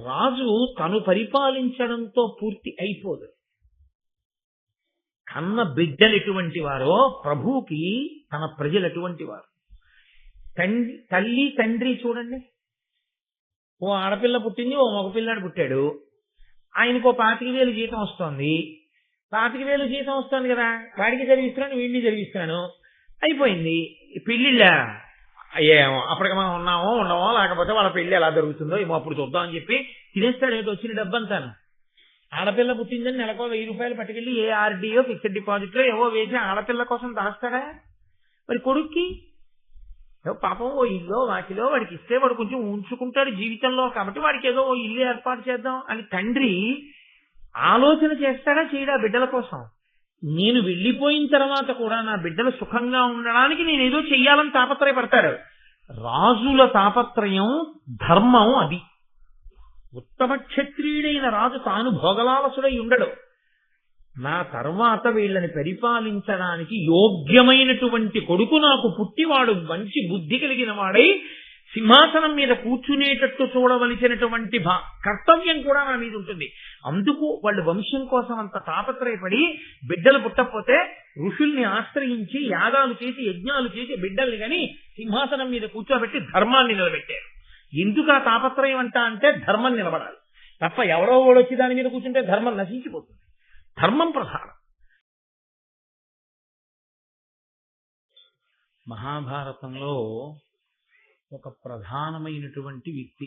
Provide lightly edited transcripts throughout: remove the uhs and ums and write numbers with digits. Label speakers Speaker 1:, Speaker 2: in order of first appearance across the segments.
Speaker 1: రాజు తను పరిపాలించడంతో పూర్తి అయిపోదు. కన్న బిడ్డలు ఎటువంటి వారో ప్రభువుకి తన ప్రజలు ఎటువంటి వారు. తల్లి తండ్రి చూడండి, ఓ ఆడపిల్ల పుట్టింది, ఓ మగపిల్లాడు పుట్టాడు. ఆయనకు 25,000 జీతం వస్తుంది. 25,000 జీతం వస్తుంది కదా, వాడికి జరిగిస్తున్నాను, వీడిని జరిగిస్తున్నాను, అయిపోయింది. పెళ్లిళ్ళ ఏమో అప్పటికి మనం ఉన్నామో ఉండమో, లేకపోతే వాళ్ళ పెళ్లి ఎలా జరుగుతుందో ఏమో అప్పుడు చూద్దాం అని చెప్పి తినేస్తాడు ఏదో వచ్చిన డబ్బంతాను. ఆడపిల్ల పుట్టిందని నెలకో 1,000 రూపాయలు పట్టుకెళ్ళి ఏ ఆర్డీఓ ఫిక్స్డ్ డిపాజిట్లో ఏవో వేసి ఆడపిల్ల కోసం దాస్తాడా? మరి కొడుక్కి పాపం ఓ ఇల్లు వాకిలో వాడికి ఇస్తే వాడు కొంచెం ఉంచుకుంటాడు జీవితంలో, కాబట్టి వాడికి ఏదో ఓ ఇల్లు ఏర్పాటు చేద్దాం అని తండ్రి ఆలోచన చేస్తాడా చేయడా బిడ్డల కోసం? నేను వెళ్ళిపోయిన తర్వాత కూడా నా బిడ్డలు సుఖంగా ఉండడానికి నేను ఏదో చెయ్యాలని తాపత్రయపడతాడు. రాజుల తాపత్రయం ధర్మం అది. ఉత్తమ క్షత్రియుడైన రాజు తాను భోగలాలసుడై ఉండడు. నా తర్వాత వీళ్ళని పరిపాలించడానికి యోగ్యమైనటువంటి కొడుకు నాకు పుట్టివాడు మంచి బుద్ధి కలిగిన వాడై సింహాసనం మీద కూర్చునేటట్టు చూడవలసినటువంటి కర్తవ్యం కూడా నా మీద ఉంటుంది. అందుకు వాళ్ళు వంశం కోసం అంత తాపత్రయపడి బిడ్డలు పుట్టకపోతే ఋషుల్ని ఆశ్రయించి యాగాలు చేసి యజ్ఞాలు చేసి బిడ్డల్ని కానీ సింహాసనం మీద కూర్చోబెట్టి ధర్మాన్ని నిలబెట్టారు. ఎందుకు ఆ తాపత్రయం అంటే ధర్మం నిలబడాలి తప్ప ఎవరో వచ్చి దాని మీద కూర్చుంటే ధర్మం నశించిపోతుంది. ధర్మం ప్రధానం. మహాభారతంలో ఒక ప్రధానమైనటువంటి వ్యక్తి,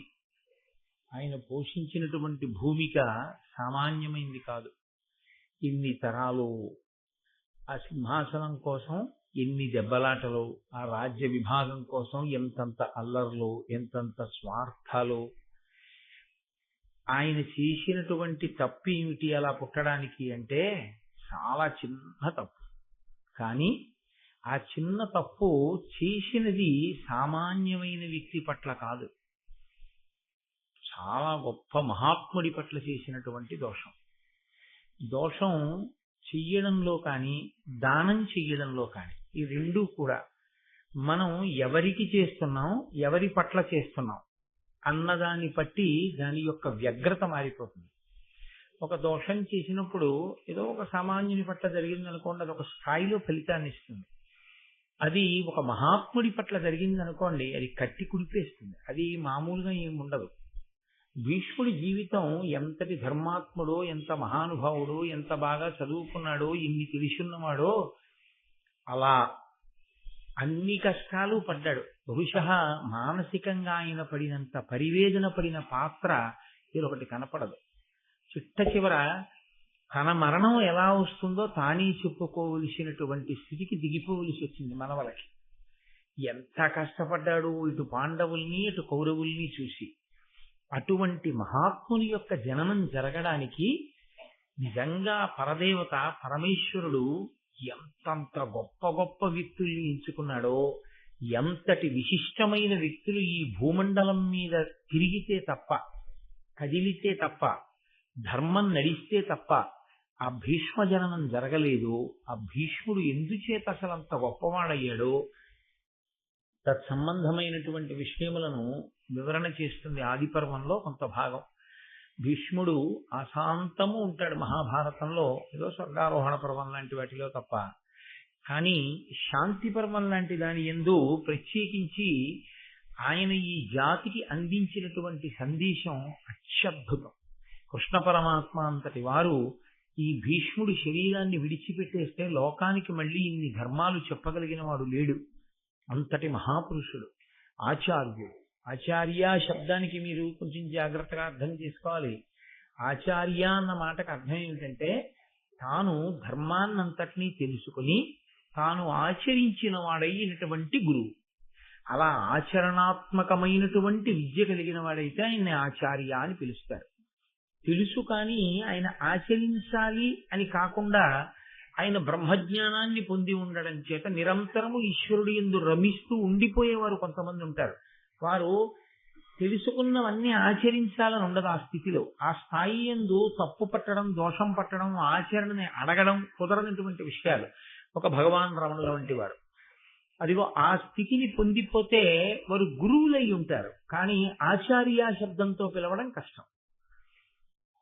Speaker 1: ఆయన పోషించినటువంటి భూమిక సామాన్యమైంది కాదు. ఇన్ని తరాలు ఆ సింహాసనం కోసం ఎన్ని దెబ్బలాటలు, ఆ రాజ్య విభాగం కోసం ఎంతంత అల్లర్లు, ఎంతంత స్వార్థాలు. ఆయన చేసినటువంటి తప్పు ఏమిటి అలా పుట్టడానికి అంటే చాలా చిన్న తప్పు. కానీ ఆ చిన్న తప్పు చేసినది సామాన్యమైన వ్యక్తి పట్ల కాదు, చాలా గొప్ప మహాత్ముడి పట్ల చేసినటువంటి దోషం. దోషం చెయ్యడంలో కానీ దానం చెయ్యడంలో కానీ ఈ రెండూ కూడా మనం ఎవరికి చేస్తున్నాం, ఎవరి పట్ల చేస్తున్నాం అన్నదాన్ని బట్టి దాని యొక్క వ్యగ్రత మారిపోతుంది. ఒక దోషం చేసినప్పుడు ఏదో ఒక సామాన్యుని పట్ల జరిగింది అనుకోండి, అది ఒక స్థాయిలో ఫలితాన్ని ఇస్తుంది. అది ఒక మహాత్ముడి పట్ల జరిగింది అనుకోండి, అది కట్టి కుడిపేస్తుంది. అది మామూలుగా ఏముండదు. భీష్ముడి జీవితం ఎంతటి ధర్మాత్ముడో, ఎంత మహానుభావుడో, ఎంత బాగా చదువుకున్నాడో, ఎన్ని తెలుసున్నవాడో, అలా అన్ని కష్టాలు పడ్డాడు. బహుశः మానసికంగా ఆయన పడినంత పరివేదన పడిన పాత్ర ఇదొకటి కనపడదు. చిట్ట చివర తన మరణం ఎలా వస్తుందో తానే చెప్పుకోవలసినటువంటి స్థితికి దిగిపోవలసి వచ్చింది మనవలకి. ఎంత కష్టపడ్డాడు ఇటు పాండవుల్ని ఇటు కౌరవుల్ని చూసి. అటువంటి మహాత్ముని యొక్క జననం జరగడానికి నిజంగా పరదేవత పరమేశ్వరుడు ఎంతంత గొప్ప గొప్ప వ్యక్తుల్ని ఎంచుకున్నాడో, ఎంతటి విశిష్టమైన వ్యక్తులు ఈ భూమండలం మీద తిరిగితే తప్ప, కదిలితే తప్ప, ధర్మం నడిస్తే తప్ప ఆ భీష్మ జననం జరగలేదు. ఆ భీష్ముడు ఎందుచేత అసలు అంత గొప్పవాడయ్యాడో తత్సంబంధమైనటువంటి విషయములను వివరణ చేస్తుంది ఆది పర్వంలో కొంత భాగం. భీష్ముడు అశాంతము ఉంటాడు మహాభారతంలో, ఏదో స్వర్గారోహణ పర్వం లాంటి వాటిలో తప్ప. కానీ శాంతి పర్వం లాంటి దాని యందు ప్రత్యేకించి ఆయన ఈ జాతికి అందించినటువంటి సందేశం అత్యద్భుతం. కృష్ణ పరమాత్మ అంతటి వారు ఈ భీష్ముడి శరీరాన్ని విడిచిపెట్టేస్తే లోకానికి మళ్ళీ ఇన్ని ధర్మాలు చెప్పగలిగిన వాడు లేడు. అంతటి మహాపురుషుడు, ఆచార్యుడు. ఆచార్య శబ్దానికి మీరు కొంచెం జాగ్రత్తగా అర్థం చేసుకోవాలి. ఆచార్య అన్న మాటకు అర్థం ఏమిటంటే తాను ధర్మాన్నంతటినీ తెలుసుకుని తాను ఆచరించిన వాడైనటువంటి గురువు. అలా ఆచరణాత్మకమైనటువంటి విద్య కలిగిన వాడైతే ఆయన్ని ఆచార్య అని పిలుస్తారు. తెలుసు కానీ ఆయన ఆచరించాలి అని కాకుండా ఆయన బ్రహ్మజ్ఞానాన్ని పొంది ఉండడం చేత నిరంతరము ఈశ్వరుడు యందు రమిస్తూ ఉండిపోయేవారు కొంతమంది ఉంటారు. వారు తెలుసుకున్నవన్నీ ఆచరించాలని ఉండదు ఆ స్థితిలో. ఆ స్థాయి యందు తప్పు పట్టడం, దోషం పట్టడం, ఆచరణని అడగడం కుదరనటువంటి విషయాలు. ఒక భగవాన్ రమణుల వంటి వారు అదిగో ఆ స్థితిని పొందిపోతే వారు గురువులై ఉంటారు. కానీ ఆచార్య శబ్దంతో పిలవడం కష్టం.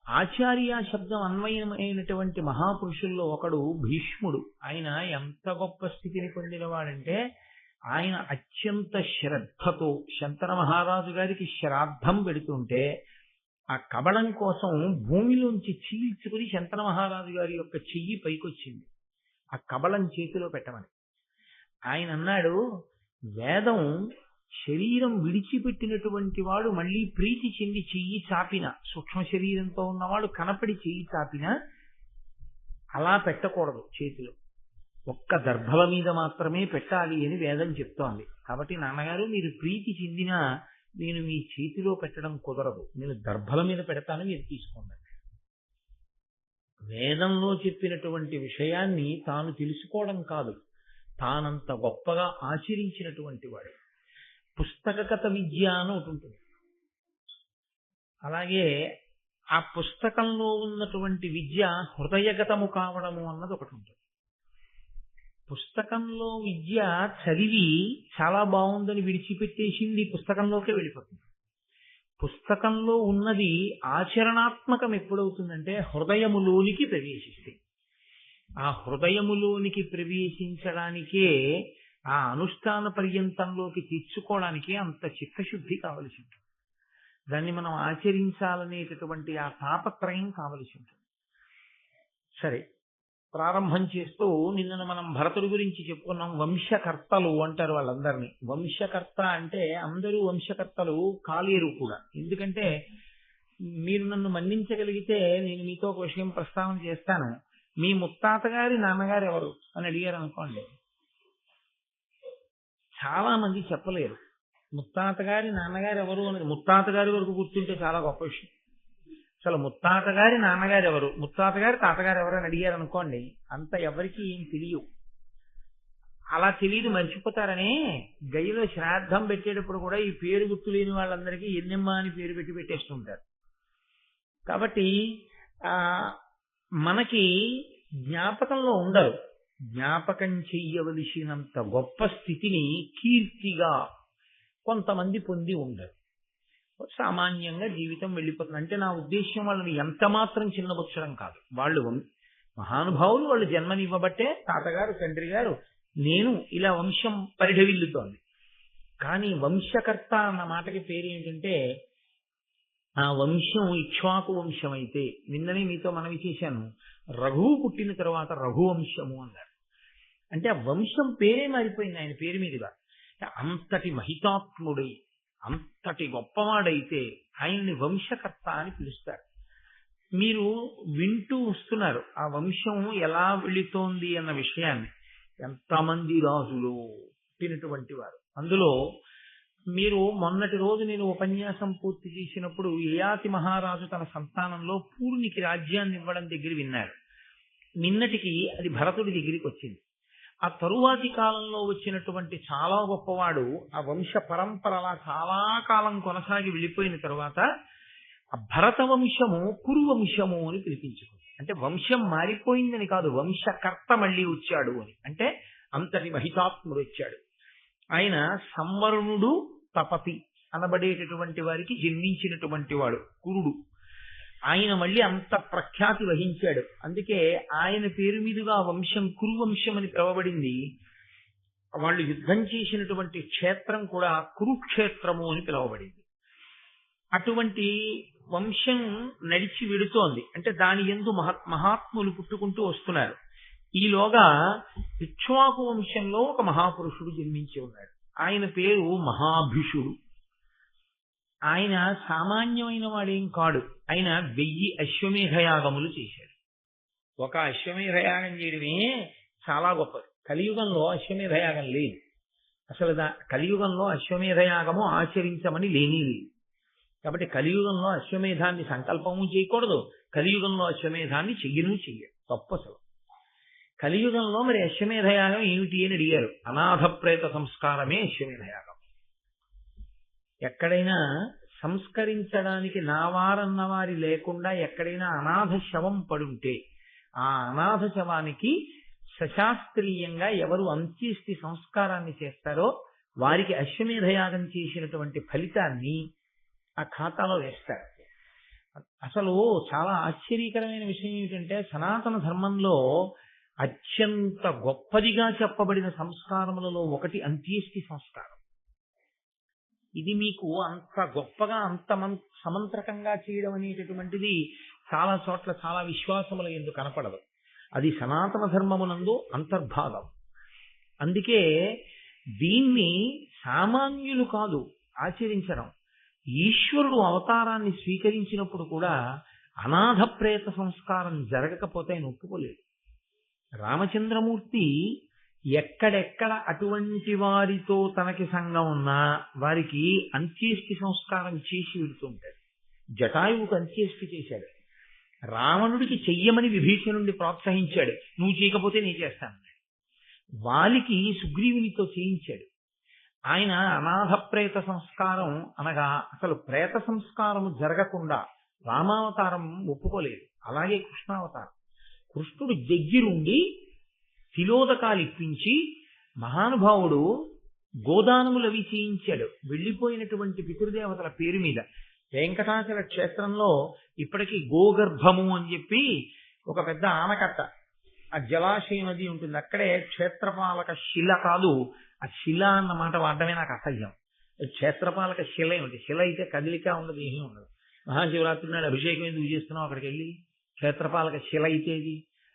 Speaker 1: ఆచార్య శబ్దం అన్వయమైనటువంటి మహాపురుషుల్లో ఒకడు భీష్ముడు. ఆయన ఎంత గొప్ప స్థితిని పొందినవాడంటే, ఆయన అత్యంత శ్రద్ధతో శంతన మహారాజు గారికి శ్రాద్ధం పెడుతుంటే ఆ కబళం కోసం భూమిలోంచి చీల్చుకుని శంతన మహారాజు గారి యొక్క చెయ్యి పైకొచ్చింది ఆ కబళం చేతిలో పెట్టమని. ఆయన అన్నాడు, వేదం శరీరం విడిచిపెట్టినటువంటి వాడు మళ్ళీ ప్రీతి చెంది చెయ్యి చాపిన, సూక్ష్మ శరీరంతో ఉన్నవాడు కనపడి చెయ్యి చాపిన అలా పెట్టకూడదు చేతిలో, ఒక్క దర్భల మీద మాత్రమే పెట్టాలి అని వేదం చెప్తోంది. కాబట్టి నాన్నగారు మీరు ప్రీతి చెందినా నేను మీ చేతిలో పెట్టడం కుదరదు, నేను దర్భల మీద పెడతాను, మీరు తీసుకోండి. వేదంలో చెప్పినటువంటి విషయాన్ని తాను తెలుసుకోవడం కాదు, తానంత గొప్పగా ఆచరించినటువంటి వాడు. పుస్తకగత విద్య అని ఒకటి ఉంటుంది. అలాగే ఆ పుస్తకంలో ఉన్నటువంటి విద్య హృదయగతము కావడము అన్నది ఒకటి ఉంటుంది. పుస్తకంలో విద్య చదివి చాలా బాగుందని విడిచిపెట్టేసింది పుస్తకంలోకే వెళ్ళిపోతుంది. పుస్తకంలో ఉన్నది ఆచరణాత్మకం ఎప్పుడవుతుందంటే హృదయములోనికి ప్రవేశిస్తే. ఆ హృదయములోనికి ప్రవేశించడానికే, ఆ అనుష్ఠాన పర్యంతంలోకి తెచ్చుకోవడానికి అంత చిత్తశుద్ధి కావలసి ఉంటుంది. దాన్ని మనం ఆచరించాలనేటటువంటి ఆ తాపత్రయం కావలసి ఉంటుంది. సరే, ప్రారంభం చేస్తూ నిన్న మనం భరతుడి గురించి చెప్పుకున్నాం. వంశకర్తలు అంటారు వాళ్ళందరినీ. వంశకర్త అంటే అందరూ వంశకర్తలు కాలేరు కూడా. ఎందుకంటే మీరు నన్ను మన్నించగలిగితే నేను మీతో ఒక విషయం ప్రస్తావన చేస్తాను. మీ ముత్తాత గారి నాన్నగారు ఎవరు అని అడిగారు అనుకోండి, చాలా మంది చెప్పలేరు. ముత్తాత గారి నాన్నగారు ఎవరు అనేది ముత్తాత గారి వరకు గుర్తుంటే చాలా గొప్ప విషయం. అసలు ముత్తాత గారి నాన్నగారు ఎవరు, ముత్తాత గారి తాతగారు ఎవరు అని అడిగారు అనుకోండి, అంత ఎవరికి ఏం తెలియవు. అలా తెలియదు, మర్చిపోతారనే గయ్యలో శ్రాద్ధం పెట్టేటప్పుడు కూడా ఈ పేరు గుర్తు లేని వాళ్ళందరికీ ఎన్నెమ్మ అని పేరు పెట్టి పెట్టేస్తుంటారు. కాబట్టి మనకి జ్ఞాపకంలో ఉండరు. జ్ఞాపకం చెయ్యవలసినంత గొప్ప స్థితిని కీర్తిగా కొంతమంది పొంది ఉండరు. సామాన్యంగా జీవితం వెళ్ళిపోతుంది. అంటే నా ఉద్దేశ్యం వాళ్ళని ఎంత మాత్రం చిన్నబుచ్చడం కాదు. వాళ్ళు మహానుభావులు, వాళ్ళు జన్మనివ్వబట్టే తాతగారు తండ్రి గారు నేను ఇలా వంశం పరిఢవిల్లుతోంది. కానీ వంశకర్త అన్న మాటకి పేరు ఏంటంటే, ఆ వంశం ఇక్ష్వాకు వంశం అయితే, నిన్ననే మీతో మనవి చేశాను, రఘువు పుట్టిన తర్వాత రఘువంశము అన్నారు. అంటే ఆ వంశం పేరే మారిపోయింది ఆయన పేరు మీదుగా. అంతటి మహితాత్ముడై అంతటి గొప్పవాడైతే ఆయన్ని వంశకర్త అని పిలుస్తారు. మీరు వింటూ వస్తున్నారు ఆ వంశం ఎలా వెళుతోంది అన్న విషయాన్ని. ఎంతమంది రాజులు పుట్టినటువంటి వారు. అందులో మీరు మొన్నటి రోజు నేను ఉపన్యాసం పూర్తి చేసినప్పుడు యయాతి మహారాజు తన సంతానంలో పూర్ణికి రాజ్యాన్ని ఇవ్వడం దగ్గర విన్నారు. నిన్నటికి అది భరతుడి దగ్గరికి వచ్చింది. ఆ తరువాతి కాలంలో వచ్చినటువంటి చాలా గొప్పవాడు ఆ వంశ పరంపరలా చాలా కాలం కొనసాగి వెళ్ళిపోయిన తరువాత ఆ భరత వంశము కురు వంశము అని పిలిపించుకుంది. అంటే వంశం మారిపోయిందని కాదు, వంశకర్త మళ్ళీ వచ్చాడు అని. అంటే అంతటి మహితాత్ముడు వచ్చాడు. ఆయన సంవరుణుడు తపతి అనబడేటటువంటి వారికి జన్మించినటువంటి వాడు కురుడు. ఆయన మళ్ళీ అంత ప్రఖ్యాతి వహించాడు. అందుకే ఆయన పేరు మీదుగా వంశం కురువంశం అని పిలవబడింది. వాళ్ళు యుద్ధం చేసినటువంటి క్షేత్రం కూడా కురుక్షేత్రము అని పిలవబడింది. అటువంటి వంశం నడిచి వెడుతోంది. అంటే దాని యందు మహాత్ములు పుట్టుకుంటూ వస్తున్నారు. ఈలోగా ఇక్ష్వాకు వంశంలో ఒక మహాపురుషుడు జన్మించి ఉన్నాడు. ఆయన పేరు మహాభిషుడు. ఆయన సామాన్యమైన వాడేం కాడు. ఆయన 1000 అశ్వమేధయాగములు చేశాడు. ఒక అశ్వమేధయాగం చేయడమే చాలా గొప్పది. కలియుగంలో అశ్వమేధయాగం లేదు. అసలు కలియుగంలో అశ్వమేధయాగము ఆచరించమని లేనే లేదు. కాబట్టి కలియుగంలో అశ్వమేధాన్ని సంకల్పము చేయకూడదు, కలియుగంలో అశ్వమేధాన్ని చెయ్యను చెయ్యడు, తప్పు అసలు. కలియుగంలో మరి అశ్వమేధయాగం ఏమిటి అని అడిగారు. అనాథ ప్రేత సంస్కారమే అశ్వమేధయాగం. ఎక్కడైనా సంస్కరించడానికి నావారన్న వారి లేకుండా ఎక్కడైనా అనాథ శవం పడుంటే ఆ అనాథ శవానికి సశాస్త్రీయంగా ఎవరు అంత్యేష్టి సంస్కారాన్ని చేస్తారో వారికి అశ్వమేధయాగం చేసినటువంటి ఫలితాన్ని ఆ ఖాతాలో వేస్తారు. అసలు చాలా ఆశ్చర్యకరమైన విషయం ఏమిటంటే, సనాతన ధర్మంలో అత్యంత గొప్పదిగా చెప్పబడిన సంస్కారములలో ఒకటి అంత్యేష్టి సంస్కారం. ఇది మీకు అంత గొప్పగా అంత సమంత్రకంగా చేయడం అనేటటువంటిది చాలా చోట్ల చాలా విశ్వాసముల యందు కనపడదు. అది సనాతన ధర్మమునందు అంతర్భాగం. అందుకే దీన్ని సామాన్యులు కాదు ఆచరించడం. ఈశ్వరుడు అవతారాన్ని స్వీకరించినప్పుడు కూడా అనాథ ప్రేత సంస్కారం జరగకపోతే ఆయన ఒప్పుకోలేదు. రామచంద్రమూర్తి ఎక్కడెక్కడ అటువంటి వారితో తనకి సంఘం ఉన్నా వారికి అంత్యేష్టి సంస్కారం చేసి విడుతుంటాడు. జటాయువుకు అంత్యేష్టి చేశాడు. రావణుడికి చెయ్యమని విభీషణుడిని ప్రోత్సహించాడు. నువ్వు చేయకపోతే నేను చేస్తాను. వాలికి సుగ్రీవునితో చేయించాడు. ఆయన అనాథ ప్రేత సంస్కారం అనగా అసలు ప్రేత సంస్కారము జరగకుండా రామావతారం ఒప్పుకోలేదు. అలాగే కృష్ణావతారం. కృష్ణుడు దగ్గరుండి తిలోదకాలు ఇప్పించి మహానుభావుడు గోదానములవి చేయించాడు వెళ్ళిపోయినటువంటి పితృదేవతల పేరు మీద. వెంకటాచల క్షేత్రంలో ఇప్పటికీ గోగర్భము అని చెప్పి ఒక పెద్ద ఆనకట్ట, ఆ జలాశయం అది ఉంటుంది. అక్కడే క్షేత్రపాలక శిల కాదు, ఆ శిల అన్న మాట వాడటమే నాకు అసహ్యం. క్షేత్రపాలక శిల ఏమిటి? శిల అయితే కదిలిక ఉండదు, ఏమీ ఉండదు. మహాశివరాత్రి నాడు అభిషేకం ఎందుకు చేస్తున్నావు అక్కడికి వెళ్ళి? క్షేత్రపాలక శిల అయితే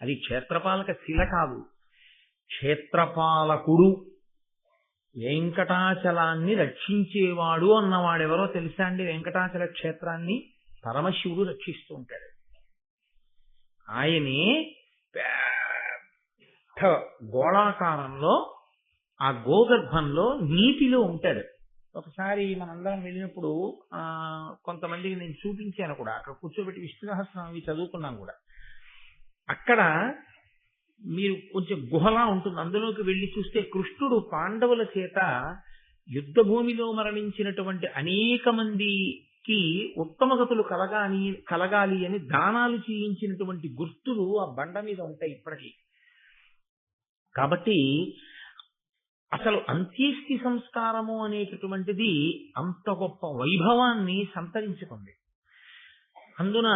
Speaker 1: అది క్షేత్రపాలక శిల కాదు, క్షేత్రపాలకుడు, వెంకటాచలాన్ని రక్షించేవాడు అన్నవాడెవరో తెలుసా అండి? వెంకటాచల క్షేత్రాన్ని పరమశివుడు రక్షిస్తూ ఉంటాడు. ఆయనే పెద్ద గోళాకారంలో ఆ గోగర్భంలో నీటిలో ఉంటాడు. ఒకసారి మనందరం వెళ్ళినప్పుడు కొంతమందికి నేను చూపించాను కూడా. అక్కడ కూర్చోబెట్టి విష్ణు సహస్రనామం చదువుకున్నాను కూడా. అక్కడ మీరు కొంచెం గుహలా ఉంటుంది, అందులోకి వెళ్ళి చూస్తే కృష్ణుడు పాండవుల చేత యుద్ధ భూమిలో మరణించినటువంటి అనేక మందికి ఉత్తమ గతులు కలగాలి అని దానాలు చేయించినటువంటి గుర్తులు ఆ బండ మీద ఉంటాయి ఇప్పటికీ. కాబట్టి అసలు అంత్యేష్టి సంస్కారము అనేటటువంటిది అంత గొప్ప వైభవాన్ని సంతరించుకుంది. అందున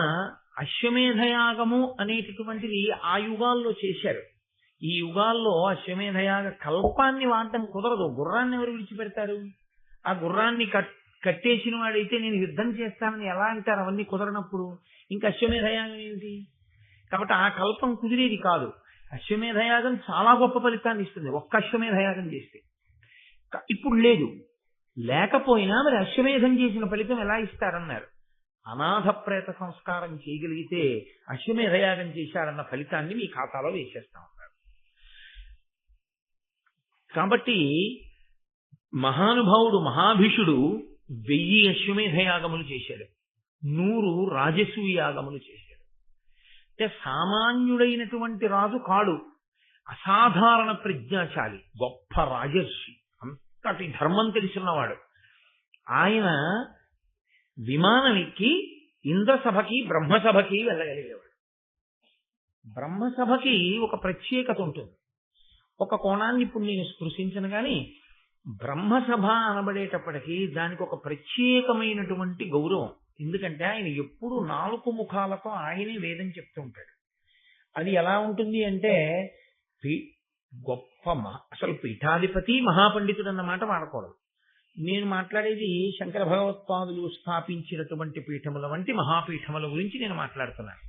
Speaker 1: అశ్వమేధయాగము అనేటటువంటిది ఆ యుగాల్లో చేశారు. ఈ యుగాల్లో అశ్వమేధయాగ కల్పాన్ని వాడటం కుదరదు. గుర్రాన్ని ఎవరు విడిచిపెడతారు? ఆ గుర్రాన్ని కట్టేసిన వాడైతే నేను యుద్ధం చేస్తానని ఎలా అంటారు? అవన్నీ కుదరనప్పుడు ఇంకా అశ్వమేధయాగం ఏమిటి? కాబట్టి ఆ కల్పం కుదిరేది కాదు. అశ్వమేధయాగం చాలా గొప్ప ఫలితాన్ని ఇస్తుంది ఒక్క అశ్వమేధయాగం చేస్తే. ఇప్పుడు లేదు, లేకపోయినా మరి అశ్వమేధం చేసిన ఫలితం ఎలా ఇస్తారన్నారు? అనాథ ప్రేత సంస్కారం చేయగలిగితే అశ్వమేధయాగం చేశారన్న ఫలితాన్ని మీ ఖాతాలో వేసేస్తా ఉన్నారు. కాబట్టి మహానుభావుడు మహాభీషుడు 1000 అశ్వమేధయాగములు చేశాడు, 100 రాజసూయ యాగములు చేశాడు. అంటే సామాన్యుడైనటువంటి రాజు కాడు, అసాధారణ ప్రజ్ఞాశాలి, గొప్ప రాజర్షి, అంతటి ధర్మం తెలిసినవాడు. ఆయన విమానం ఎక్కి ఇంద్రసభకి బ్రహ్మసభకి వెళ్ళగలిగేవాడు. బ్రహ్మసభకి ఒక ప్రత్యేకత ఉంటుంది. ఒక కోణాన్ని ఇప్పుడు నేను స్పృశించను కానీ బ్రహ్మసభ అనబడేటప్పటికీ దానికి ఒక ప్రత్యేకమైనటువంటి గౌరవం. ఎందుకంటే ఆయన ఎప్పుడు 4 ముఖాలతో ఆయనే వేదం చెప్తూ ఉంటాడు. అది ఎలా ఉంటుంది అంటే గొప్ప అసలు పీఠాధిపతి మహాపండితుడు అన్నమాట వాడకూడదు. నేను మాట్లాడేది శంకర భగవత్పాదులు స్థాపించినటువంటి పీఠముల వంటి మహాపీఠముల గురించి నేను మాట్లాడుతున్నాను.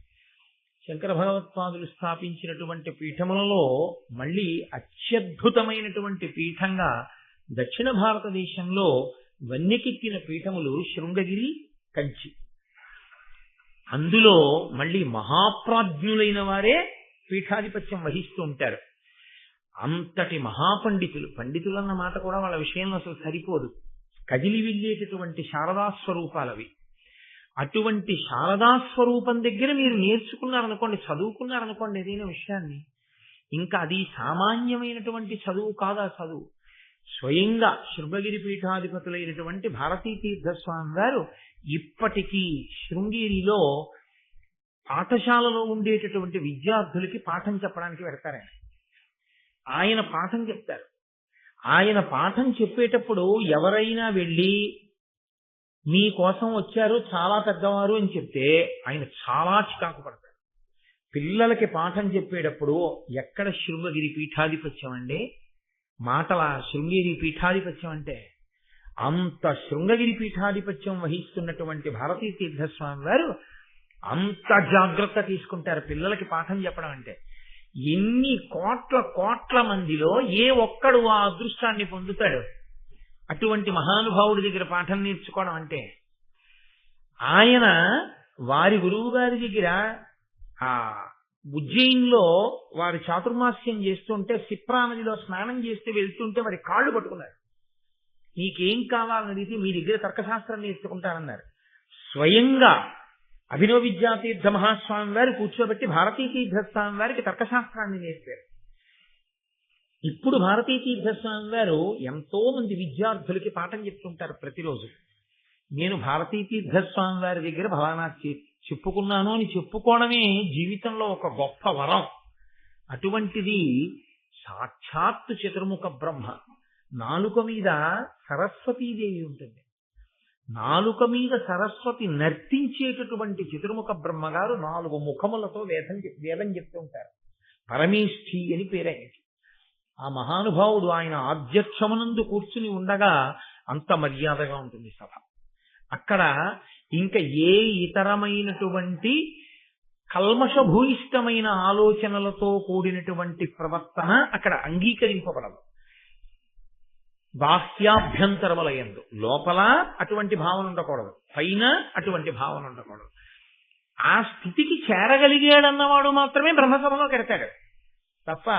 Speaker 1: శంకర భగవత్పాదులు స్థాపించినటువంటి పీఠములలో మళ్ళీ అత్యద్భుతమైనటువంటి పీఠంగా దక్షిణ భారతదేశంలో వన్యకెక్కిన పీఠములు శృంగగిరి, కంచి. అందులో మళ్ళీ మహాప్రాజ్ఞులైన వారే పీఠాధిపత్యం వహిస్తూ ఉంటారు. అంతటి పండితులన్న మాట కూడా వాళ్ళ విషయంలో అసలు సరిపోదు. కదిలి వెళ్ళేటటువంటి శారదాస్వరూపాలవి. అటువంటి శారదాస్వరూపం దగ్గర మీరు నేర్చుకున్నారనుకోండి, చదువుకున్నారనుకోండి ఏదైనా విషయాన్ని, ఇంకా అది సామాన్యమైనటువంటి చదువు కాదా చదువు. స్వయంగా శృంగగిరి పీఠాధిపతులైనటువంటి భారతీ తీర్థస్వామి గారు ఇప్పటికీ శృంగేరిలో పాఠశాలలో ఉండేటటువంటి విద్యార్థులకి పాఠం చెప్పడానికి పెడతారాయన. ఆయన పాఠం చెప్తారు. ఆయన పాఠం చెప్పేటప్పుడు ఎవరైనా వెళ్ళి మీ కోసం వచ్చారు చాలా పెద్దవారు అని చెప్తే ఆయన చాలా చికాకు పడతారు. పిల్లలకి పాఠం చెప్పేటప్పుడు ఎక్కడ శృంగగిరి పీఠాధిపత్యం అండి, మాటల శృంగగిరి పీఠాధిపత్యం అంటే అంత శృంగగిరి పీఠాధిపత్యం వహిస్తున్నటువంటి భారతీ తీర్థస్వామి వారు అంత జాగ్రత్త తీసుకుంటారు పిల్లలకి పాఠం చెప్పడం అంటే. ఎన్ని కోట్ల కోట్ల మందిలో ఏ ఒక్కడు ఆ అదృష్టాన్ని పొందుతాడు అటువంటి మహానుభావుడి దగ్గర పాఠం నేర్చుకోవడం అంటే. ఆయన వారి గురువు గారి దగ్గర ఆ ఉజ్జయిన్లో వారు చాతుర్మాస్యం చేస్తుంటే సిప్రా నదిలో స్నానం చేస్తే వెళ్తుంటే వారి కాళ్ళు పట్టుకున్నారు. నీకేం కావాలని అడిగితే మీ దగ్గర తర్కశాస్త్రం నేర్చుకుంటారన్నారు. స్వయంగా అభినవ విద్యాతీర్థ మహాస్వామి వారు కూర్చోబెట్టి భారతీ తీర్థస్వామి వారికి తర్కశాస్త్రాన్ని నేర్పారు. ఇప్పుడు భారతీ తీర్థస్వామి వారు ఎంతో మంది విద్యార్థులకి పాఠం చెప్తుంటారు ప్రతిరోజు. నేను భారతీ తీర్థస్వామి వారి దగ్గర ఫలానా చెప్పుకున్నాను అని చెప్పుకోవడమే జీవితంలో ఒక గొప్ప వరం. అటువంటిది సాక్షాత్తు చతుర్ముఖ బ్రహ్మ. నాలుక మీద సరస్వతీదేవి ఉంటుంది. నాలుక మీద సరస్వతి నర్తించేటటువంటి చతుర్ముఖ బ్రహ్మగారు 4 ముఖములతో వేదం చెప్తూ ఉంటారు. పరమేష్ఠి అని పేరైనది. ఆ మహానుభావుడు ఆయన ఆధ్యక్షమునందు కూర్చుని ఉండగా అంత మర్యాదగా ఉంటుంది సభ. అక్కడ ఇంకా ఏ ఇతరమైనటువంటి కల్మషభూయిష్టమైన ఆలోచనలతో కూడినటువంటి ప్రవర్తన అక్కడ అంగీకరింపబడదు. బాహ్యాభ్యంతరములయందు లోపల అటువంటి భావన ఉండకూడదు, పైన అటువంటి భావన ఉండకూడదు. ఆ స్థితికి చేరగలిగాడన్నవాడు మాత్రమే బ్రహ్మసభలో కెడతాడు తప్ప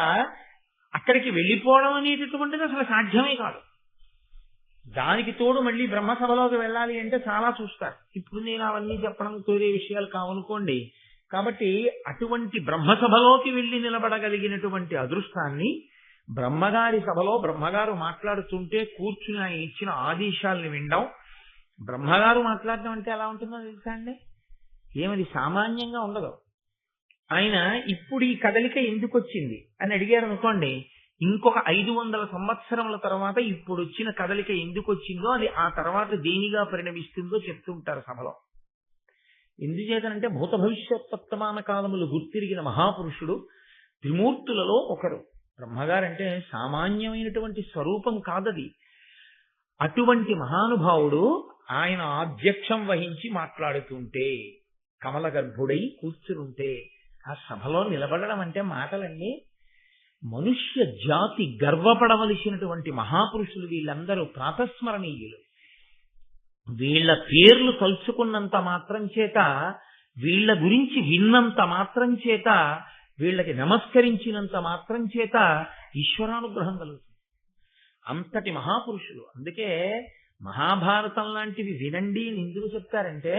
Speaker 1: అక్కడికి వెళ్ళిపోవడం అనేటటువంటిది అసలు సాధ్యమే కాదు. దానికి తోడు మళ్ళీ బ్రహ్మసభలోకి వెళ్ళాలి అంటే చాలా చూస్తారు. ఇప్పుడు నేను అవన్నీ చెప్పడం తోరే విషయాలు కావనుకోండి. కాబట్టి అటువంటి బ్రహ్మసభలోకి వెళ్ళి నిలబడగలిగినటువంటి అదృష్టాన్ని బ్రహ్మగారి సభలో బ్రహ్మగారు మాట్లాడుతుంటే కూర్చుని ఆయన ఇచ్చిన ఆదేశాలను వినడం. బ్రహ్మగారు మాట్లాడడం అంటే ఎలా ఉంటుందో తెలుసా అండి? ఏమది సామాన్యంగా ఉండదు. ఆయన ఇప్పుడు ఈ కదలిక ఎందుకు వచ్చింది అని అడిగారు అనుకోండి, ఇంకొక 500 సంవత్సరముల తర్వాత ఇప్పుడు వచ్చిన కదలిక ఎందుకు వచ్చిందో అది ఆ తర్వాత దేనిగా పరిణమిస్తుందో చెప్తుంటారు సభలో. ఎందుచేతనంటే భూత భవిష్యత్వర్తమాన కాలములు గుర్తిరిగిన మహాపురుషుడు, త్రిమూర్తులలో ఒకరు. బ్రహ్మగారంటే సామాన్యమైనటువంటి స్వరూపం కాదది. అటువంటి మహానుభావుడు ఆయన ఆధ్యక్షం వహించి మాట్లాడుతుంటే, కమల గర్భుడై కూర్చుంటే ఆ సభలో నిలబడడం అంటే మాటలండి. మనుష్య జాతి గర్వపడవలసినటువంటి మహాపురుషులు వీళ్ళందరూ ప్రాతస్మరణీయులు. వీళ్ళ పేర్లు తలుచుకున్నంత మాత్రం చేత, వీళ్ళ గురించి విన్నంత మాత్రం చేత, వీళ్ళకి నమస్కరించినంత మాత్రం చేత ఈశ్వరానుగ్రహం కలుగుతుంది. అంతటి మహాపురుషులు. అందుకే మహాభారతం లాంటివి వినండి అని ఎందుకు చెప్తారంటే,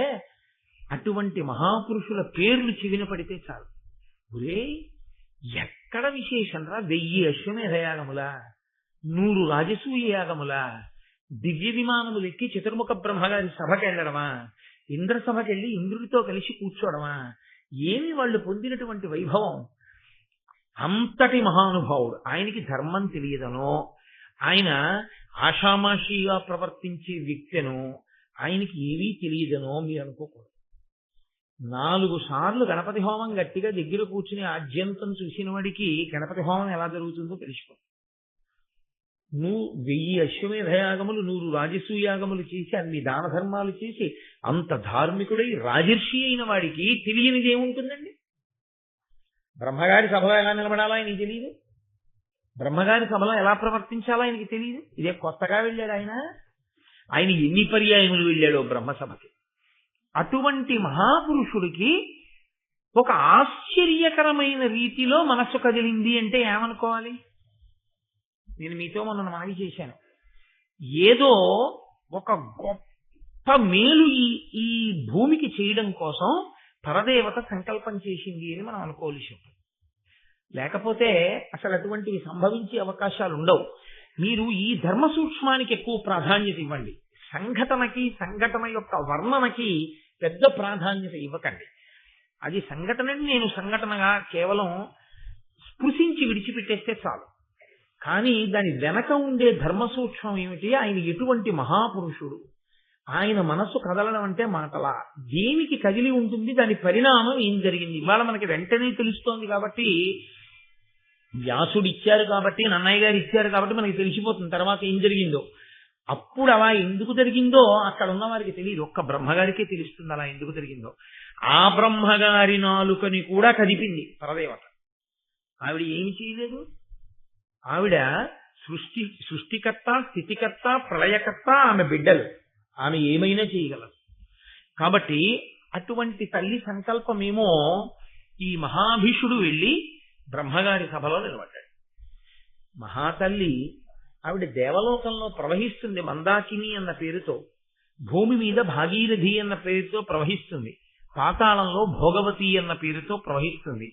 Speaker 1: అటువంటి మహాపురుషుల పేర్లు చెవిన పడితే చాలు. ఒరే ఎక్కడ విశేషంరా, 1000 అశ్వమేధయాగములా, 100 రాజసూయ యాగములా, దివ్య విమానములు ఎక్కి చతుర్ముఖ బ్రహ్మగారి సభకి వెళ్ళడమా, ఇంద్ర సభకి వెళ్ళి ఇంద్రుడితో కలిసి కూర్చోవడమా, ఏమి వాళ్ళు పొందినటువంటి వైభవం. అంతటి మహానుభావుడు. ఆయనకి ధర్మం తెలియదనో, ఆయన ఆషామాషిగా ప్రవర్తించే వ్యక్తినో, ఆయనకి ఏవీ తెలియదనో మీరు అనుకోకూడదు. 4 సార్లు గణపతి హోమం గట్టిగా దగ్గర కూర్చుని ఆద్యంతం చూసిన వాడికి గణపతి హోమం ఎలా జరుగుతుందో తెలుసుకో. 1000 అశ్వమేధయాగములు, 100 రాజసూయాగములు చేసి, అన్ని దాన ధర్మాలు చేసి అంత ధార్మికుడై రాజర్షి అయిన వాడికి తెలియనిది ఏముంటుందండి? బ్రహ్మగారి సభలో ఎలా నిలబడాలో ఆయనకి తెలియదు, బ్రహ్మగారి సభలో ఎలా ప్రవర్తించాలో ఆయనకి తెలియదు. ఇదే కొత్తగా వెళ్ళాడు ఆయన. ఆయన ఎన్ని పర్యాయములు వెళ్ళాడో బ్రహ్మసభకి. అటువంటి మహాపురుషుడికి ఒక ఆశ్చర్యకరమైన రీతిలో మనస్సు కదిలింది అంటే ఏమనుకోవాలి? నేను మీతో మొన్న మనవి చేశాను. ఏదో ఒక గొప్ప మేలు ఈ భూమికి చేయడం కోసం పరదేవత సంకల్పం చేసింది అని మనం అనుకోవలసి ఉంటుంది. లేకపోతే అసలు అటువంటివి సంభవించే అవకాశాలు ఉండవు. మీరు ఈ ధర్మ సూక్ష్మానికి ఎక్కువ ప్రాధాన్యత ఇవ్వండి. సంఘటన యొక్క వర్ణనకి పెద్ద ప్రాధాన్యత ఇవ్వకండి. అది సంఘటనని నేను సంఘటనగా కేవలం స్పృశించి విడిచిపెట్టేస్తే చాలు. కానీ దాని వెనక ఉండే ధర్మ సూక్ష్మం ఏమిటి? ఆయన ఎటువంటి మహాపురుషుడు, ఆయన మనస్సు కదలడం అంటే మాటలా, దేనికి కదిలి ఉంటుంది, దాని పరిణామం ఏం జరిగింది ఇవాళ మనకి వెంటనే తెలుస్తోంది. కాబట్టి వ్యాసుడు ఇచ్చారు కాబట్టి, నన్నయ్య గారు ఇచ్చారు కాబట్టి మనకి తెలిసిపోతుంది తర్వాత ఏం జరిగిందో. అప్పుడు అలా ఎందుకు జరిగిందో అక్కడ ఉన్న వారికి తెలియదు, ఒక్క బ్రహ్మగారికే తెలుస్తుంది అలా ఎందుకు జరిగిందో. ఆ బ్రహ్మగారి నాలుకని కూడా కదిపింది పరదేవత. ఆవిడ ఏమి చేయలేదు, ఆవిడ సృష్టికర్త, స్థితికర్త, ప్రళయకర్త, ఆమె బిడ్డలు, ఆమె ఏమైనా చేయగలరు. కాబట్టి అటువంటి తల్లి సంకల్పమేమో ఈ మహాభీషుడు వెళ్ళి బ్రహ్మగారి సభలో నిలబడ్డాడు. మహాతల్లి ఆవిడ దేవలోకంలో ప్రవహిస్తుంది, మందాకిని అన్న పేరుతో, భూమి మీద భాగీరథి అన్న పేరుతో ప్రవహిస్తుంది, పాతాళంలో భోగవతి అన్న పేరుతో ప్రవహిస్తుంది.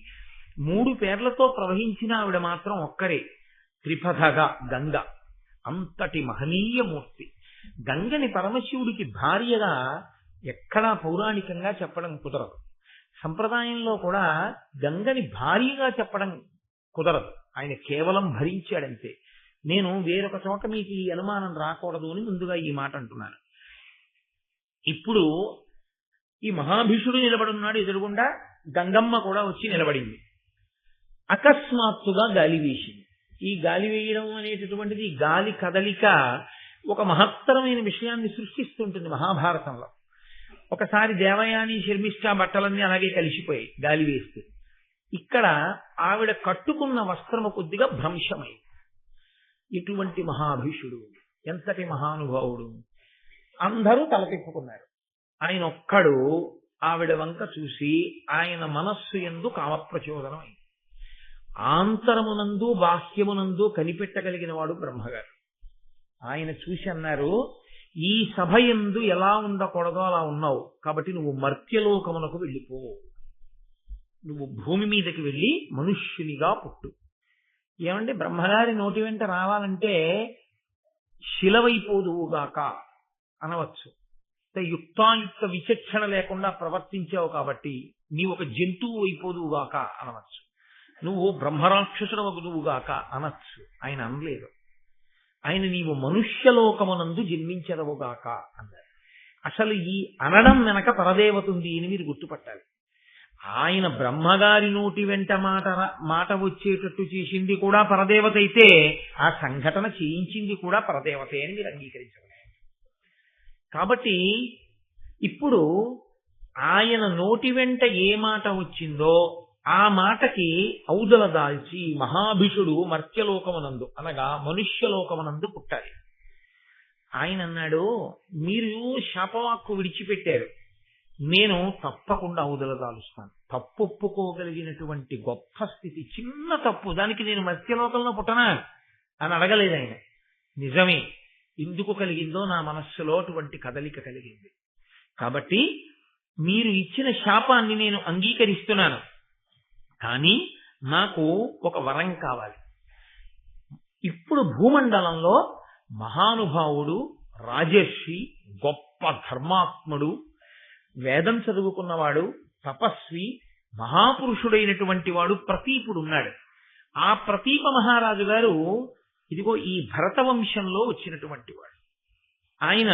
Speaker 1: 3 పేర్లతో ప్రవహించిన ఆవిడ మాత్రం ఒక్కరే, త్రిపథగా గంగ. అంతటి మహనీయ మూర్తి. గంగని పరమశివుడికి భార్యగా ఎక్కడా పౌరాణికంగా చెప్పడం కుదరదు. సంప్రదాయంలో కూడా గంగని భార్యగా చెప్పడం కుదరదు, ఆయన కేవలం భరించాడంతే. నేను వేరొక చోట మీకు ఈ అనుమానం రాకూడదు అని ముందుగా ఈ మాట అంటున్నాను. ఇప్పుడు ఈ మహాభీషుడు నిలబడున్నాడు, ఎదురుగుండా గంగమ్మ కూడా వచ్చి నిలబడింది. అకస్మాత్తుగా గాలి వేసింది. ఈ గాలి వేయడం అనేటటువంటిది, గాలి కదలిక ఒక మహత్తరమైన విషయాన్ని సృష్టిస్తుంటుంది మహాభారతంలో. ఒకసారి దేవయాని శర్మిష్ఠ బట్టలన్నీ అలాగే కలిసిపోయాయి గాలి వేస్తే. ఇక్కడ ఆవిడ కట్టుకున్న వస్త్రము కొద్దిగా భ్రంశమై. ఇటువంటి మహాభీషుడు, ఎంతటి మహానుభావుడు! అందరూ తలతిప్పుకున్నారు. ఆయన ఒక్కడు ఆవిడ వంక చూసి ఆయన మనస్సు యందు కామప్రచోదనం అయింది. ఆంతరమునందు బాహ్యమునందు కనిపెట్టగలిగిన వాడు బ్రహ్మగారు. ఆయన చూసి అన్నారు, ఈ సభ యందు ఎలా ఉండకూడదో అలా ఉన్నావు, కాబట్టి నువ్వు మర్త్యలోకమునకు వెళ్ళిపో, నువ్వు భూమి మీదకి వెళ్ళి మనుష్యునిగా పుట్టు. ఏమంటే బ్రహ్మగారి నోటి వెంట రావాలంటే శిలవైపోదువుగాక అనవచ్చు. యుక్తాయుక్త విచక్షణ లేకుండా ప్రవర్తించావు కాబట్టి నీవు ఒక జంతువు అయిపోదువుగాక అనవచ్చు. నువ్వు బ్రహ్మరాక్షసుడు వగుదువుగాక అనొచ్చు. ఆయన అనలేదు. ఆయన నీవు మనుష్యలోకమునందు జన్మించదవుగాక అన్నారు. అసలు ఈ అనడం వెనక పరదేవత ఉంది అని మీరు గుర్తుపట్టాలి. ఆయన బ్రహ్మగారి నోటి వెంట మాట వచ్చేటట్టు చేసింది కూడా పరదేవత అయితే, ఆ సంఘటన చేయించింది కూడా పరదేవతే అని మీరు అంగీకరించగలరు. కాబట్టి ఇప్పుడు ఆయన నోటి వెంట ఏ మాట వచ్చిందో ఆ మాటకి ఔదల దాల్చి మహాభిషుడు మర్త్యలోకమునందు అనగా మనుష్యలోకమునందు పుట్టాలి. ఆయన అన్నాడు, మీరు శాపవాక్కు విడిచిపెట్టారు, నేను తప్పకుండా ఔదల దాలుస్తాను. తప్పు ఒప్పుకోగలిగినటువంటి గొప్ప స్థితి, చిన్న తప్పు, దానికి నేను మర్త్యలోకంలో పుట్టనా అని అడగలేదు ఆయన. నిజమే, ఎందుకు కలిగిందో నా మనస్సులో అటువంటి కదలిక కలిగింది. కాబట్టి మీరు ఇచ్చిన శాపాన్ని నేను అంగీకరిస్తున్నాను, కానీ నాకు ఒక వరం కావాలి. ఇప్పుడు భూమండలంలో మహానుభావుడు, రాజర్షి, గొప్ప ధర్మాత్ముడు, వేదం చదువుకున్నవాడు, తపస్వి, మహాపురుషుడైనటువంటి వాడు ప్రతీపుడు ఉన్నాడు. ఆ ప్రతీప మహారాజు గారు ఇదిగో ఈ భరత వంశంలో వచ్చినటువంటి వాడు. ఆయన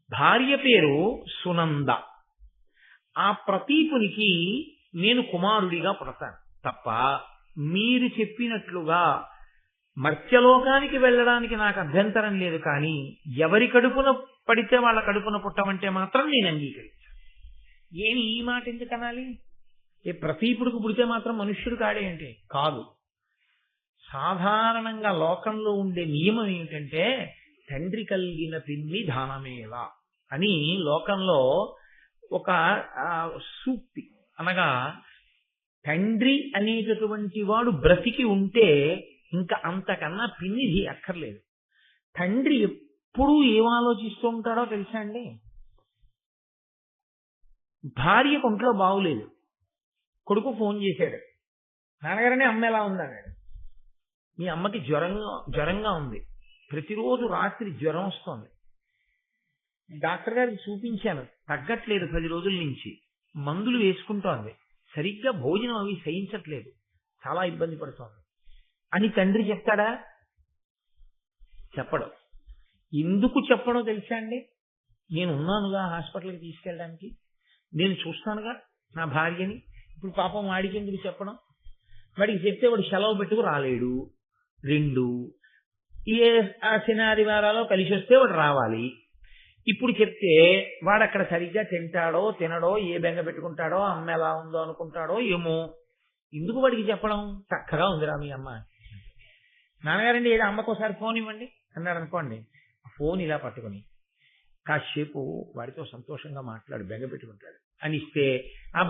Speaker 1: భార్య పేరు సునంద. ఆ ప్రతీపునికి నేను కుమారుడిగా పుడతాను తప్ప మీరు చెప్పినట్లుగా మర్త్యలోకానికి వెళ్ళడానికి నాకు అభ్యంతరం లేదు. కానీ ఎవరి కడుపున పడితే వాళ్ళ కడుపున పుట్టమంటే మాత్రం నేను అంగీకరించాను. ఏమి ఈ మాట ఎందుకు అనాలి? ఏ ప్రతీపుడికి పుడితే మాత్రం మనుష్యుడు కాడే అంటే కాదు. సాధారణంగా లోకంలో ఉండే నియమం ఏమిటంటే తండ్రి కలిగిన పిన్ని దానమేలా అని లోకంలో ఒక సూక్తి. అనగా తండ్రి అనేటటువంటి వాడు బ్రతికి ఉంటే ఇంకా అంతకన్నా పిన్నిది అక్కర్లేదు. తండ్రి ఎప్పుడూ ఏం ఆలోచిస్తూ ఉంటాడో తెలుసా అండి? భార్య ఒంట్లో బాగులేదు, కొడుకు ఫోన్ చేశాడు, నాన్నగారనే అమ్మ ఎలా ఉందన్నాడు. మీ అమ్మకి జ్వరంగా ఉంది, ప్రతిరోజు రాత్రి జ్వరం వస్తుంది, డాక్టర్ గారికి చూపించాను, తగ్గట్లేదు, 10 రోజుల నుంచి మందులు వేసుకుంటోంది, సరిగ్గా భోజనం అవి సహించట్లేదు, చాలా ఇబ్బంది పడుతోంది. అని తండ్రి చెప్తాడా? చెప్పడు. ఎందుకు చెప్పడో తెలుసా అండి? నేను ఉన్నానుగా హాస్పిటల్కి తీసుకెళ్ళడానికి, నేను చూస్తానుగా నా భార్యని. ఇప్పుడు పాపం వాడికి ఎందుకు చెప్పడం? వాడికి చెప్తే వాడు సెలవు పెట్టుకు రాలేడు. 2 ఏ శనివారాలో కలిసి వస్తే వాడు రావాలి. ఇప్పుడు చెప్తే వాడు అక్కడ సరిగ్గా తింటాడో తినడో, ఏ బెంగ పెట్టుకుంటాడో, అమ్మ ఎలా ఉందో అనుకుంటాడో ఏమో. ఎందుకు వాడికి చెప్పడం? చక్కగా ఉందిరా మీ అమ్మ, నాన్నగారండి ఏదో అమ్మకు ఒకసారి ఫోన్ ఇవ్వండి అన్నాడు అనుకోండి. ఫోన్ ఇలా పట్టుకుని కాసేపు వాడితో సంతోషంగా మాట్లాడు, బెంగ పెట్టుకుంటాడు అని ఇస్తే,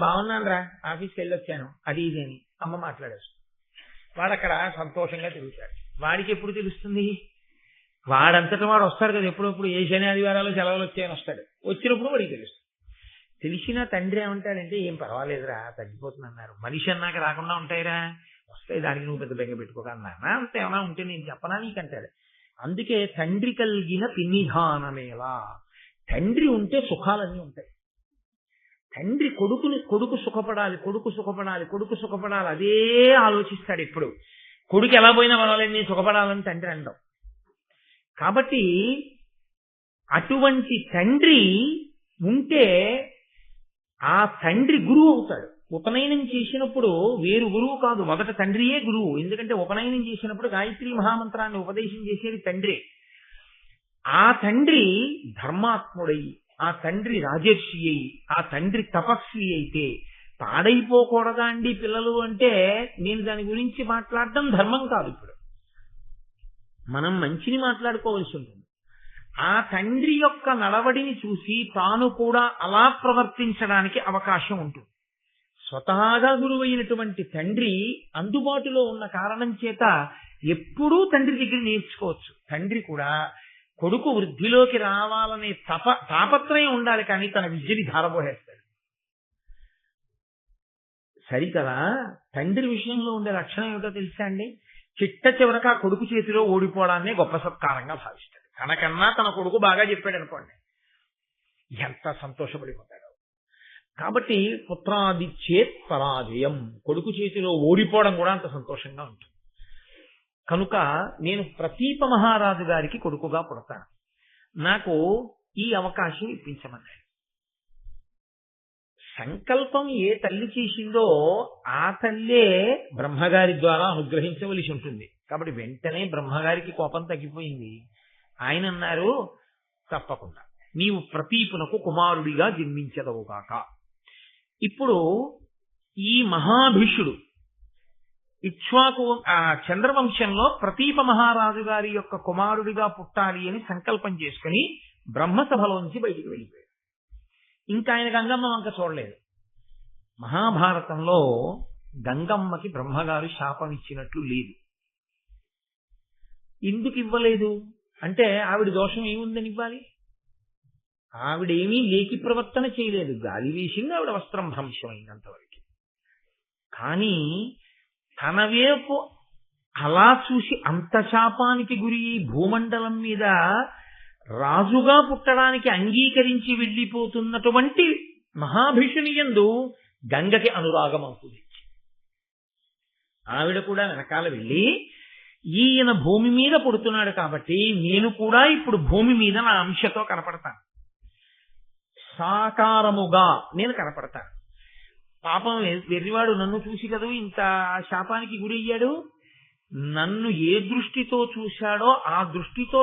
Speaker 1: బాగున్నాను రా, ఆఫీస్కి వెళ్ళొచ్చాను, అది ఇది అని అమ్మ మాట్లాడేస్తుంది. వాడు అక్కడ సంతోషంగా తిరుగుతాడు. వాడికి ఎప్పుడు తెలుస్తుంది? వాడంతటా వాడు వస్తాడు కదా, ఎప్పుడప్పుడు ఏ శని ఆదివారాలు సెలవులు వచ్చాయని వస్తాడు. వచ్చినప్పుడు వాడికి తెలుస్తుంది. తెలిసిన తండ్రి ఏమంటాడంటే, ఏం పర్వాలేదురా, తగ్గిపోతుంది అన్నారు. మనిషి అన్నాక రాకుండా ఉంటాయిరా, వస్తాయి, దానికి నువ్వు పెద్ద బెంగ పెట్టుకోక అన్నా. అంత ఏమైనా ఉంటే నేను చెప్పనా నీకంటాడు. అందుకే తండ్రి కలిగిన పిన్నిధానమేలా. తండ్రి ఉంటే సుఖాలన్నీ ఉంటాయి. తండ్రి కొడుకు సుఖపడాలి, కొడుకు సుఖపడాలి, కొడుకు సుఖపడాలి, అదే ఆలోచిస్తాడు ఎప్పుడు. కొడుకు ఎలా పోయినా పర్వాలేదు, నేను సుఖపడాలని తండ్రి అనడం. కాబట్టి అటువంటి తండ్రి ఉంటే ఆ తండ్రి గురువు అవుతాడు. ఉపనయనం చేసినప్పుడు వేరు గురువు కాదు, మొదట తండ్రియే గురువు. ఎందుకంటే ఉపనయనం చేసినప్పుడు గాయత్రి మహామంత్రాన్ని ఉపదేశం చేసేది తండ్రి. ఆ తండ్రి ధర్మాత్ముడై, ఆ తండ్రి రాజర్షి అయి, ఆ తండ్రి తపస్వి అయితే పాడైపోకూడదా అండి పిల్లలు అంటే, నేను దాని గురించి మాట్లాడడం ధర్మం కాదు. ఇప్పుడు మనం మంచిని మాట్లాడుకోవాల్సి ఉంటుంది. ఆ తండ్రి యొక్క నడవడిని చూసి తాను కూడా అలా ప్రవర్తించడానికి అవకాశం ఉంటుంది. స్వతహాగా గురువైనటువంటి తండ్రి అందుబాటులో ఉన్న కారణం చేత ఎప్పుడూ తండ్రి దగ్గర నేర్చుకోవచ్చు. తండ్రి కూడా కొడుకు వృద్ధిలోకి రావాలనే తాపత్రయం ఉండాలి, కానీ తన విద్యని ధారపోహేస్తాడు. సరికదా? తండ్రి విషయంలో ఉండే లక్షణం ఏమిటో తెలుసా అండి? చిట్ట చివరక ఆ కొడుకు చేతిలో ఓడిపోవడాన్ని గొప్ప సత్కారంగా భావిస్తాడు. తనకన్నా తన కొడుకు బాగా చెప్పాడు అనుకోండి, ఎంత సంతోషపడిపోతాడు. కాబట్టి పుత్రాది చేత్ పరాజయం, కొడుకు చేతిలో ఓడిపోవడం కూడా అంత సంతోషంగా ఉంటుంది. కనుక నేను ప్రతీప మహారాజు గారికి కొడుకుగా పుడతాను, నాకు ఈ అవకాశం ఇప్పించమన్నాడు. సంకల్పం ఏ తల్లి చేసిందో ఆ తల్లే బ్రహ్మగారి ద్వారా అనుగ్రహించవలసి ఉంటుంది. కాబట్టి వెంటనే బ్రహ్మగారికి కోపం తగ్గిపోయింది. ఆయన అన్నారు, తప్పకుండా నీవు ప్రతీపునకు కుమారుడిగా జన్మించదవుగాక. ఇప్పుడు ఈ మహాభిషుడు ఇక్ష్వాకు చంద్రవంశంలో ప్రతీప మహారాజు గారి యొక్క కుమారుడిగా పుట్టాలి అని సంకల్పం చేసుకుని బ్రహ్మసభలోంచి బయటికి వెళ్ళిపోయాడు. ఇంకా ఆయన గంగమ్మ వంక చూడలేదు. మహాభారతంలో గంగమ్మకి బ్రహ్మగారు శాపం ఇచ్చినట్లు లేదు. ఎందుకు ఇవ్వలేదు అంటే, ఆవిడ దోషం ఏముందని ఇవ్వాలి? ఆవిడేమీ లేకి ప్రవర్తన చేయలేదు, గాలి వేసింది, ఆవిడ వస్త్రం భ్రంశమైనంతవరకు. కానీ తన వైపు అలా చూసి అంత శాపానికి గురి భూమండలం మీద రాజుగా పుట్టడానికి అంగీకరించి వెళ్ళిపోతున్నటువంటి మహాభిషుని యందు గంగకి అనురాగం అవుతుంది. ఆవిడ కూడా వెనకాల వెళ్ళి, ఈయన భూమి మీద పుడుతున్నాడు కాబట్టి నేను కూడా ఇప్పుడు భూమి మీద నా అంశతో కనపడతాను, సాకారముగా నేను కనపడతాను. పాపం వెర్రివాడు నన్ను చూసి కదా ఇంత శాపానికి గురి అయ్యాడు. నన్ను ఏ దృష్టితో చూశాడో ఆ దృష్టితో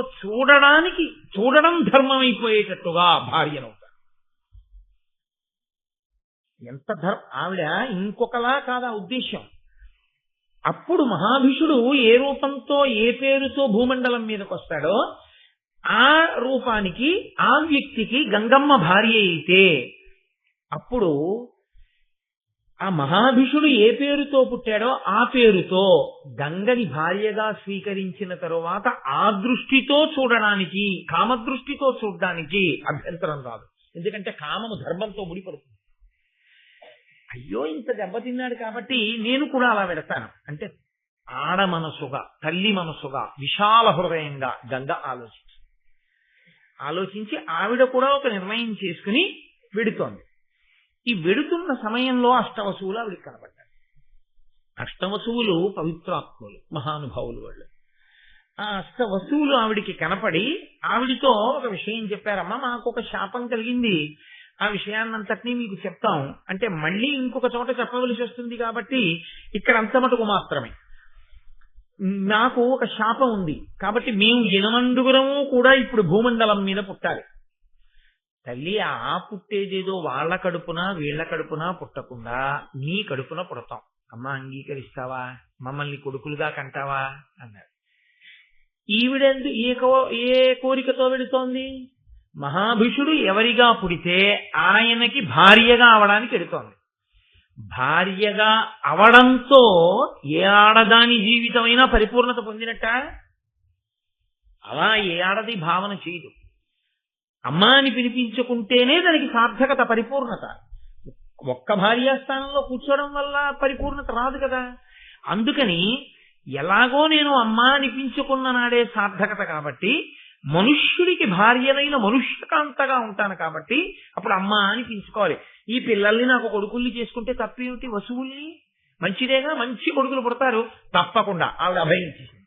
Speaker 1: చూడడం ధర్మమైపోయేటట్టుగా భార్యనవుతాడు. ఎంత ఆవిడ ఇంకొకలా కాదా ఉద్దేశం. అప్పుడు మహాభిషుడు ఏ రూపంతో ఏ పేరుతో భూమండలం మీదకి వస్తాడో ఆ రూపానికి ఆ వ్యక్తికి గంగమ్మ భార్య అయితే, అప్పుడు ఆ మహాభిషుడు ఏ పేరుతో పుట్టాడో ఆ పేరుతో గంగని భార్యగా స్వీకరించిన తరువాత ఆ దృష్టితో చూడడానికి, కామదృష్టితో చూడడానికి అభ్యంతరం రాదు. ఎందుకంటే కామము ధర్మంతో ముడిపడుతుంది. అయ్యో ఇంత దెబ్బతిన్నాడు కాబట్టి నేను కూడా అలా పెడతాను అంటే, ఆడ మనసుగా, తల్లి మనసుగా, విశాల హృదయంగా గంగ ఆలోచించి ఆవిడ కూడా ఒక నిర్ణయం చేసుకుని వెడుతోంది. ఈ వెడుతున్న సమయంలో అష్టవసువులు ఆవిడికి కనబడ్డారు. అష్టవసువులు పవిత్రాత్ములు, మహానుభావులు వాళ్ళు. ఆ అష్టవసువులు ఆవిడికి కనపడి ఆవిడితో ఒక విషయం చెప్పారమ్మా, మాకు ఒక శాపం కలిగింది, ఆ విషయాన్నంతటినీ మీకు చెప్తాం అంటే మళ్ళీ ఇంకొక చోట చెప్పవలసి వస్తుంది కాబట్టి ఇక్కడ అంత మటుకు మాత్రమే. నాకు ఒక శాపం ఉంది కాబట్టి మేము 8 కూడా ఇప్పుడు భూమండలం మీద పుట్టాలి. తల్లి, ఆ పుట్టేదేదో వాళ్ళ కడుపున వీళ్ళ కడుపున పుట్టకుండా నీ కడుపున పుడతాం. అమ్మ అంగీకరిస్తావా, మమ్మల్ని కొడుకులుగా కంటావా అన్నాడు. ఈవిడెందు ఏ కోరికతో వెళుతోంది? మహాభిషుడు ఎవరిగా పుడితే ఆయనకి భార్యగా అవడానికి వెళుతోంది. భార్యగా అవడంతో ఏ ఆడదాని జీవితమైనా పరిపూర్ణత పొందినట్ట? అలా ఏ ఆడది భావన చేయదు. అమ్మా అని పిలిపించుకుంటేనే దానికి సార్థకత, పరిపూర్ణత. ఒక్క భార్యాస్థానంలో కూర్చోవడం వల్ల పరిపూర్ణత రాదు కదా. అందుకని ఎలాగో నేను అమ్మా అనిపించుకున్న నాడే సార్థకత కాబట్టి, మనుష్యుడికి భార్యనైన మనుష్యకాంతగా ఉంటాను కాబట్టి అప్పుడు అమ్మా అనిపించుకోవాలి. ఈ పిల్లల్ని నాకు కొడుకుల్ని చేసుకుంటే తప్పేమిటి? వసువుల్ని మంచిదేగా, మంచి కొడుకులు పుడతారు. తప్పకుండా ఆవిడ అభయం ఇచ్చేసింది.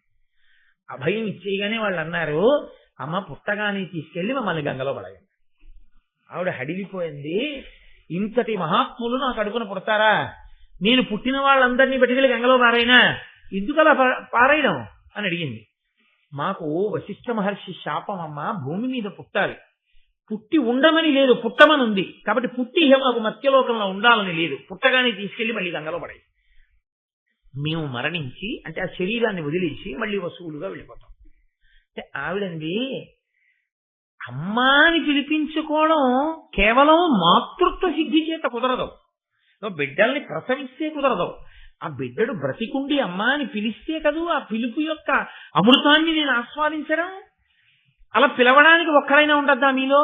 Speaker 1: అభయం ఇచ్చేయగానే వాళ్ళు అన్నారు, అమ్మ పుట్టగానే తీసుకెళ్లి మమ్మల్ని గంగలో పడేయండి. ఆవిడ హడిలిపోయింది. ఇంతటి మహాత్ములు నాకు అడుగున పుడతారా? నేను పుట్టిన వాళ్ళందరినీ బతికెళ్ళి గంగలో పారైనా ఎందుకు అలా పారేయడం అని అడిగింది. మాకు వశిష్ఠ మహర్షి శాపం అమ్మ, భూమి మీద పుట్టాలి, పుట్టి ఉండమని లేదు, పుట్టమని ఉంది. కాబట్టి పుట్టి మాకు మత్స్యలోకంలో ఉండాలని లేదు, పుట్టగానే తీసుకెళ్లి మళ్ళీ గంగలో పడాయి. మేము మరణించి అంటే ఆ శరీరాన్ని వదిలేసి మళ్ళీ వసువులుగా వెళ్ళిపోతాం. అంటే ఆవిడండి, అమ్మా అని పిలిపించుకోవడం కేవలం మాతృత్వ సిద్ధి చేత కుదరదు. బిడ్డల్ని ప్రసవిస్తే కుదరదు. ఆ బిడ్డడు బ్రతికుండి అమ్మా అని పిలిస్తే కదూ ఆ పిలుపు యొక్క అమృతాన్ని నేను ఆస్వాదించడం. అలా పిలవడానికి ఒక్కడైనా ఉండద్దా మీలో?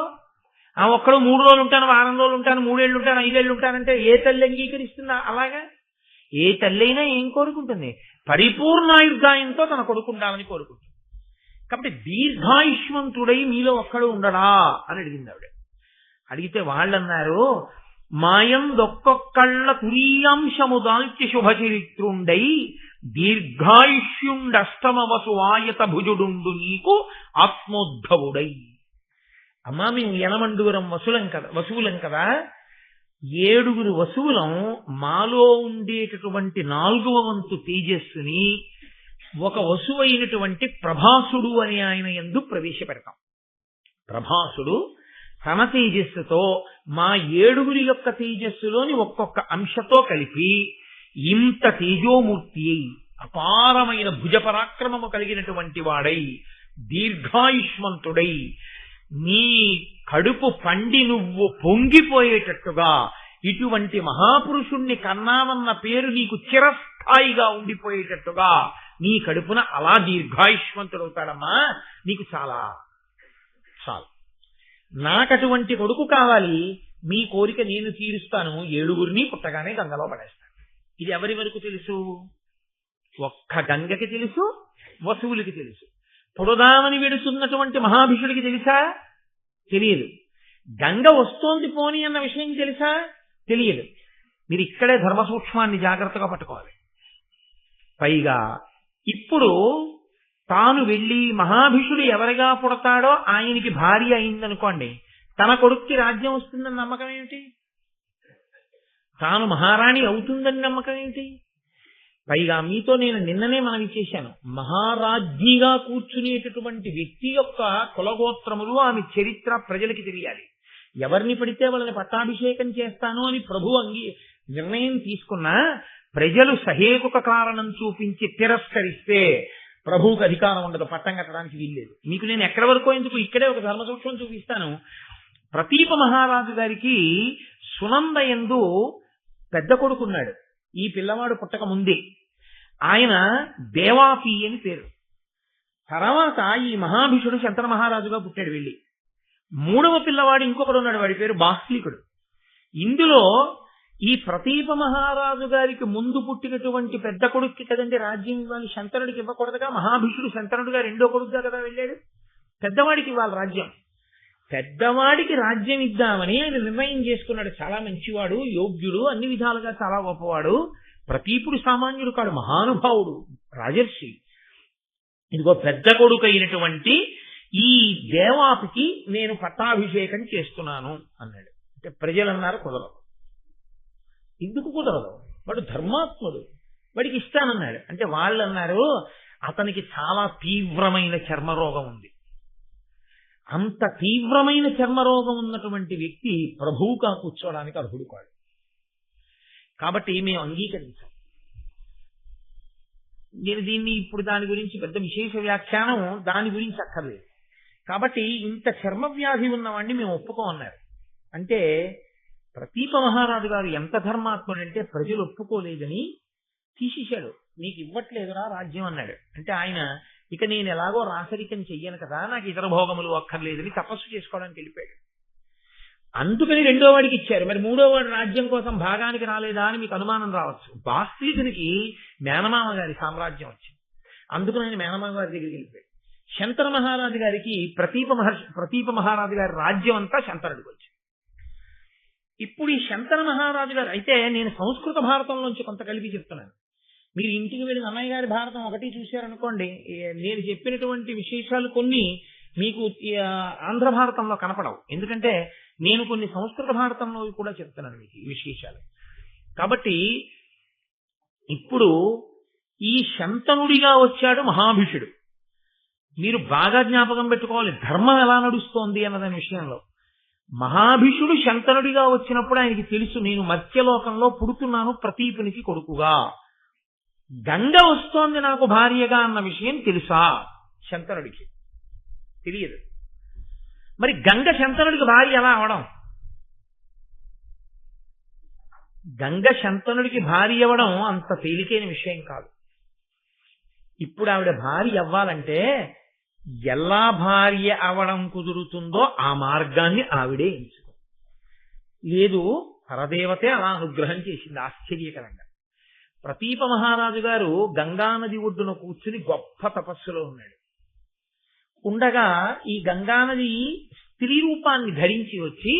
Speaker 1: ఆ ఒక్కడు 3 రోజులు ఉంటాను, వారం రోజులు ఉంటాను, 3 ఏళ్ళు ఉంటాను, 5 ఏళ్ళు ఉంటానంటే ఏ తల్లి అంగీకరిస్తుందా? అలాగా ఏ తల్లి అయినా ఏం కోరుకుంటుంది? పరిపూర్ణాయుర్దాయంతో తన కొడుకు ఉండాలని కోరుకుంటుంది. కాబట్టి దీర్ఘాయుష్మంతుడై మీలో ఒక్కడు ఉండడా అని అడిగింది ఆవిడ. అడిగితే వాళ్ళన్నారు, మాయందొక్కొక్కళ్ళ తురీయాంశము దాల్చి శుభచరిత్రుండై దీర్ఘాయుష్యుండష్టమవసు భుజుడుండు నీకు ఆత్మోద్భవుడై. అమ్మా మేము 8 వసువులం కదా, 7 వసువులం మాలో ఉండేటటువంటి 4వ వంతు తేజస్సుని ఒక వసువు అయినటువంటి ప్రభాసుడు అని ఆయన యందు ప్రవేశపెడతాం. ప్రభాసుడు తన తేజస్సుతో మా 7 యొక్క తేజస్సులోని ఒక్కొక్క అంశతో కలిపి ఇంత తేజోమూర్తి అయి అపారమైన భుజపరాక్రమము కలిగినటువంటి వాడై దీర్ఘాయుష్మంతుడై నీ కడుపు పండి నువ్వు పొంగిపోయేటట్టుగా ఇటువంటి మహాపురుషుణ్ణి కన్నామన్న పేరు నీకు చిరస్థాయిగా ఉండిపోయేటట్టుగా నీ కడుపున అలా దీర్ఘాయుష్మంతుడవుతాడమ్మా. నీకు చాలా చాలు. నాకటువంటి కొడుకు కావాలి, మీ కోరిక నేను తీరుస్తాను, 7 పుట్టగానే గంగలో పడేస్తాను. ఇది ఎవరి వరకు తెలుసు? ఒక్క గంగకి తెలుసు, వసువులకి తెలుసు. పుడదామని వెడుతున్నటువంటి మహాభిషుడికి తెలుసా? తెలియదు. గంగ వస్తోంది పోని అన్న విషయం తెలుసా? తెలియదు. మీరు ఇక్కడే ధర్మ సూక్ష్మాన్ని జాగ్రత్తగా పట్టుకోవాలి. పైగా ఇప్పుడు తాను వెళ్ళి మహాభిషుడు ఎవరిగా పుడతాడో ఆయనకి భార్య అయిందనుకోండి, తన కొడుక్కి రాజ్యం వస్తుందని నమ్మకం ఏమిటి? తాను మహారాణి అవుతుందని నమ్మకం ఏమిటి? పైగా మీతో నేను నిన్ననే మనవి చేశాను, మహారాజ్ఞిగా కూర్చునేటటువంటి వ్యక్తి యొక్క కులగోత్రములు ఆమె చరిత్ర ప్రజలకి తెలియాలి. ఎవరిని పడితే వాళ్ళని పట్టాభిషేకం చేస్తాను అని ప్రభు నిర్ణయం తీసుకున్నా ప్రజలు సహేతుక కారణం చూపించి తిరస్కరిస్తే ప్రభువుకు అధికారం ఉండదు, పట్టం కట్టడానికి వీల్లేదు. మీకు నేను ఎక్కడి వరకు ఎందుకు ఇక్కడే ఒక ధర్మ సూక్ష్మం చూపిస్తాను. ప్రతీప మహారాజు గారికి సునంద యందు పెద్ద కొడుకున్నాడు. ఈ పిల్లవాడు పుట్టక ముందే ఆయన దేవాపి అని పేరు. తర్వాత ఈ మహాభిషుడు శంతన మహారాజుగా పుట్టాడు వెళ్ళి. 3వ పిల్లవాడు ఇంకొకడు ఉన్నాడు, వాడి పేరు బాహ్లికుడు. ఇందులో ఈ ప్రతీప మహారాజు గారికి ముందు పుట్టినటువంటి పెద్ద కొడుక్కి కదండి రాజ్యం ఇవ్వాలి, శంతనుడికి ఇవ్వకూడదుగా. మహాభిషుడు శంతనుడిగా 2వ కొడుకుగా కదా వెళ్ళాడు. పెద్దవాడికి ఇవ్వాలి రాజ్యం. పెద్దవాడికి రాజ్యం ఇద్దామని ఆయన నిర్ణయం చేసుకున్నాడు. చాలా మంచివాడు, యోగ్యుడు, అన్ని విధాలుగా చాలా గొప్పవాడు. ప్రతీపుడు సామాన్యుడు కాడు, మహానుభావుడు, రాజర్షి. ఇదిగో పెద్ద కొడుకు అయినటువంటి ఈ దేవాపికి నేను పట్టాభిషేకం చేస్తున్నాను అన్నాడు. అంటే ప్రజలు అన్నారు కుదరదు. ఎందుకు కుదరదు? వాడు ధర్మాత్ముడు, వాడికి ఇస్తానన్నాడు. అంటే వాళ్ళు అన్నారు అతనికి చాలా తీవ్రమైన చర్మరోగం ఉంది. అంత తీవ్రమైన చర్మరోగం ఉన్నటువంటి వ్యక్తి ప్రభువుగా కూర్చోవడానికి అర్హుడు కాడు. కాబట్టి మేము అంగీకరించాం. నేను దీన్ని ఇప్పుడు దాని గురించి పెద్ద విశేష వ్యాఖ్యానం దాని గురించి అక్కర్లేదు. కాబట్టి ఇంత చర్మ వ్యాధి ఉన్నవాడిని మేము ఒప్పుకోమన్నారు. అంటే ప్రతీప మహారాజు గారు ఎంత ధర్మాత్ముడంటే ప్రజలు ఒప్పుకోలేదని తీసేశాడు. నీకు ఇవ్వట్లేదురా రాజ్యం అన్నాడు. అంటే ఆయన ఇక నేను ఎలాగో రాసరికం చెయ్యను కదా, నాకు ఇతర భోగములు అక్కర్లేదని తపస్సు చేసుకోవడానికి వెళ్ళిపోయాడు. అందుకని రెండో వాడికి ఇచ్చారు. మరి మూడో వాడు రాజ్యం కోసం భాగానికి రాలేదా అని మీకు అనుమానం రావచ్చు. బాస్త్రీకునికి మేనమామ గారి సామ్రాజ్యం వచ్చింది, అందుకని ఆయన మేనమామ గారి దగ్గరికి వెళ్ళిపోయాడు. శంతన మహారాజు గారికి ప్రతీప మహారాజు గారి రాజ్యం అంతా శంతనుడికి వచ్చింది. ఇప్పుడు ఈ శంతన మహారాజు గారు అయితే నేను సంస్కృత భారతంలోంచి కొంత కలిపి చెప్తున్నాను. మీరు ఇంటికి వెళ్ళిన అన్నయ్య గారి భారతం ఒకటి చూశారనుకోండి, నేను చెప్పినటువంటి విశేషాలు కొన్ని మీకు ఆంధ్ర భారతంలో కనపడవు. ఎందుకంటే నేను కొన్ని సంస్కృత భారతంలో కూడా చెప్తున్నాను మీకు ఈ విశేషాలు. కాబట్టి ఇప్పుడు ఈ శంతనుడిగా వచ్చాడు మహాభిషుడు. మీరు బాగా జ్ఞాపకం పెట్టుకోవాలి ధర్మం ఎలా నడుస్తోంది అన్నదాని విషయంలో. మహాభిషుడు శంతనుడిగా వచ్చినప్పుడు ఆయనకి తెలుసు నేను మత్స్యలోకంలో పుడుతున్నాను ప్రతీపునికి కొడుకుగా, గంగ వస్తోంది నాకు భార్యగా అన్న విషయం తెలుసా? శంతనుడికి తెలియదు. మరి గంగ శంతనుడికి భార్య ఎలా అవడం? గంగ శంతనుడికి భార్య అవ్వడం అంత తేలికైన విషయం కాదు. ఇప్పుడు ఆవిడ భార్య అవ్వాలంటే ఎలా భార్య అవడం కుదురుతుందో ఆ మార్గాన్ని ఆవిడే ఎంచుకో. లేదు పరదేవతే అలా అనుగ్రహం చేసింది ఆశ్చర్యకరంగా. ప్రతీప మహారాజు గారు గంగానది ఒడ్డున కూర్చుని గొప్ప తపస్సులో ఉన్నాడు. ఉండగా ఈ గంగానది స్త్రీ రూపాన్ని ధరించి వచ్చి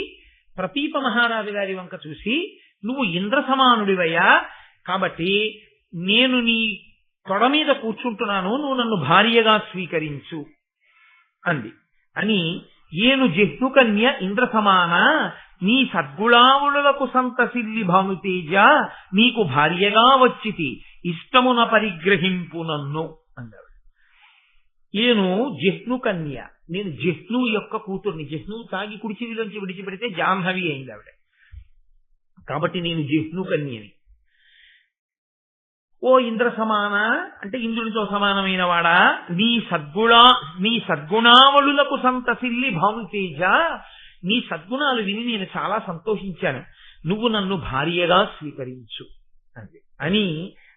Speaker 1: ప్రతీప మహారాజు గారి వంక చూసి, నువ్వు ఇంద్ర సమానుడివయ్యా, కాబట్టి నేను నీ తొడ మీద కూర్చుంటున్నాను, నువ్వు నన్ను భార్యగా స్వీకరించు అంది. అని ఏను జహ్నుకన్య ఇంద్ర సమాన నీ సద్గుణావులకు సంతసిల్లి భానుతేజ నీకు భార్యగా వచ్చితి ఇష్టమున పరిగ్రహింపు నన్ను అన్నాడు. నేను జహ్ను కన్య, నేను జహ్ను యొక్క కూతుర్ని. జహ్ను తాగి కుడిచివిలోంచి విడిచిపెడితే జాహ్నవి అయింది ఆవిడ. కాబట్టి నేను జహ్ను కన్యని. ఓ ఇంద్ర సమాన అంటే ఇంద్రునితో సమానమైన వాడా, నీ సద్గుణావళులకు సంతసిల్లి భానుతేజ, నీ సద్గుణాలు విని నేను చాలా సంతోషించాను, నువ్వు నన్ను భార్యగా స్వీకరించు అని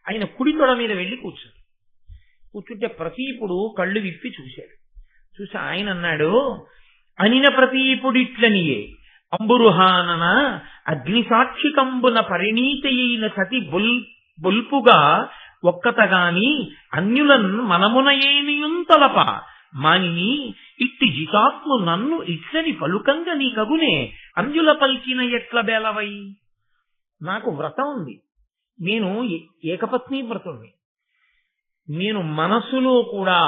Speaker 1: ఆయన కుడి తొడ మీద వెళ్ళి కూర్చుంటే ప్రతీపుడు కళ్ళు విప్పి చూశాడు. చూసి ఆయన అన్నాడు, అనిన ప్రతీపుడిట్లనియే అంబురుహానన అగ్నిసాక్షికంబున పరిణీతయైన సతి బొల్పుగా ఒక్కతగాని అన్యులన్ మనమున ఏనియుంతలప మానిని ఇట్టి జితాత్ము నన్ను ఇట్లని పలుకంగా నీ కగునే అంజుల పల్కిన ఎట్ల బేలవై. నాకు వ్రతం ఉంది, నేను ఏకపత్ని వ్రతుణ్ణి. నేను మనసులో కూడా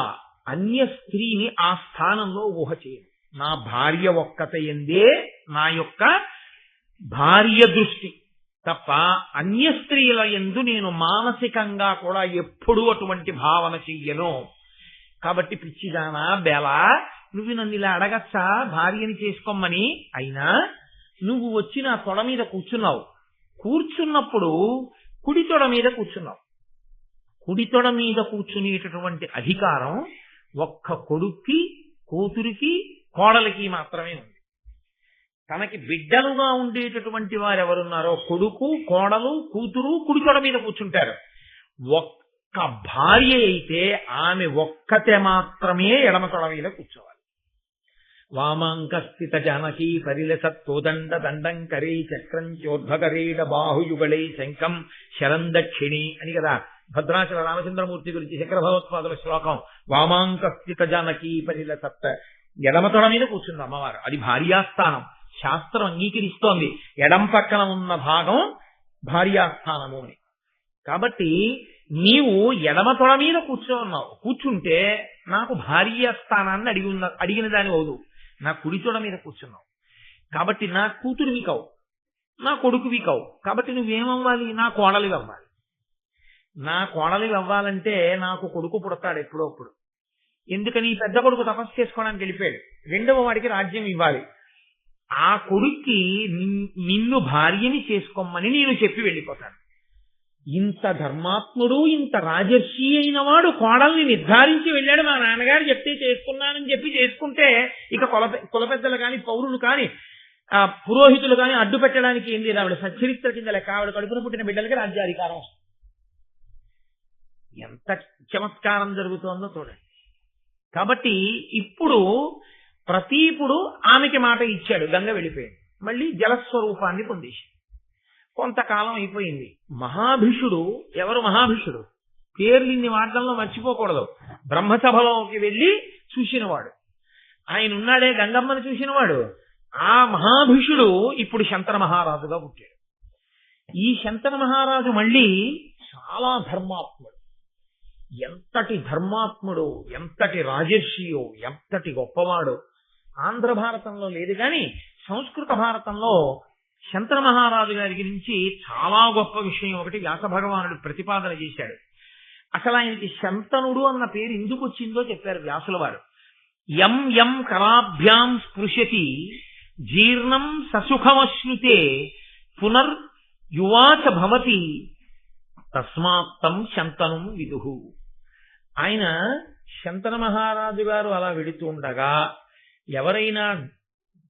Speaker 1: అన్య స్త్రీని ఆ స్థానంలో ఊహ చేయను. నా భార్య ఒక్కతయందే నా యొక్క భార్య దృష్టి తప్ప అన్య స్త్రీల యందు నేను మానసికంగా కూడా ఎప్పుడూ అటువంటి భావన చెయ్యను. కాబట్టి పిచ్చిదానా బేలా, నువ్వు నన్ను ఇలా అడగచ్చా భార్యని చేసుకోమని? అయినా నువ్వు వచ్చి నా తొడ మీద కూర్చున్నప్పుడు కుడి తొడ మీద కూర్చున్నావు. కుడి తొడ మీద కూర్చునేటటువంటి అధికారం ఒక్క కొడుక్కి, కూతురికి, కోడలికి మాత్రమే ఉంది. తనకి బిడ్డలుగా ఉండేటటువంటి వారు ఎవరున్నారో కొడుకు, కోడలు, కూతురు కుడి తొడ మీద కూర్చుంటారు. ఒక్క భార్య అయితే ఆమె ఒక్కతే మాత్రమే ఎడమ తొడ మీద కూర్చోవాలి. వామాంకస్థిత జానకీ పరిలసత్తోదండ దండం కరే చక్రం చోర్ధ్వకరేడ బాహుయుగళే శంఖం శరం దక్షిణి అని కదా భద్రాచల రామచంద్రమూర్తి గురించి శంకర భగవత్పాదుల శ్లోకం. వామాంకస్థిత జానకీ పరిలసత్త, ఎడమ తొడ మీద కూర్చుంది అమ్మవారు. అది భార్యాస్థానం, శాస్త్రం అంగీకరిస్తోంది. ఎడం పక్కన ఉన్న భాగం భార్యాస్థానము అని. కాబట్టి నీవు ఎడమ తొడ మీద కూర్చోన్నావు, కూర్చుంటే నాకు భార్య స్థానాన్ని అడిగిన దాని అవుదు. నా కుడి తొడ మీద కూర్చున్నావు కాబట్టి నా కూతురివి కావు, నా కొడుకువి కావు. కాబట్టి నువ్వేమవ్వాలి? నా కోడలివి అవ్వాలి. నా కోడలివి అవ్వాలంటే నాకు కొడుకు పుడతాడు ఎప్పుడప్పుడు. ఎందుకని? పెద్ద కొడుకు తపస్సు చేసుకోవడానికి వెళ్ళిపోయాడు, రెండవ వాడికి రాజ్యం ఇవ్వాలి. ఆ కొడుక్కి నిన్ను భార్యని చేసుకోమని నేను చెప్పి వెళ్ళిపోతాను. ఇంత ధర్మాత్ముడు, ఇంత రాజర్షి అయిన వాడు కోడల్ని నిర్ధారించి వెళ్ళాడు. మా నాన్నగారు చెప్తే చేసుకున్నానని చెప్పి చేసుకుంటే ఇక కుల పెద్దలు కాని, పౌరులు కాని, పురోహితులు కాని అడ్డు పెట్టడానికి ఏం లేదు. ఆవిడ సచ్చరిత్ర కింద లెక్క. ఆవిడ కడుపున పుట్టిన బిడ్డలకి రాజ్యాధికారం వస్తుంది. ఎంత చమత్కారం జరుగుతోందో చూడండి. కాబట్టి ఇప్పుడు ప్రతీపుడు ఆమెకి మాట ఇచ్చాడు, గంగ వెళ్ళిపోయింది. మళ్ళీ జలస్వరూపాన్ని పొందేసి కొంతకాలం అయిపోయింది. మహాభిషుడు, ఎవరు మహాభిషుడు? పేర్లు ఇన్ని వాడడంలో మర్చిపోకూడదు. బ్రహ్మసభలోకి వెళ్ళి చూసినవాడు ఆయన ఉన్నాడే, గంగమ్మను చూసినవాడు. ఆ మహాభిషుడు ఇప్పుడు శంతన మహారాజుగా పుట్టాడు. ఈ శంతన మహారాజు మళ్ళీ చాలా ధర్మాత్ముడు. ఎంతటి ధర్మాత్ముడు, ఎంతటి రాజర్షియో, ఎంతటి గొప్పవాడు ఆంధ్ర భారతంలో లేదు కానీ సంస్కృత భారతంలో శంతన మహారాజు గారి గురించి చాలా గొప్ప విషయం ఒకటి వ్యాస భగవానుడు ప్రతిపాదన చేశాడు. అసలు ఆయనకి శంతనుడు అన్న పేరు ఎందుకు వచ్చిందో చెప్పారు వ్యాసుల వారు. యం యం కరాభ్యాం స్పృశతి జీర్ణం ససుఖమశ్నుతే పునర్ యువాచ భవతి తస్మాత్తం శంతనం విదుహు. ఆయన శంతన మహారాజు గారు అలా వెడుతూ ఉండగా ఎవరైనా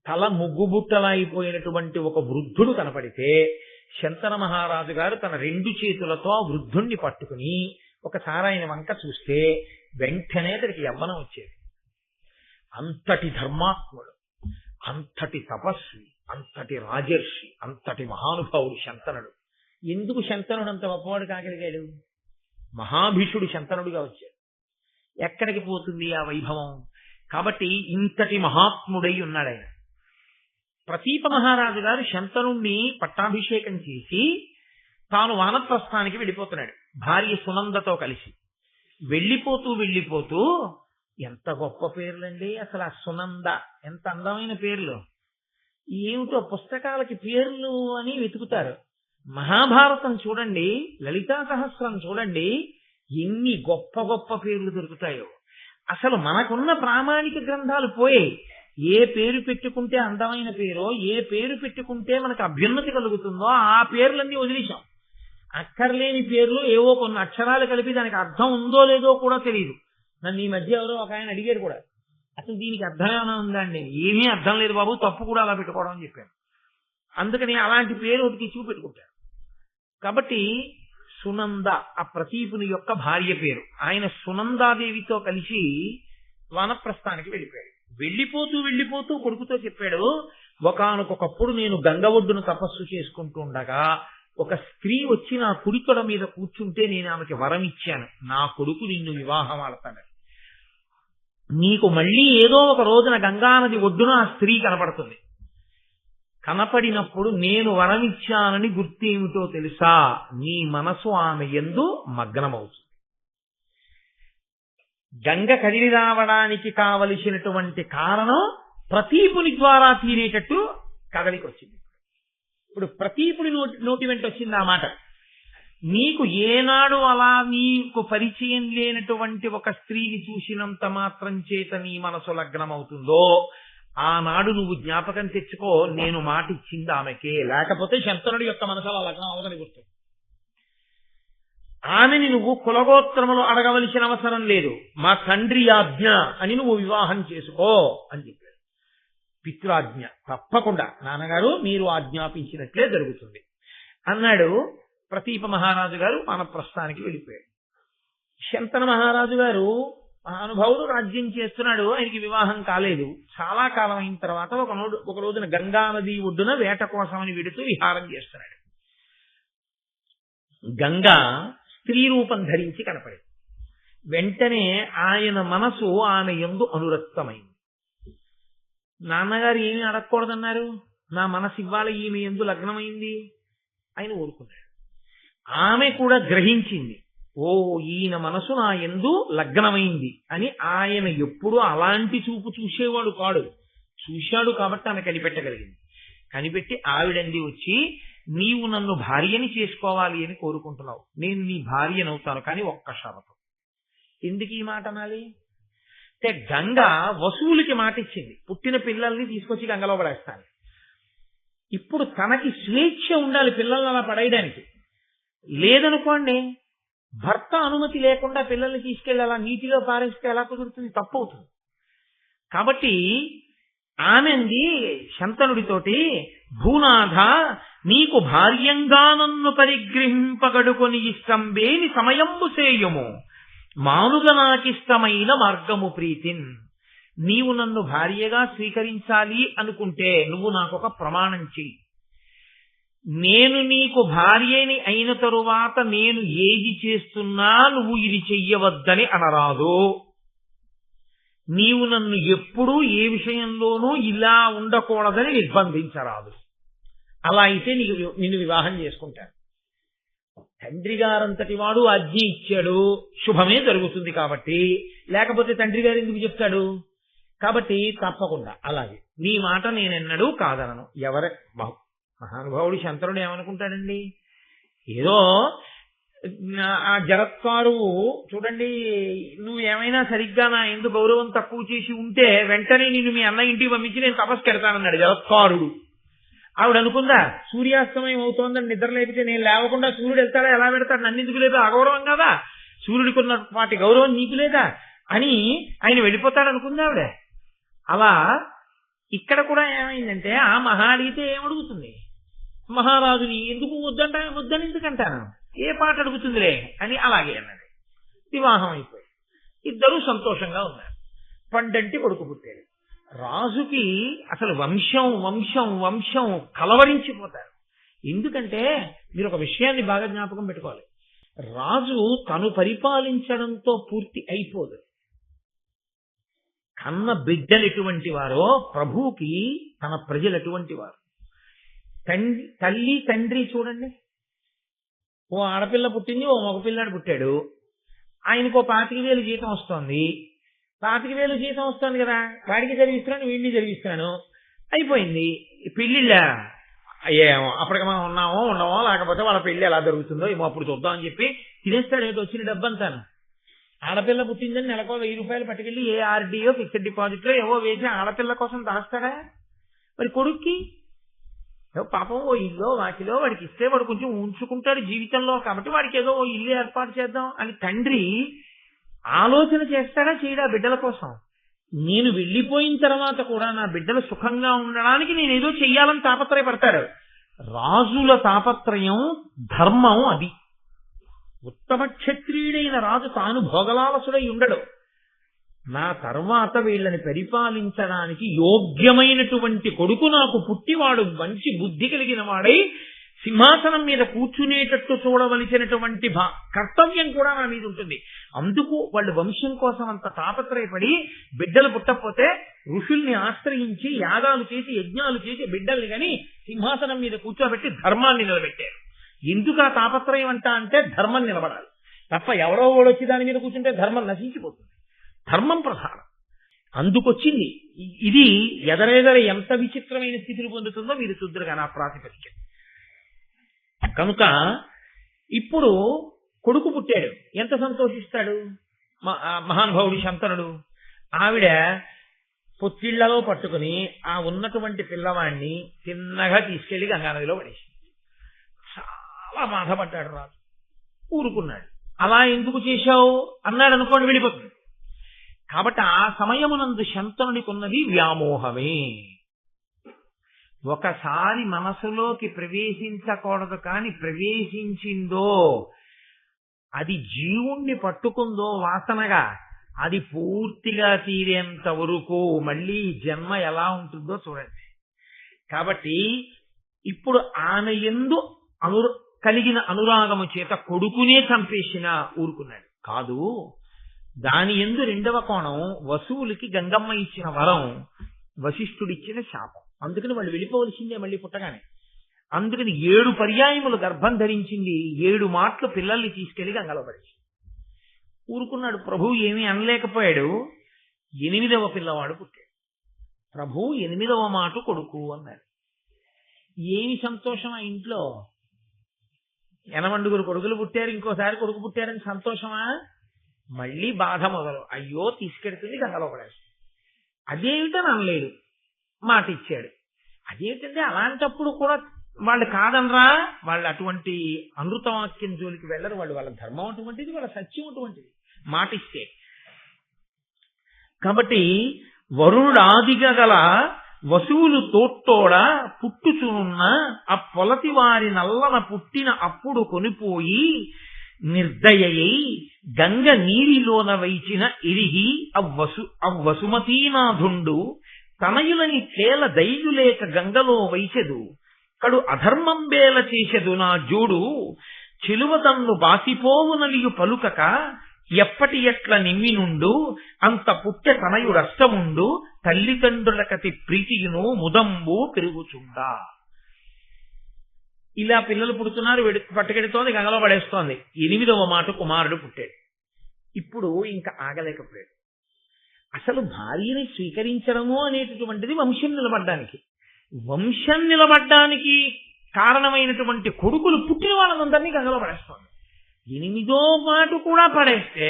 Speaker 1: తల ముగ్గుబుట్టలైపోయినటువంటి ఒక వృద్ధుడు కనపడితే శంతన మహారాజు గారు తన రెండు చేతులతో ఆ వృద్ధుణ్ణి పట్టుకుని ఒకసారి ఆయన వంక చూస్తే వెంటనే అతనికి యవ్వనం వచ్చేది. అంతటి ధర్మాత్ముడు, అంతటి తపస్వి, అంతటి రాజర్షి, అంతటి మహానుభావుడు శంతనుడు. ఎందుకు శంతనుడు అంత గొప్పవాడు కాగలిగాడు? మహాభీషుడు శంతనుడుగా వచ్చాడు. ఎక్కడికి పోతుంది ఆ వైభవం? కాబట్టి ఇంతటి మహాత్ముడై ఉన్నాడు ఆయన. ప్రతీప మహారాజు గారు శంతనుణ్ణి పట్టాభిషేకం చేసి తాను వానప్రస్థానికి వెళ్ళిపోతున్నాడు భార్య సునందతో కలిసి. వెళ్ళిపోతూ ఎంత గొప్ప పేర్లండి అసలు. ఆ సునంద ఎంత అందమైన పేర్లు. ఏమిటో పుస్తకాలకి పేర్లు అని వెతుకుతారు. మహాభారతం చూడండి, లలితా సహస్రం చూడండి, ఎన్ని గొప్ప గొప్ప పేర్లు దొరుకుతాయో. అసలు మనకున్న ప్రామాణిక గ్రంథాలు పోయాయి. ఏ పేరు పెట్టుకుంటే అందమైన పేరో, ఏ పేరు పెట్టుకుంటే మనకు అభ్యున్నతి కలుగుతుందో ఆ పేర్లన్నీ వదిలేశాం. అక్కర్లేని పేర్లు ఏవో కొన్ని అక్షరాలు కలిపి దానికి అర్థం ఉందో లేదో కూడా తెలియదు. నన్ను ఈ మధ్య ఎవరో ఒక ఆయన అడిగారు కూడా, అసలు దీనికి అర్థం ఏమైనా ఉందండి? ఏమీ అర్థం లేదు బాబు, తప్పు కూడా అలా పెట్టుకోవడం అని చెప్పాను. అందుకని అలాంటి పేరు ఒకటి చూపెట్టుకుంటారు. కాబట్టి సునంద ఆ ప్రతీపుని యొక్క భార్య పేరు. ఆయన సునందాదేవితో కలిసి వానప్రస్థానికి వెళ్ళిపోయాడు. వెళ్ళిపోతూ కొడుకుతో చెప్పాడు, ఒకానొకప్పుడు నేను గంగ ఒడ్డును తపస్సు చేసుకుంటూ ఉండగా ఒక స్త్రీ వచ్చి నా కుడితొడ మీద కూర్చుంటే నేను ఆమెకి వరం ఇచ్చాను, నా కొడుకు నిన్ను వివాహం ఆడతాడు. నీకు మళ్ళీ ఏదో ఒక రోజున గంగానది ఒడ్డున ఆ స్త్రీ కనపడుతుంది. కనపడినప్పుడు నేను వరమిచ్చానని గుర్తేమిటో తెలుసా? నీ మనసు ఆమె యందు మగ్నమవుతుంది. గంగ కదిలి రావడానికి కావలసినటువంటి కారణం ప్రతీపుని ద్వారా తీరేటట్టు కదలికి వచ్చింది. ఇప్పుడు ప్రతీపుని నోటి వెంట వచ్చింది ఆ మాట. నీకు ఏనాడు అలా నీకు పరిచయం లేనటువంటి ఒక స్త్రీని చూసినంత మాత్రం చేత నీ మనసు లగ్నమవుతుందో ఆనాడు నువ్వు జ్ఞాపకం తెచ్చుకో, నేను మాట ఇచ్చింది ఆమెకే, లేకపోతే శంతనుడి యొక్క మనసులో లగ్నం అవదని గుర్తు. ఆమెని నువ్వు కులగోత్రములు అడగవలసిన అవసరం లేదు, మా తండ్రి ఆజ్ఞ అని నువ్వు వివాహం చేసుకో అని చెప్పాడు. పితృాజ్ఞ తప్పకుండా నాన్నగారు మీరు ఆజ్ఞాపించినట్లే జరుగుతుంది అన్నాడు. ప్రతీప మహారాజు గారు వానప్రస్థానికి వెళ్ళిపోయాడు. శంతన మహారాజు గారు మహానుభావుడు రాజ్యం చేస్తున్నాడు, ఆయనకి వివాహం కాలేదు. చాలా కాలం అయిన తర్వాత ఒక రోజున గంగా నది ఒడ్డున వేట కోసమని వెడుతూ విహారం చేస్తున్నాడు. గంగా స్త్రీ రూపం ధరించి కనపడింది. వెంటనే ఆయన మనసు ఆమె యందు అనురక్తమైంది. నాన్నగారు ఏమీ అడగకూడదన్నారు, నా మనసు ఇవాళ ఈమె యందు లగ్నమైంది ఆయన ఊరుకున్నాడు. ఆమె కూడా గ్రహించింది, ఓ ఈయన మనసు నా యందు లగ్నమైంది అని. ఆయన ఎప్పుడూ అలాంటి చూపు చూసేవాడు కాడు, చూశాడు కాబట్టి ఆమె కనిపెట్టగలిగింది. కనిపెట్టి ఆవిడంది వచ్చి, నీవు నన్ను భార్యని చేసుకోవాలి అని కోరుకుంటున్నావు, నేను నీ భార్యనవుతాను, కానీ ఒక్క షరతు. ఎందుకు ఈ మాట అనాలి అంటే, గంగ వసువులకి మాట ఇచ్చింది, పుట్టిన పిల్లల్ని తీసుకొచ్చి గంగలో పడేస్తాను. ఇప్పుడు తనకి స్వేచ్ఛ ఉండాలి పిల్లల్ని అలా పడేయడానికి. లేదనుకోండి, భర్త అనుమతి లేకుండా పిల్లల్ని తీసుకెళ్లి అలా నీటిలో పారేస్తే ఎలా కుదురుతుంది? తప్పు అవుతుంది. కాబట్టి ఆనంది శంతనుడితోటి, భూనాథ నీకు భార్యంగా నన్ను పరిగ్రహింపగడుకొని ఇష్టంబేని సమయంబు సేయము, మానుగా నాకిష్టమైన మార్గము ప్రీతిన్. నీవు నన్ను భార్యగా స్వీకరించాలి అనుకుంటే నువ్వు నాకొక ప్రమాణం చెయ్యి. నేను నీకు భార్యని అయిన తరువాత నేను ఏది చేస్తున్నా నువ్వు ఇది చెయ్యవద్దని అనరాదు. నీవు నన్ను ఎప్పుడూ ఏ విషయంలోనూ ఇలా ఉండకూడదని నిర్బంధించరాదు. అలా అయితే నిన్ను వివాహం చేసుకుంటాను. తండ్రి గారంతటి వాడు ఆజ్ఞ ఇచ్చాడు, శుభమే జరుగుతుంది కాబట్టి. లేకపోతే తండ్రి గారు ఎందుకు చెప్తాడు? కాబట్టి తప్పకుండా అలాగే నీ మాట నేనెన్నడూ కాదనను. మహానుభావుడు శంతనుడు ఏమనుకుంటాడండి? ఏదో ఆ జరత్కారువు చూడండి, నువ్వు ఏమైనా సరిగ్గా నా ఎందుకు గౌరవం తక్కువ చేసి ఉంటే వెంటనే నిన్ను మీ అన్న ఇంటికి పంపించి నేను తపస్సు పెడతానన్నాడు జరత్కారుడు. ఆవిడ అనుకుందా, సూర్యాస్తమయం అవుతోందని నిద్ర లేపితే నేను లేవకుండా సూర్యుడు వెళ్తాడా? ఎలా పెడతాడు? నన్ను ఎందుకు లేదా? అగౌరవం కదా, సూర్యుడికి ఉన్న వాటి గౌరవం నీకు లేదా అని ఆయన వెళ్ళిపోతాడు అనుకుంది ఆవిడ. అలా ఇక్కడ కూడా ఏమైందంటే, ఆ మహా అడిగితే ఏమడుగుతుంది? మహారాజుని ఎందుకు వద్దని ఎందుకంటాను, ఏ పాట అడుగుతుందిలే అని అలాగే అన్నాడు. వివాహం అయిపోయి ఇద్దరూ సంతోషంగా ఉన్నారు. పండంటి కొడుకు పుట్టాడు. రాజుకి అసలు వంశం వంశం వంశం కలవరించిపోతారు. ఎందుకంటే మీరు ఒక విషయాన్ని బాగా జ్ఞాపకం పెట్టుకోవాలి, రాజు తను పరిపాలించడంతో పూర్తి అయిపోదు. కన్న బిడ్డలు ఎటువంటి వారో ప్రభువుకి తన ప్రజలు ఎటువంటి వారు. తల్లి తండ్రి చూడండి, ఓ ఆడపిల్ల పుట్టింది, ఓ మగపిల్లాడు పుట్టాడు. ఆయనకు 25,000 జీతం వస్తుంది. 25,000 జీతం వస్తుంది కదా, వాడికి జరిగిస్తున్నాను, వీడిని జరిగిస్తున్నాను, అయిపోయింది. పెళ్లిళ్ళ ఏమో అప్పటికి మనం ఉన్నామో ఉండమో, లేకపోతే వాళ్ళ పెళ్లి ఎలా జరుగుతుందో ఏమో అప్పుడు చూద్దామని చెప్పి తినేస్తాడు ఏదో వచ్చిన డబ్బంతాను. ఆడపిల్ల పుట్టిందని నెలకు 1000 రూపాయలు పట్టుకెళ్ళి ఏ ఆర్డీఓ ఫిక్స్డ్ డిపాజిట్ లో ఏవో వేసి ఆడపిల్ల కోసం దాస్తాడా? మరి కొడుక్కి పాపం ఓ ఇల్లు వాకిలో వాడికి ఇస్తే వాడు కొంచెం ఉంచుకుంటాడు జీవితంలో, కాబట్టి వాడికి ఏదో ఓ ఇల్లు ఏర్పాటు చేద్దాం అని తండ్రి ఆలోచన చేస్తాడా చేయడా బిడ్డల కోసం? నేను వెళ్ళిపోయిన తర్వాత కూడా నా బిడ్డలు సుఖంగా ఉండడానికి నేను ఏదో చెయ్యాలని తాపత్రయపడతాడు. రాజుల తాపత్రయం ధర్మం అది. ఉత్తమ క్షత్రియుడైన రాజు తాను భోగలాలసుడై ఉండడు. నా తర్వాత వీళ్ళని పరిపాలించడానికి యోగ్యమైనటువంటి కొడుకు నాకు పుట్టివాడు మంచి బుద్ధి కలిగిన వాడై సింహాసనం మీద కూర్చునేటట్టు చూడవలసినటువంటి కర్తవ్యం కూడా నా మీద ఉంటుంది. అందుకు వాళ్ళు వంశం కోసం అంత తాపత్రయపడి బిడ్డలు పుట్టకపోతే ఋషుల్ని ఆశ్రయించి యాగాలు చేసి యజ్ఞాలు చేసి బిడ్డల్ని గాని సింహాసనం మీద కూర్చోబెట్టి ధర్మాన్ని నిలబెట్టారు. ఎందుకు ఆ తాపత్రయం అంటే ధర్మం నిలబడాలి తప్ప ఎవరో ఓడొచ్చి దాని మీద కూర్చుంటే ధర్మం నశించిపోతుంది. ధర్మం ప్రధానం. అందుకొచ్చింది ఇది. ఎదరెదర ఎంత విచిత్రమైన స్థితిని పొందుతుందో మీరు చూద్దరు కానీ ఆ ప్రాతిపదిక. కనుక ఇప్పుడు కొడుకు పుట్టాడు, ఎంత సంతోషిస్తాడు మహానుభావుడు శంతనుడు. ఆవిడ పొత్తిళ్లలో పట్టుకుని ఆ ఉన్నటువంటి పిల్లవాడిని చిన్నగా తీసుకెళ్లి గంగానదిలో పడేసి చాలా బాధపడ్డాడు రాజు. ఊరుకున్నాడు. అలా ఎందుకు చేశావు అన్నాడు అనుకోండి, వెళ్ళిపోతుంది. కాబట్టి ఆ సమయమునందు శంతనుడికి ఉన్నది వ్యామోహమే. ఒకసారి మనసులోకి ప్రవేశించకూడదు, కానీ ప్రవేశించిందో అది జీవుణ్ణి పట్టుకుందో వాసనగా, అది పూర్తిగా తీరేంత వరకు మళ్ళీ జన్మ ఎలా ఉంటుందో చూడండి. కాబట్టి ఇప్పుడు ఆమె యందు కలిగిన అనురాగము చేత కొడుకునే చంపేసిన ఊరుకున్నాడు కాదు. దాని యందు రెండవ కోణం వసువులకి గంగమ్మ ఇచ్చిన వరం, వశిష్ఠుడిచ్చిన శాపం. అందుకని వాళ్ళు వెళ్ళిపోవలసిందే మళ్ళీ పుట్టగానే. అందుకని 7 పర్యాయములు గర్భం ధరించింది, 7 మాటలు పిల్లల్ని తీసుకెళ్లి గంగలో పడేసి ఊరుకున్నాడు. ప్రభువు ఏమీ అనలేకపోయాడు. 8వ పిల్లవాడు పుట్టాడు. ప్రభు 8వ మాట కొడుకు అన్నారు. ఏమి సంతోషం ఆ ఇంట్లో! 8 కొడుకులు పుట్టారు, ఇంకోసారి కొడుకు పుట్టారని సంతోషమా? మళ్ళీ బాధ మొదలు. అయ్యో, తీసుకెడుతుంది గంగలో పడేసి. అదేమిటని అనలేడు, మాట ఇచ్చాడు. అదేమిటంటే అలాంటప్పుడు కూడా వాళ్ళు కాదనరా, వాళ్ళు అటువంటి అమృతవాక్యం జోలికి వెళ్ళరు. వాళ్ళ ధర్మం అటువంటిది, వాళ్ళ సత్యం అటువంటిది, మాట ఇస్తే. కాబట్టి వరుణుడాదిగా గల వసువులు తోట్టోడ పుట్టుచునున్న ఆ పొలతి వారి నల్లన పుట్టిన అప్పుడు కొనిపోయి నిర్దయై గంగ నీరిలోన వైచిన ఇరిగి అవ్వసుమతీనాథుండు తనయులని తేల దైలులేక గంగలో వైచెదు కడు అధర్మం బేల చేసెదు నా జోడు చెలువతన్ను బాసిపోవునలియు పలుకక ఎప్పటి ఎట్ల నిమ్మినుండు అంత పుట్టె తనయుడష్టముండు తల్లిదండ్రులకతి ప్రీతియును ముదంబు పెరుగుచుండా. ఇలా పిల్లలు పుడుతున్నారు, పట్టుకెడుతోంది, గంగలో పడేస్తోంది. 8వ మాట కుమారుడు పుట్టాడు. ఇప్పుడు ఇంకా ఆగలేకపోయాడు. అసలు భార్యని స్వీకరించడము అనేటటువంటిది వంశం నిలబడ్డానికి. వంశం నిలబడ్డానికి కారణమైనటువంటి కొడుకులు పుట్టిన వాళ్ళందరినీ గంగలో పడేస్తోంది. 8వ మాట కూడా పడేస్తే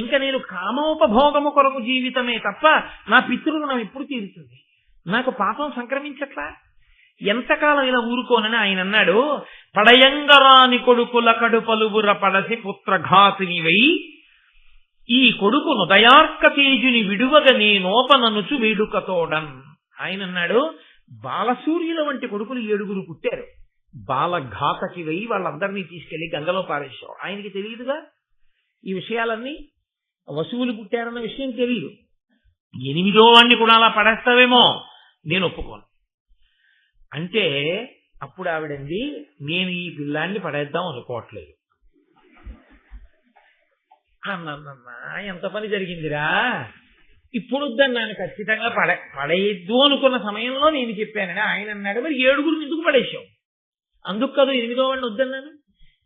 Speaker 1: ఇంకా నేను కామోపభోగము కొరకు జీవితమే తప్ప నా పితృరుణం ఎప్పుడు తీరుతుంది? నాకు పాపం సంక్రమించట్లా? ఎంతకాలం ఇలా ఊరుకోనని ఆయన అన్నాడు. పడయంగరాని కొడుకుల కడుపలుబుర పడసి పుత్రఘాతునివై ఈ కొడుకు నుదయార్క తేజుని విడువగ నేనోపననుచు వేడుకతోడన్. ఆయన అన్నాడు, బాలసూర్యుల వంటి కొడుకులు 7 పుట్టారు, బాలఘాతకివై వాళ్ళందరినీ తీసుకెళ్లి గంగలో పారేశావు. ఆయనకి తెలియదుగా ఈ విషయాలన్నీ. వసువులు పుట్టారన్న విషయం తెలియదు. 8వ వాడిని కూడా అలా పడేస్తావేమో, నేను ఒప్పుకోను అంటే అప్పుడు ఆవిడంది, నేను ఈ పిల్లాన్ని పడేద్దాం అనుకోవట్లేదు అన్నన్నా. ఎంత పని జరిగిందిరా! ఇప్పుడు వద్దన్నాను, ఖచ్చితంగా పడేయద్దు అనుకున్న సమయంలో నేను చెప్పానని ఆయన అన్నాడు. మరి 7 ఎందుకు పడేసావు? అందుకు కాదు 8వ వాడిని వద్దన్నాను.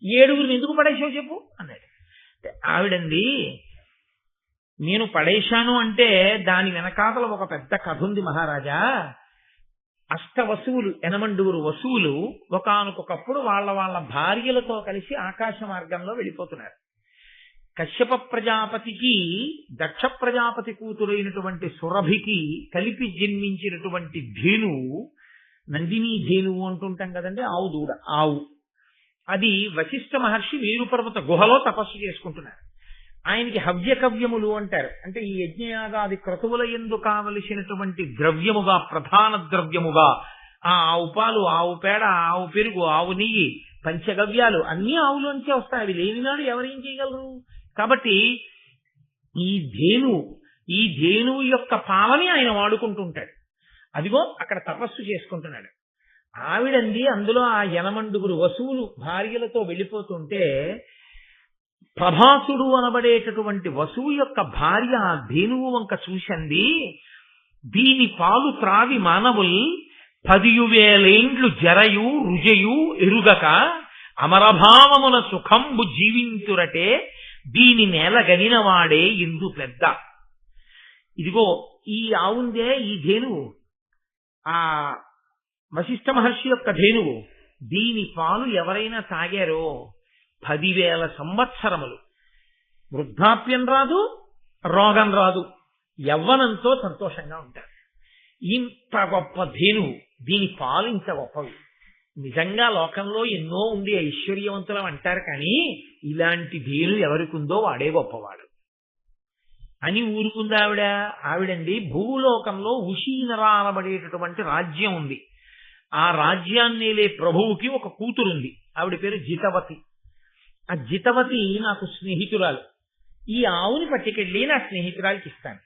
Speaker 1: 7 ఎందుకు పడేసావు చెప్పు అన్నాడు. ఆవిడంది, నేను పడేశాను అంటే దాని వెనకాతల ఒక పెద్ద కథ ఉంది మహారాజా. అష్టవసువులు 8 వసువులు ఒకానొకప్పుడు వాళ్ళ భార్యలతో కలిసి ఆకాశ మార్గంలో వెళ్ళిపోతున్నారు. కశ్యప ప్రజాపతికి దక్ష ప్రజాపతి కూతురైనటువంటి సురభికి కలిపి జన్మించినటువంటి ధేనువు, నందిని ధేనువు అంటుంటాం కదండి, ఆవు దూడ, ఆవు. అది వశిష్ఠ మహర్షి మేరుపర్వత గుహలో తపస్సు చేసుకుంటున్నారు. ఆయనకి హవ్యకవ్యములు అంటారు. అంటే ఈ యజ్ఞయాగాది క్రతువుల యందు కావలసినటువంటి ద్రవ్యముగా, ప్రధాన ద్రవ్యముగా ఆ ఆవు పాలు, ఆవు పేడ, ఆవు పెరుగు, ఆవు నెయ్యి, పంచగవ్యాలు అన్ని ఆవులోంచే వస్తాయి. అవి లేనినాడు ఎవరేం చేయగలరు? కాబట్టి ఈ ధేనువు యొక్క పాలని ఆయన వాడుకుంటుంటాడు. అదిగో అక్కడ తపస్సు చేసుకుంటున్నాడు. ఆవిడంది, అందులో ఆ 8 వసువులు భార్యలతో వెళ్ళిపోతుంటే ప్రభాసుడు అనబడేటటువంటి వసువు యొక్క భార్య ఆ ధేనువు వంక చూసింది. దీని పాలు త్రావి మానవుల్ 10,000 జరయు రుజయు ఎరుగక అమరభావమున సుఖంబు జీవింతురటే దీని నేల గనిన వాడే ఇందు పెద్ద. ఇదిగో ఈ ఆవుందే, ఈ ధేనువు, ఆ వశిష్ఠ మహర్షి యొక్క ధేనువు, దీని పాలు ఎవరైనా తాగారో 10,000 సంవత్సరములు వృద్ధాప్యం రాదు, రోగం రాదు, యవ్వనంతో సంతోషంగా ఉంటారు. ఇంత గొప్ప ధేనువు, దీని పాలు ఇంత గొప్పవి. నిజంగా లోకంలో ఎన్నో ఉండి ఐశ్వర్యవంతులం అంటారు, కానీ ఇలాంటి ధేను ఎవరికుందో వాడే గొప్పవాడు అని ఊరుకుంది ఆవిడ. ఆవిడండి, భూలోకంలో ఉషీనరా అనబడేటటువంటి రాజ్యం ఉంది. ఆ రాజ్యాన్నేలే ప్రభువుకి ఒక కూతురుంది. ఆవిడ పేరు జితవతి. ఆ జితవతి నాకు స్నేహితురాలు. ఈ ఆవుని పట్టుకెళ్ళి నా స్నేహితురాలకి ఇస్తాను.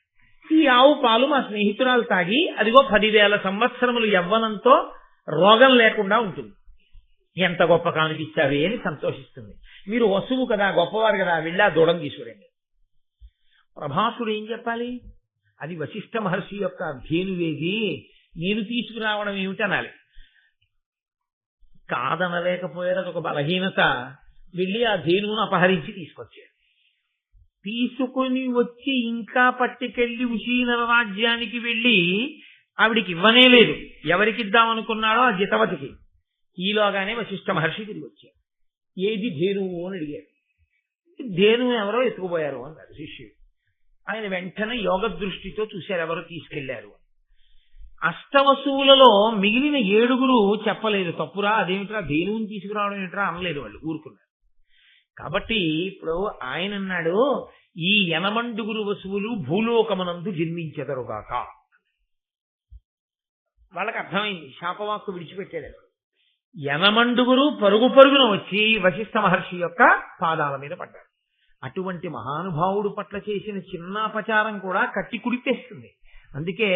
Speaker 1: ఈ ఆవు పాలు మా స్నేహితురాలు తాగి అదిగో 10,000 సంవత్సరములు యవ్వనంతో రోగం లేకుండా ఉంటుంది. ఎంత గొప్ప కానిపించావే అని సంతోషిస్తుంది. మీరు వసువు కదా, గొప్పవారు కదా, వెళ్ళి ఆ దూడం తీసుకురండి. ప్రభాసుడు ఏం చెప్పాలి? అది వశిష్ఠ మహర్షి యొక్క ధేనువేది, నేను తీసుకురావడం ఏమిటనాలి. కాదనలేకపోయారు, అదొక బలహీనత. వెళ్ళి ఆ ధేనువును అపహరించి తీసుకొచ్చాడు. తీసుకుని వచ్చి ఇంకా పట్టుకెళ్లి ఉశీనర రాజ్యానికి వెళ్ళి ఆవిడికి ఇవ్వనే లేదు. ఎవరికిద్దామనుకున్నాడో ఆ జితవతికి. ఈలోగానే వశిష్ఠ మహర్షి తిరిగి వచ్చారు. ఏది ధేనువు అని అడిగారు. ధేనువు ఎవరో ఎత్తుకుపోయారు అన్నాడు శిష్యుడు. ఆయన వెంటనే యోగ దృష్టితో చూశారు ఎవరో తీసుకెళ్లారు. అష్టవసువులలో మిగిలిన 7 చెప్పలేదు. తప్పురా, అదేమిట్రా ధేనువుని తీసుకురావడం ఏమిట్రా అనలేదు, వాళ్ళు ఊరుకున్నారు. కాబట్టి ఇప్పుడు ఆయన అన్నాడు, ఈ 8 వసువులు భూలోకమనందు జన్మించెదరుగాక. వాళ్ళకి అర్థమైంది, శాపవాక్కు విడిచిపెట్టాడు. 8 పరుగు పరుగున వచ్చి వశిష్ఠ మహర్షి యొక్క పాదాల మీద పడ్డారు. అటువంటి మహానుభావుడు పట్ల చేసిన చిన్నాపచారం కూడా కట్టి కుడిపేస్తుంది. అందుకే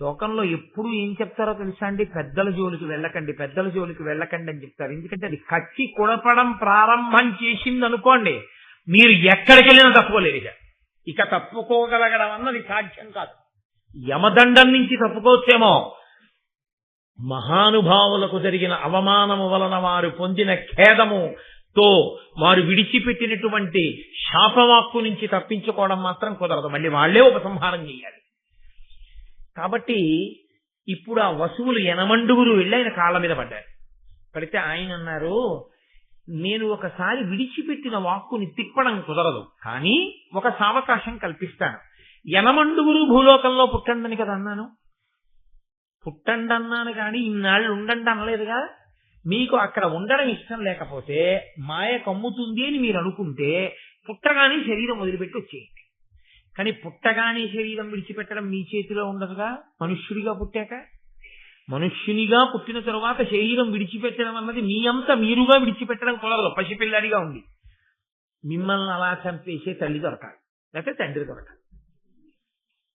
Speaker 1: లోకంలో ఎప్పుడు ఏం చెప్తారో తెలుసా అండి, పెద్దల జోలికి వెళ్ళకండి, పెద్దల జోలికి వెళ్ళకండి అని చెప్తారు. ఎందుకంటే అది కట్టి కుడపడం ప్రారంభం చేసింది అనుకోండి, మీరు ఎక్కడికి వెళ్ళినా తప్పుకోలేరు. ఇక తప్పుకోగలగడం అన్నది సాధ్యం కాదు. యమదండం నుంచి తప్పుకోవచ్చేమో, మహానుభావులకు జరిగిన అవమానము వలన వారు పొందిన ఖేదముతో వారు విడిచిపెట్టినటువంటి శాపవాక్కు నుంచి తప్పించుకోవడం మాత్రం కుదరదు. మళ్ళీ వాళ్లే ఉపసంహారం చేయాలి. కాబట్టి ఇప్పుడు ఆ వసువులు 8 వెళ్ళి ఆయన కాళ్ళ మీద పడ్డారు. పడితే ఆయన అన్నారు, నేను ఒకసారి విడిచిపెట్టిన వాక్కుని తిప్పడం కుదరదు, కానీ ఒక సావకాశం కల్పిస్తాను. 8 భూలోకంలో పుట్టండని కదా అన్నాను. పుట్టండి అన్నాను కానీ ఇన్నాళ్ళు ఉండండి అనలేదుగా. మీకు అక్కడ ఉండడం ఇష్టం లేకపోతే మాయ కమ్ముతుంది అని మీరు అనుకుంటే పుట్టగానే శరీరం వదిలిపెట్టి వచ్చేయండి. కానీ పుట్టగానే శరీరం విడిచిపెట్టడం మీ చేతిలో ఉండదుగా. మనుష్యుడిగా పుట్టాక, మనుష్యునిగా పుట్టిన తరువాత శరీరం విడిచిపెట్టడం అన్నది మీ అంతా మీరుగా విడిచిపెట్టడం కుదరదు. పసిపిల్లాడిగా ఉంది మిమ్మల్ని అలా చంపేసే తల్లి దొరకాలి, లేకపోతే తండ్రి దొరకాలి.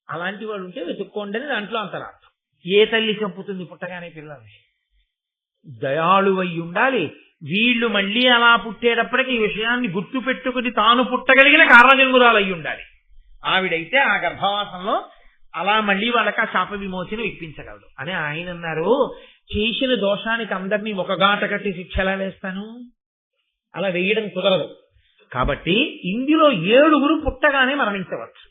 Speaker 1: అలాంటి వాళ్ళు ఉంటే వెతుక్కోండి అని దాంట్లో అంతరార్థం. ఏ తల్లి చంపుతుంది పుట్టగానే పిల్లల్ని? దయాళువై ఉండాలి. వీళ్ళు మళ్ళీ అలా పుట్టేటప్పటికి ఈ విషయాన్ని గుర్తు పెట్టుకుని తాను పుట్టగలిగిన కారణజన్మురాలై ఉండాలి. ఆవిడైతే ఆ గర్భవాసంలో అలా మళ్ళీ వాళ్ళకి ఆ శాప విమోచన ఇప్పించగలదు అని ఆయన అన్నారు. చేసిన దోషానికి అందరినీ ఒక గాట కట్టి శిక్ష ఎలా వేస్తాను? అలా వేయడం కుదరదు. కాబట్టి ఇందులో 7 పుట్టగానే మరణించవచ్చు.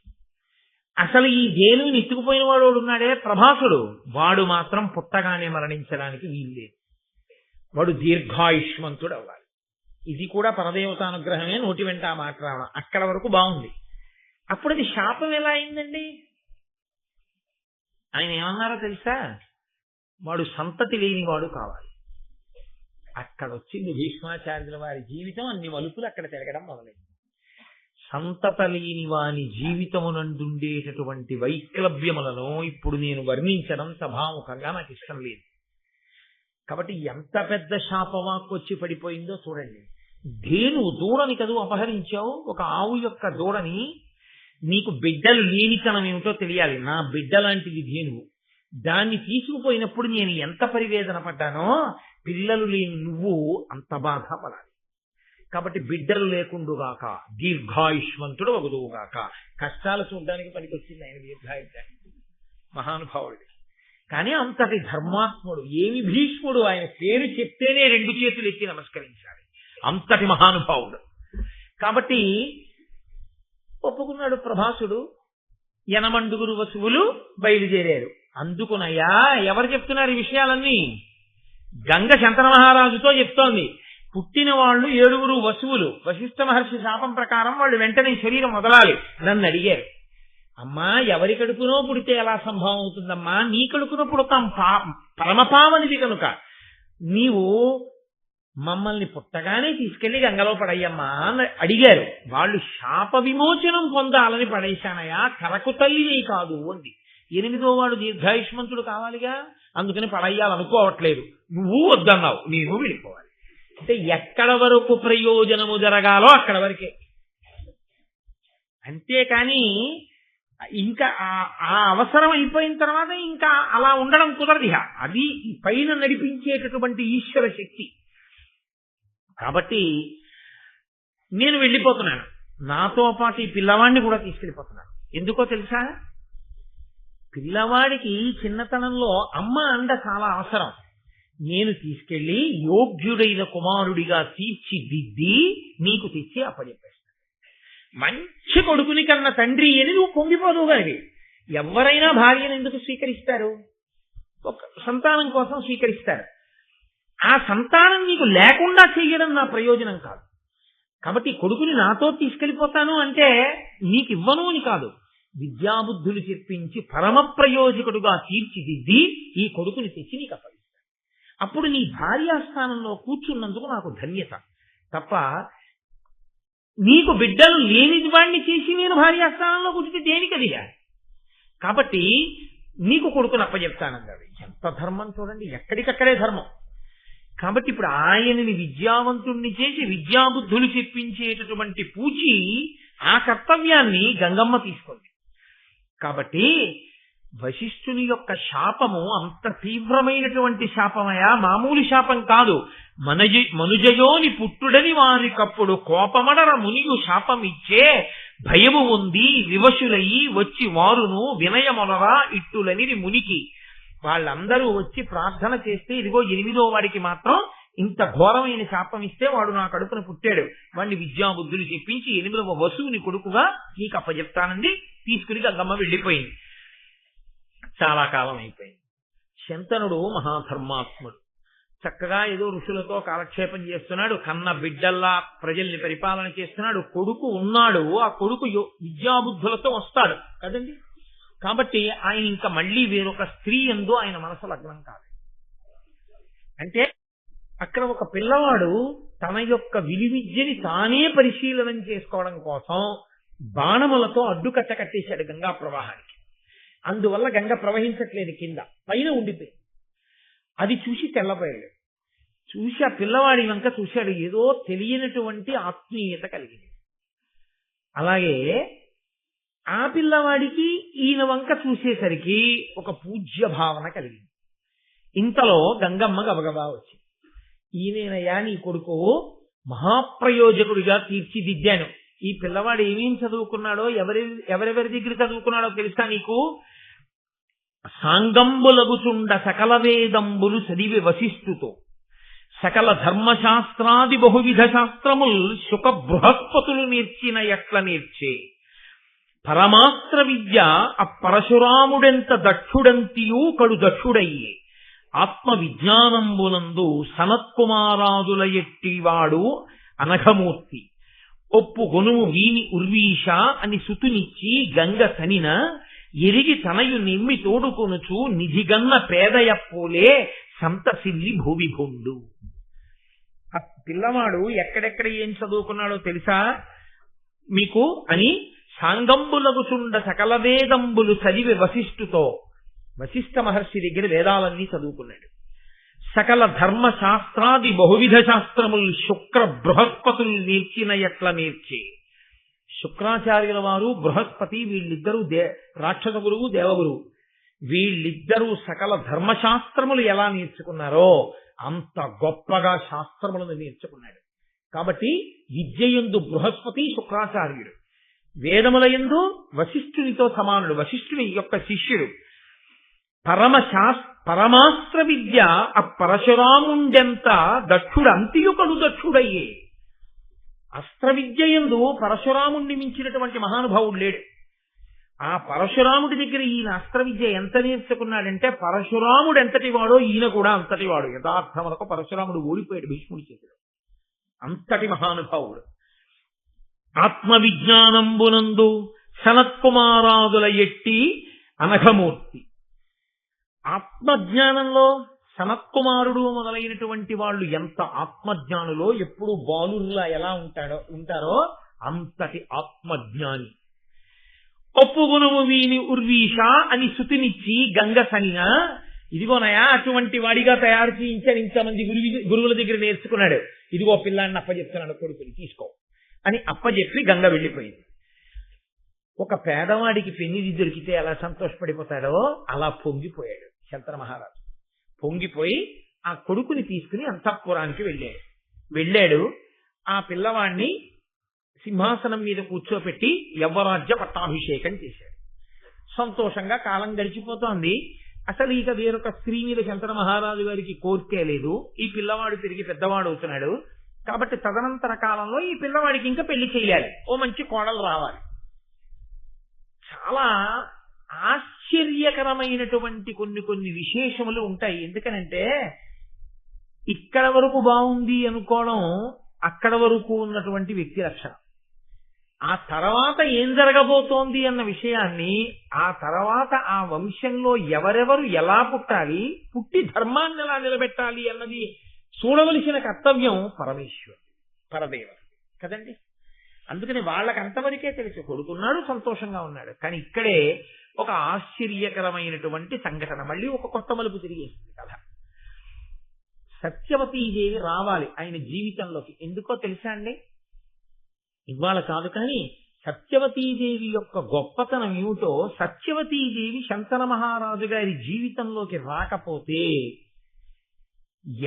Speaker 1: అసలు ఈ ధేనువుని ఎత్తుకుపోయిన వాడు ఉన్నాడే ప్రభాసుడు, వాడు మాత్రం పుట్టగానే మరణించడానికి వీల్లేదు. వాడు దీర్ఘాయుష్మంతుడు అవ్వాలి. ఇది కూడా పరదేవతానుగ్రహమే. నోటి వెంట ఆ మాట రావడం అక్కడ వరకు బాగుంది. అప్పుడు అది శాపం ఎలా అయిందండి? ఆయన ఏమన్నారో తెలుసా? వాడు సంతతి లేనివాడు కావాలి. అక్కడ వచ్చింది భీష్మాచార్యుల వారి జీవితం. అన్ని మలుపులు అక్కడ తిరగడం మొదలైంది. సంతత లేని వాని జీవితమునందుండేటటువంటి వైక్లభ్యములను ఇప్పుడు నేను వర్ణించడం సభాముఖంగా నాకు ఇష్టం లేదు. కాబట్టి ఎంత పెద్ద శాపవాక్కు వచ్చి పడిపోయిందో చూడండి. ధేనువు దూడని కదూ అపహరించావు. ఒక ఆవు యొక్క దూడని, నీకు బిడ్డలు లేనితనం ఏమిటో తెలియాలి. నా బిడ్డ లాంటిది ధేనువు. దాన్ని తీసుకుపోయినప్పుడు నేను ఎంత పరివేదన పడ్డానో, పిల్లలు లేని నువ్వు అంత బాధపడాలి. కాబట్టి బిడ్డలు లేకుండుగాక, దీర్ఘాయుష్మంతుడు వగుదువుగాక. కష్టాలు చూడడానికి పనికొచ్చింది ఆయన దీర్ఘాయుష్యాన్ని, మహానుభావుడు. కానీ అంతటి ధర్మాత్ముడు. ఏమి భీష్ముడు, ఆయన పేరు చెప్తేనే 2 చేతులు ఎత్తి నమస్కరించాలి. అంతటి మహానుభావుడు. కాబట్టి ఒప్పుకున్నాడు ప్రభాసుడు. 8 వసువులు బయలుదేరారు. అందుకునయ్యా ఎవరు చెప్తున్నారు ఈ విషయాలన్నీ? గంగ శంతన మహారాజుతో చెప్తోంది. పుట్టిన వాళ్ళు 7 వసువులు. వశిష్ఠ మహర్షి శాపం ప్రకారం వాళ్ళు వెంటనే శరీరం వదలాలి. నన్ను అడిగారు, అమ్మా ఎవరి కడుపునో పుడితే ఎలా సంభవం అవుతుందమ్మా? నీ కడుపునో పుడతాం, పరమపావనిది కనుక నీవు మమ్మల్ని పుట్టగానే తీసుకెళ్లి గంగలో పడయ్యమ్మా అని అడిగారు. వాళ్ళు శాప విమోచనం పొందాలని పడేశానయా, కరకు తల్లిని కాదు అంది. 8వ వాడు దీర్ఘాయుష్మంతుడు కావాలిగా, అందుకని పడయ్యాలనుకోవట్లేదు. నువ్వు వద్దన్నావు, నేను వెళ్ళిపోవాలి. అంటే ఎక్కడ వరకు ప్రయోజనము జరగాలో అక్కడ వరకే. అంతేకాని ఇంకా ఆ అవసరం అయిపోయిన తర్వాత ఇంకా అలా ఉండడం కుదరదు. అది పైన నడిపించేటటువంటి ఈశ్వర శక్తి. కాబట్టి నేను వెళ్ళిపోతున్నాను. నాతో పాటు ఈ పిల్లవాడిని కూడా తీసుకెళ్ళిపోతున్నాను. ఎందుకో తెలుసా? పిల్లవాడికి చిన్నతనంలో అమ్మ అండ చాలా అవసరం. నేను తీసుకెళ్లి యోగ్యుడైన కుమారుడిగా తీర్చిదిద్ది నీకు తెచ్చి అప్పచెప్పేస్తాను. మంచి కొడుకుని కన్న తండ్రి అని నువ్వు పొంగిపోదు గాని ఎవరైనా భార్యను ఎందుకు స్వీకరిస్తారు? ఒక సంతానం కోసం స్వీకరిస్తారు. ఆ సంతానం నీకు లేకుండా చేయడం నా ప్రయోజనం కాదు. కాబట్టి కొడుకుని నాతో తీసుకెళ్లిపోతాను అంటే నీకు ఇవ్వను అని కాదు, విద్యాబుద్ధులు చెప్పించి పరమ ప్రయోజకుడుగా తీర్చిదిద్ది ఈ కొడుకుని తెచ్చి నీకు అప్పగిస్తాను. అప్పుడు నీ భార్యాస్థానంలో కూర్చున్నందుకు నాకు ధన్యత తప్ప నీకు బిడ్డలు లేని వాడిని చేసి నేను భార్యాస్థానంలో కూర్చుంటే దేనికదిగా? కాబట్టి నీకు కొడుకుని అప్పచెప్తానన్నాడు. ఎంత ధర్మం చూడండి, ఎక్కడికక్కడే ధర్మం. కాబట్టి ఇప్పుడు ఆయనని విద్యావంతుణ్ణి చేసి విద్యాబుద్ధులు చెప్పించేటటువంటి పూచి ఆ కర్తవ్యాన్ని గంగమ్మ తీసుకుంది. కాబట్టి వశిష్ఠుని యొక్క శాపము అంత తీవ్రమైనటువంటి శాపమయా, మామూలు శాపం కాదు. మనుజయోని పుట్టుడని వారికప్పుడు కోపమడర మునియు శాపమిచ్చే భయము ఉంది వివశులయి వచ్చి వారును వినయమొనరా ఇట్టులనిది మునికి. వాళ్ళందరూ వచ్చి ప్రార్థన చేస్తే ఇదిగో 8వ వాడికి మాత్రం ఇంత ఘోరమైన శాపం ఇస్తే వాడు నా కడుపున పుట్టాడు, వాడిని విద్యాబుద్ధులు చెప్పించి 8వ వసువుని కొడుకుగా నీకు అప్పచెప్తానండి. తీసుకుని గంగమ్మ వెళ్ళిపోయింది. చాలా కాలం అయిపోయింది. శంతనుడు మహాధర్మాత్ముడు, చక్కగా ఏదో ఋషులతో కాలక్షేపం చేస్తున్నాడు, కన్న బిడ్డల్లా ప్రజల్ని పరిపాలన చేస్తున్నాడు. కొడుకు ఉన్నాడు, ఆ కొడుకు విద్యాబుద్ధులతో వస్తాడు కదండి. కాబట్టి ఆయన ఇంకా మళ్ళీ వేరొక స్త్రీ యందు ఆయన మనసు లగ్నం కాదు. అంటే అక్కడ ఒక పిల్లవాడు తన యొక్క విలువిద్యని తానే పరిశీలనం చేసుకోవడం కోసం బాణములతో అడ్డుకట్ట కట్టేశాడు గంగా ప్రవాహానికి. అందువల్ల గంగ ప్రవహించట్లేదు, కింద పైన ఉండిపోయింది. అది చూసి తెల్లబోయాడు. చూసి ఆ పిల్లవాడి వంక చూశాడు, ఏదో తెలియనటువంటి ఆత్మీయత కలిగింది. అలాగే ఆ పిల్లవాడికి ఈయన వంక చూసేసరికి ఒక పూజ్య భావన కలిగింది. ఇంతలో గంగమ్మ గబగబా వచ్చి, ఈయనయ్యా నీ కొడుకు మహాప్రయోజకుడిగా తీర్చిదిద్దాను. ఈ పిల్లవాడు ఏమేం చదువుకున్నాడో ఎవరెవరి దగ్గర చదువుకున్నాడో తెలుసా నీకు? సాంగంబులగుచుండ సకల వేదంబులు చదివి వశిష్ఠుతో సకల ధర్మశాస్త్రాది బహువిధ శాస్త్రముల్ శుక బృహస్పతులు నేర్చిన ఎట్ల నేర్చే పరమాస్త్ర విద్య ఆ పరశురాముడెంత దక్షుడంతియూ కడు దక్షుడయ్యే ఆత్మ విజ్ఞానంబునందు సనత్కుమారాదుల ఎట్టివాడు అనఘమూర్తి ఒప్పు గొనుము వీని ఉర్వీష అని సుతునిచ్చి గంగ సనిన ఎరిగి తనయు నిమ్మి తోడుకొనుచు నిధిగన్న పేదయప్పోలే సంతసిల్లి భూవిభుండు. ఆ పిల్లవాడు ఎక్కడెక్కడ ఏం చదువుకున్నాడో తెలుసా మీకు అని సాంగంబులగుచుండ సకల వేదంబులు చదివి వశిష్ఠుతో, వశిష్ఠ మహర్షి దగ్గర వేదాలన్నీ చదువుకున్నాడు. సకల ధర్మ శాస్త్రాది బహువిధ శాస్త్రములు శుక్ర బృహస్పతులు నేర్చిన ఎట్ల నేర్చే. శుక్రాచార్యుల వారు బృహస్పతి వీళ్ళిద్దరూ రాక్షస గురువు దేవగురువు, వీళ్ళిద్దరూ సకల ధర్మశాస్త్రములు ఎలా నేర్చుకున్నారో అంత గొప్పగా శాస్త్రములను నేర్చుకున్నాడు. కాబట్టి విద్యయందు బృహస్పతి శుక్రాచార్యుడు, వేదములయందు వశిష్ఠునితో సమానుడు, వశిష్ఠుని యొక్క శిష్యుడు. పరమాస్త్ర విద్య ఆ పరశురాముండెంత దక్షుడు అంత్యుకడు దక్షుడయ్యే. అస్త్ర విద్యయందు పరశురాముణ్ణి మించినటువంటి మహానుభావుడు లేడు. ఆ పరశురాముడి దగ్గర ఈయన అస్త్ర విద్య ఎంత నేర్చుకున్నాడంటే పరశురాముడు ఎంతటి వాడో ఈయన కూడా అంతటి వాడు. యథార్థములకు పరశురాముడు ఓడిపోయాడు భీష్ముడి చేతిలో, అంతటి మహానుభావుడు. ఆత్మ విజ్ఞానంబునందు సనత్కుమారాదుల ఎట్టి అనఘమూర్తి. ఆత్మజ్ఞానంలో సనత్కుమారుడు మొదలైనటువంటి వాళ్ళు ఎంత ఆత్మజ్ఞానులో, ఎప్పుడు బాలుర్లా ఎలా ఉంటారో అంతటి ఆత్మజ్ఞాని. ఒప్పుగుణము వీని ఉర్వీష అని సుతినిచ్చి గంగ సనిన, ఇదిగోనయా అటువంటి వాడిగా తయారు చేయించాడు, ఇంతమంది గురువుల దగ్గర నేర్చుకున్నాడు, ఇదిగో పిల్లాన్ని అప్పచెప్తున్నాడు, కొడుకుని తీసుకో అని అప్పచెప్పి గంగ వెళ్ళిపోయింది. ఒక పేదవాడికి పెన్నిది దొరికితే ఎలా సంతోషపడిపోతాడో అలా పొంగిపోయాడు శంతన మహారాజు. పొంగిపోయి ఆ కొడుకుని తీసుకుని అంతఃపురానికి వెళ్ళాడు. ఆ పిల్లవాడిని సింహాసనం మీద కూర్చోపెట్టి యవ్వరాజ్య పట్టాభిషేకం చేశాడు. సంతోషంగా కాలం గడిచిపోతోంది. అసలు ఇక వేరొక స్త్రీ మీద శంకర మహారాజు గారికి కోరికే లేదు. ఈ పిల్లవాడు తిరిగి పెద్దవాడు అవుతున్నాడు కాబట్టి తదనంతర కాలంలో ఈ పిల్లవాడికి ఇంకా పెళ్లి చేయాలి, ఓ మంచి కోడలు రావాలి. చాలా ఆశ్చర్యకరమైనటువంటి కొన్ని విశేషములు ఉంటాయి. ఎందుకనంటే ఇక్కడ వరకు బాగుంది అనుకోవడం అక్కడ వరకు ఉన్నటువంటి వ్యక్తి లక్షణం. ఆ తర్వాత ఏం జరగబోతోంది అన్న విషయాన్ని, ఆ తర్వాత ఆ వంశంలో ఎవరెవరు ఎలా పుట్టాలి, పుట్టి ధర్మాన్ని ఎలా నిలబెట్టాలి అన్నది చూడవలసిన కర్తవ్యం పరదేవత కదండి. అందుకని వాళ్ళకి అంతవరకే తెలుసు, కొడుకున్నాడు సంతోషంగా ఉన్నాడు. కానీ ఇక్కడే ఒక ఆశ్చర్యకరమైనటువంటి సంఘటన, మళ్ళీ ఒక కొత్త మలుపు తిరిగేసింది కథ. సత్యవతీదేవి రావాలి ఆయన జీవితంలోకి. ఎందుకో తెలుసా అండి? ఇవాళ కాదు కానీ సత్యవతీదేవి యొక్క గొప్పతనం ఏమిటో, సత్యవతీదేవి శంతన మహారాజు గారి జీవితంలోకి రాకపోతే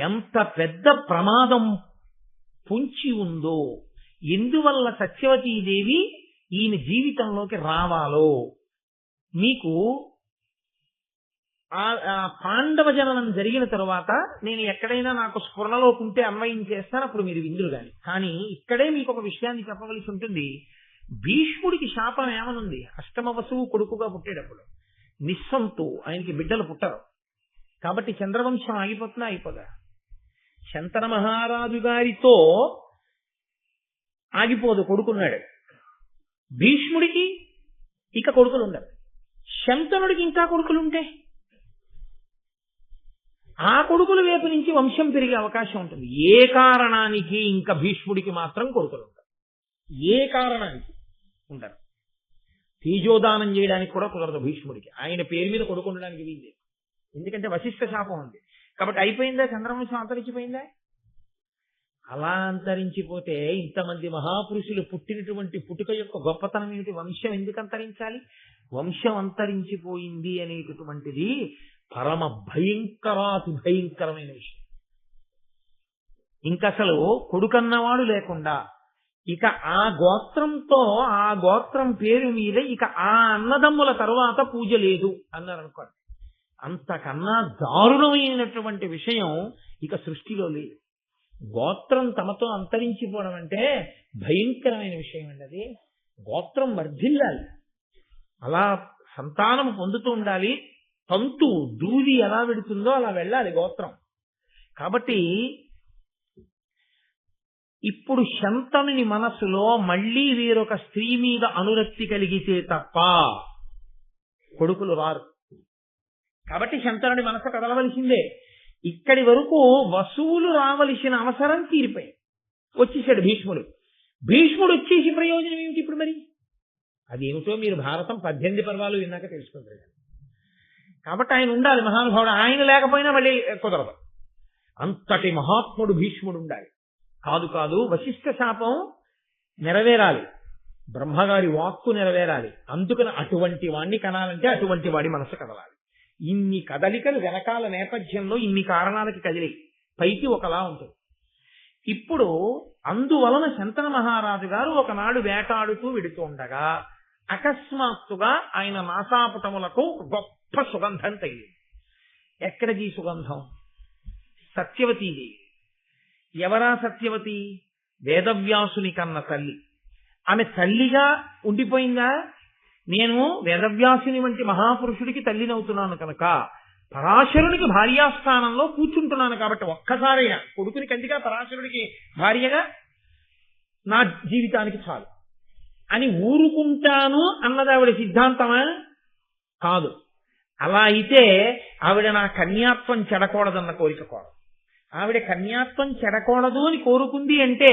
Speaker 1: ఎంత పెద్ద ప్రమాదం పొంచి ఉందో, ఎందువల్ల సత్యవతీదేవి ఈయన జీవితంలోకి రావాలో మీకు ఆ పాండవ జననం జరిగిన తరువాత నేను ఎక్కడైనా నాకు స్ఫురణలోకి ఉంటే అన్వయం చేస్తాను, అప్పుడు మీరు విందులు కానీ ఇక్కడే మీకు ఒక విషయాన్ని చెప్పవలసి ఉంటుంది. భీష్ముడికి శాపం ఏమనుంది? అష్టమ వసువు కొడుకుగా పుట్టేటప్పుడు నిస్సంతు, ఆయనకి బిడ్డలు పుట్టరు. కాబట్టి చంద్రవంశం ఆగిపోతున్నా అయిపోదా? శంతన మహారాజు గారితో ఆగిపోదు, కొడుకున్నాడు. భీష్ముడికి ఇక కొడుకులు ఉండరు. శంతనుడికి ఇంకా కొడుకులుంటే ఆ కొడుకుల వైపు నుంచి వంశం పెరిగే అవకాశం ఉంటుంది. ఏ కారణానికి ఇంకా భీష్ముడికి మాత్రం కొడుకులు ఉండరు, ఏ కారణానికి ఉండరు. తేజోదానం చేయడానికి కూడా కుదరదు భీష్ముడికి, ఆయన పేరు మీద కొడుకు ఉండడానికి వీలు. ఎందుకంటే వశిష్ఠ శాపం ఉంది కాబట్టి. అయిపోయిందా చంద్రవంశం? అంతరించిపోయిందా? అలా అంతరించిపోతే ఇంతమంది మహాపురుషులు పుట్టినటువంటి పుట్టుక యొక్క గొప్పతనం ఏమిటి? వంశం ఎందుకు అంతరించాలి? వంశం అంతరించిపోయింది అనేటటువంటిది పరమ భయంకరాతి భయంకరమైన విషయం. ఇంకసలు కొడుకన్నవాడు లేకుండా ఇక ఆ గోత్రంతో, ఆ గోత్రం పేరు మీద ఇక ఆ అన్నదమ్ముల తరువాత పూజ లేదు అన్నారనుకోండి. అంతకన్నా దారుణమైనటువంటి విషయం ఇక సృష్టిలో లేదు. గోత్రం తమతో అంతరించిపోవడం అంటే భయంకరమైన విషయం అండి. అది గోత్రం వర్ధిల్లాలి, అలా సంతానం పొందుతూ ఉండాలి. తంతు దూది ఎలా వెడుతుందో అలా వెళ్ళాలి గోత్రం. కాబట్టి ఇప్పుడు శంతనుని మనసులో మళ్లీ వేరొక స్త్రీ మీద అనురక్తి కలిగితే తప్ప కొడుకులు రారు. కాబట్టి శంతనుడి మనసు కదలవలసిందే. ఇక్కడి వరకు వసువులు రావలసిన అవసరం తీరిపోయింది, వచ్చేసాడు భీష్ముడు. భీష్ముడు వచ్చేసి ప్రయోజనం ఏమిటి ఇప్పుడు? మరి అదేమిటో మీరు భారతం 18 పర్వాలు విన్నాక తెలుసుకుంటారు. కాబట్టి ఆయన ఉండాలి మహానుభావుడు. ఆయన లేకపోయినా మళ్ళీ కుదరదు. అంతటి మహాత్ముడు భీష్ముడు ఉండాలి. కాదు వశిష్ఠ శాపం నెరవేరాలి, బ్రహ్మగారి వాక్కు నెరవేరాలి. అందుకని అటువంటి వాణ్ణి కనాలంటే అటువంటి వాడి మనసు కదలాలి. ఇన్ని కదలికలు వెనకాల నేపథ్యంలో ఇన్ని కారణాలకి కదిలి పైకి ఒకలా ఉంటుంది. ఇప్పుడు అందువలన శంతన మహారాజు గారు ఒకనాడు వేటాడుతూ వెడుతూ ఉండగా అకస్మాత్తుగా ఆయన నాసాపుటములకు గొప్ప సుగంధం తగిలింది. ఎక్కడిది సుగంధం? సత్యవతీదేవి. ఎవరా సత్యవతి? వేదవ్యాసుని కన్న తల్లి. ఆమె తల్లిగా ఉండిపోయిందా? నేను వేదవ్యాసుని వంటి మహాపురుషుడికి తల్లినవుతున్నాను కనుక పరాశరునికి భార్యాస్థానంలో కూర్చుంటున్నాను కాబట్టి ఒక్కసారైనా కొడుకుని కంటిగా పరాశరుడికి భార్యగా నా జీవితానికి చాలు అని ఊరుకుంటాను అన్నది ఆవిడ సిద్ధాంతమా? కాదు. అలా అయితే ఆవిడ నా కన్యాత్వం చెడకూడదన్న కోరిక కోరదు. ఆవిడ కన్యాత్వం చెడకూడదు అని కోరుకుంది అంటే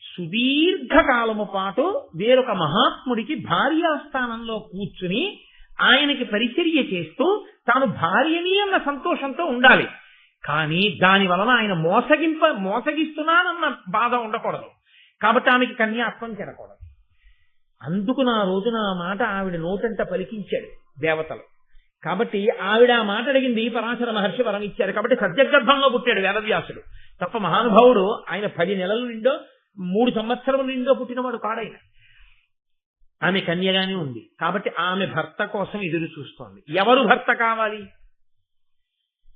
Speaker 1: సుదీర్ఘకాలము పాటు వేరొక మహాత్ముడికి భార్యాస్థానంలో కూర్చుని ఆయనకి పరిచర్య చేస్తూ తాను భార్యని అన్న సంతోషంతో ఉండాలి. కానీ దాని వలన ఆయన మోసగిస్తున్నానన్న బాధ ఉండకూడదు. కాబట్టి ఆమెకి కన్యాత్వం చెడకూడదు. అందుకు నా రోజున ఆ మాట ఆవిడ నోటంట పలికించాడు దేవతలు. కాబట్టి ఆవిడ ఆ మాట అడిగింది, పరాశర మహర్షి వరం ఇచ్చారు. కాబట్టి సత్యగర్భంలో పుట్టాడు వేదవ్యాసుడు తప్ప మహానుభావుడు ఆయన 10 నెలల నిండో 3 సంవత్సరముల నిండో పుట్టినవాడు కాడైన. ఆమె కన్యగానే ఉంది కాబట్టి ఆమె భర్త కోసం ఎదురు చూస్తోంది. ఎవరు భర్త కావాలి?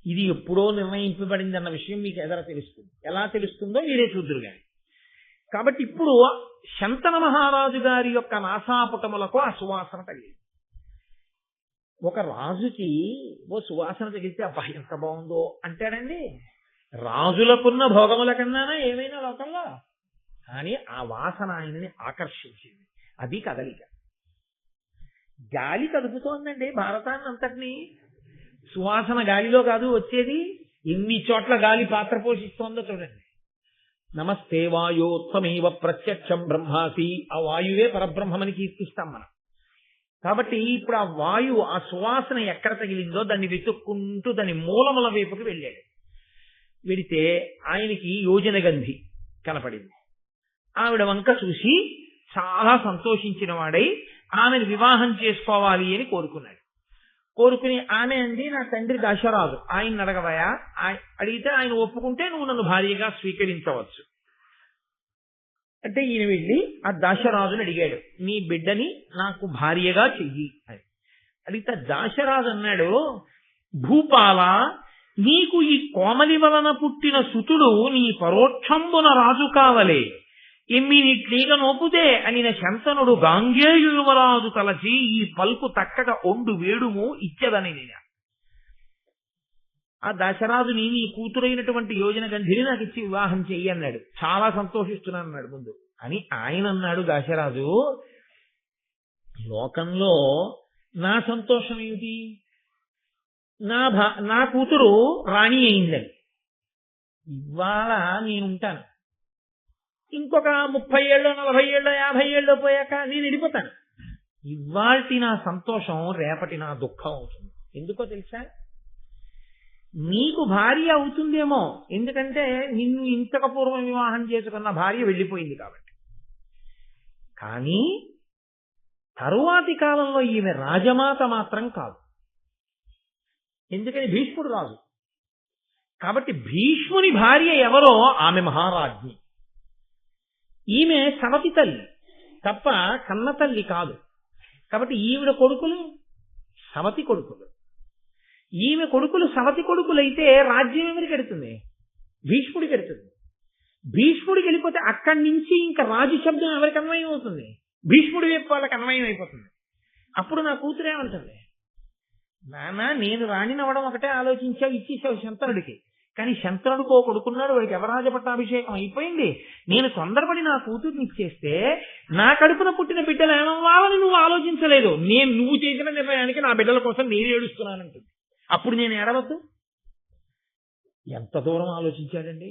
Speaker 1: ఇది ఎప్పుడో నిర్ణయింపబడింది అన్న విషయం మీకు ఎదర తెలుస్తుంది. ఎలా తెలుస్తుందో మీరే చూద్దురు గాని. కాబట్టి ఇప్పుడు శంతన మహారాజు గారి యొక్క నాసాపుటములకు ఆ సువాసన తగిలింది. ఒక రాజుకి ఓ సువాసన తగిలితే అబ్బా ఎంత బాగుందో అంటాడండి. రాజులకున్న భోగముల కన్నానా ఏమైనా లోకంలో, కానీ ఆ వాసన ఆయనని ఆకర్షించింది. అది కదలిక. గాలి కదుపుతోందండి భారతాన్ని అంతటినీ. సువాసన గాలిలో కాదు వచ్చేది, ఎన్ని చోట్ల గాలి పాత్ర పోషిస్తోందో చూడండి. నమస్తే వాయోత్సమేవ ప్రత్యక్షం బ్రహ్మాసి, ఆ వాయువే పరబ్రహ్మని కీర్తిస్తాం మనం. కాబట్టి ఇప్పుడు ఆ వాయువు ఆ సువాసన ఎక్కడ తగిలిందో దాన్ని వెతుక్కుంటూ దాని మూలముల వైపుకి వెళ్ళాడు. వెడితే ఆయనకి యోజన గంధి కనపడింది. ఆవిడ వంక చూసి చాలా సంతోషించిన వాడై ఆమెను వివాహం చేసుకోవాలి అని కోరుకున్నాడు. కోరుకుని ఆమె అంది, నా తండ్రి దశరాజు, ఆయన అడగవయా, అడిగితే ఆయన ఒప్పుకుంటే నువ్వు నన్ను భార్యగా స్వీకరించవచ్చు అంటే ఈయన వెళ్ళి ఆ దశరాజుని అడిగాడు, నీ బిడ్డని నాకు భార్యగా చెయ్యి అని అడిగితే దాశరాజు అన్నాడు, భూపాల, నీకు ఈ కోమలి వలన పుట్టిన సుతుడు నీ పరోక్షంబున రాజు కావలే, ఎమ్మినిట్లీగ నోపుదే అనిన శంతనుడు గాంగేయువరాజు తలచి ఈ పల్పు తక్కగా ఒండు వేడుము ఇచ్చదని. ఆ దశరాజుని నీ కూతురైనటువంటి యోజన గంధిని నాకు ఇచ్చి వివాహం చెయ్యి అన్నాడు. చాలా సంతోషిస్తున్నాను అన్నాడు ముందు. అని ఆయన అన్నాడు దశరాజు, లోకంలో నా సంతోషం ఏమిటి, నా కూతురు రాణి అయిందని. ఇవాళ నేనుంటాను, ఇంకొక 30 ఏళ్ళు 40 ఏళ్ళు 50 ఏళ్ళు పోయాక నేను వెళ్ళిపోతాను. ఇవాల్టి నా సంతోషం రేపటి నా దుఃఖం అవుతుంది. ఎందుకో తెలుసా, నీకు భార్య అవుతుందేమో, ఎందుకంటే నిన్ను ఇంతకు పూర్వం వివాహం చేసుకున్న భార్య వెళ్ళిపోయింది కాబట్టి. కానీ తరువాతి కాలంలో ఈమె రాజమాత మాత్రం కాదు. ఎందుకని భీష్ముడు రాజు కాబట్టి. భీష్ముని భార్య ఎవరో ఆమె మహారాజ్ఞి. ఈమె సవతి తల్లి తప్ప కన్న తల్లి కాదు. కాబట్టి ఈవిడ కొడుకులు సవతి కొడుకులు. ఈమె కొడుకులు సవతి కొడుకులైతే రాజ్యం ఎవరికి ఎడుతుంది, భీష్ముడికి ఎడుతుంది. భీష్ముడికి వెళ్ళిపోతే అక్కడి నుంచి ఇంకా రాజు శబ్దం ఎవరికి అన్వయం అవుతుంది, భీష్ముడి వైపు వాళ్ళకి అన్వయం అయిపోతుంది. అప్పుడు నా కూతురేమంటుంది, నాన్న నేను రాణినవ్వడం ఒకటే ఆలోచించావు, ఇచ్చేసావు శంతనుడికి. కానీ శంతనుడికి ఓ కొడుకున్నాడు, వాడికి యవరాజ పట్టాభిషేకం అయిపోయింది. నేను తొందరపడి నా కూతుర్ని ఇచ్చేస్తే నా కడుపున పుట్టిన బిడ్డలు ఏమవ్వాలని నువ్వు ఆలోచించలేదు. నువ్వు చేసిన నిర్ణయానికి నా బిడ్డల కోసం నేను ఏడుస్తున్నానంటుంది. అప్పుడు నేను ఏడవద్దు? ఎంత దూరం ఆలోచించాడండి.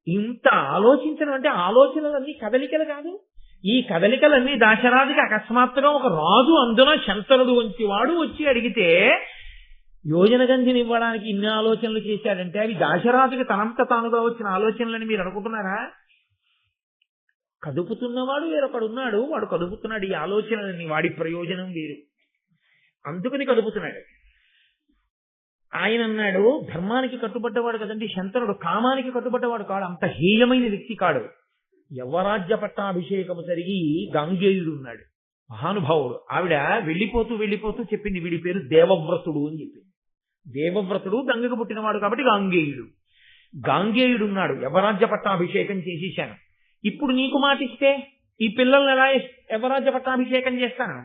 Speaker 1: ఇంత ఆలోచించడం అంటే ఆలోచనలన్నీ కదలికలు కాదు. ఈ కదలికలన్నీ దాశరాజుకి అకస్మాత్తుగా ఒక రాజు, అందున శంతనుడు వంటి వాడు వచ్చి అడిగితే యోజన గంధిని ఇవ్వడానికి ఇన్ని ఆలోచనలు చేశాడంటే అవి దాశరాజుకి తనంత తానుగా వచ్చిన ఆలోచనలని మీరు అనుకుంటున్నారా? కదుపుతున్నవాడు వేరొకడున్నాడు, వాడు కదుపుతున్నాడు ఈ ఆలోచనలని, వాడి ప్రయోజనం వేరు, అందుకని కదుపుతున్నాడు. ఆయన అన్నాడు, ధర్మానికి కట్టుబడ్డవాడు కదండి శంతనుడు, కామానికి కట్టుబడ్డవాడు కాడు, అంత హేయమైన వ్యక్తి కాడు. యవరాజ్య పట్టాభిషేకము జరిగి గాంగేయుడు ఉన్నాడు, మహానుభావుడు. ఆవిడ వెళ్ళిపోతూ వెళ్ళిపోతూ చెప్పింది, వీడి పేరు దేవవ్రతుడు అని చెప్పింది. దేవవ్రతుడు గంగకు పుట్టినవాడు కాబట్టి గాంగేయుడు. గాంగేయుడు ఉన్నాడు, యవరాజ్య పట్టాభిషేకం చేసేశాను. ఇప్పుడు నీకు మాటిస్తే ఈ పిల్లల్ని ఎలా యవరాజ్య పట్టాభిషేకం చేస్తాను,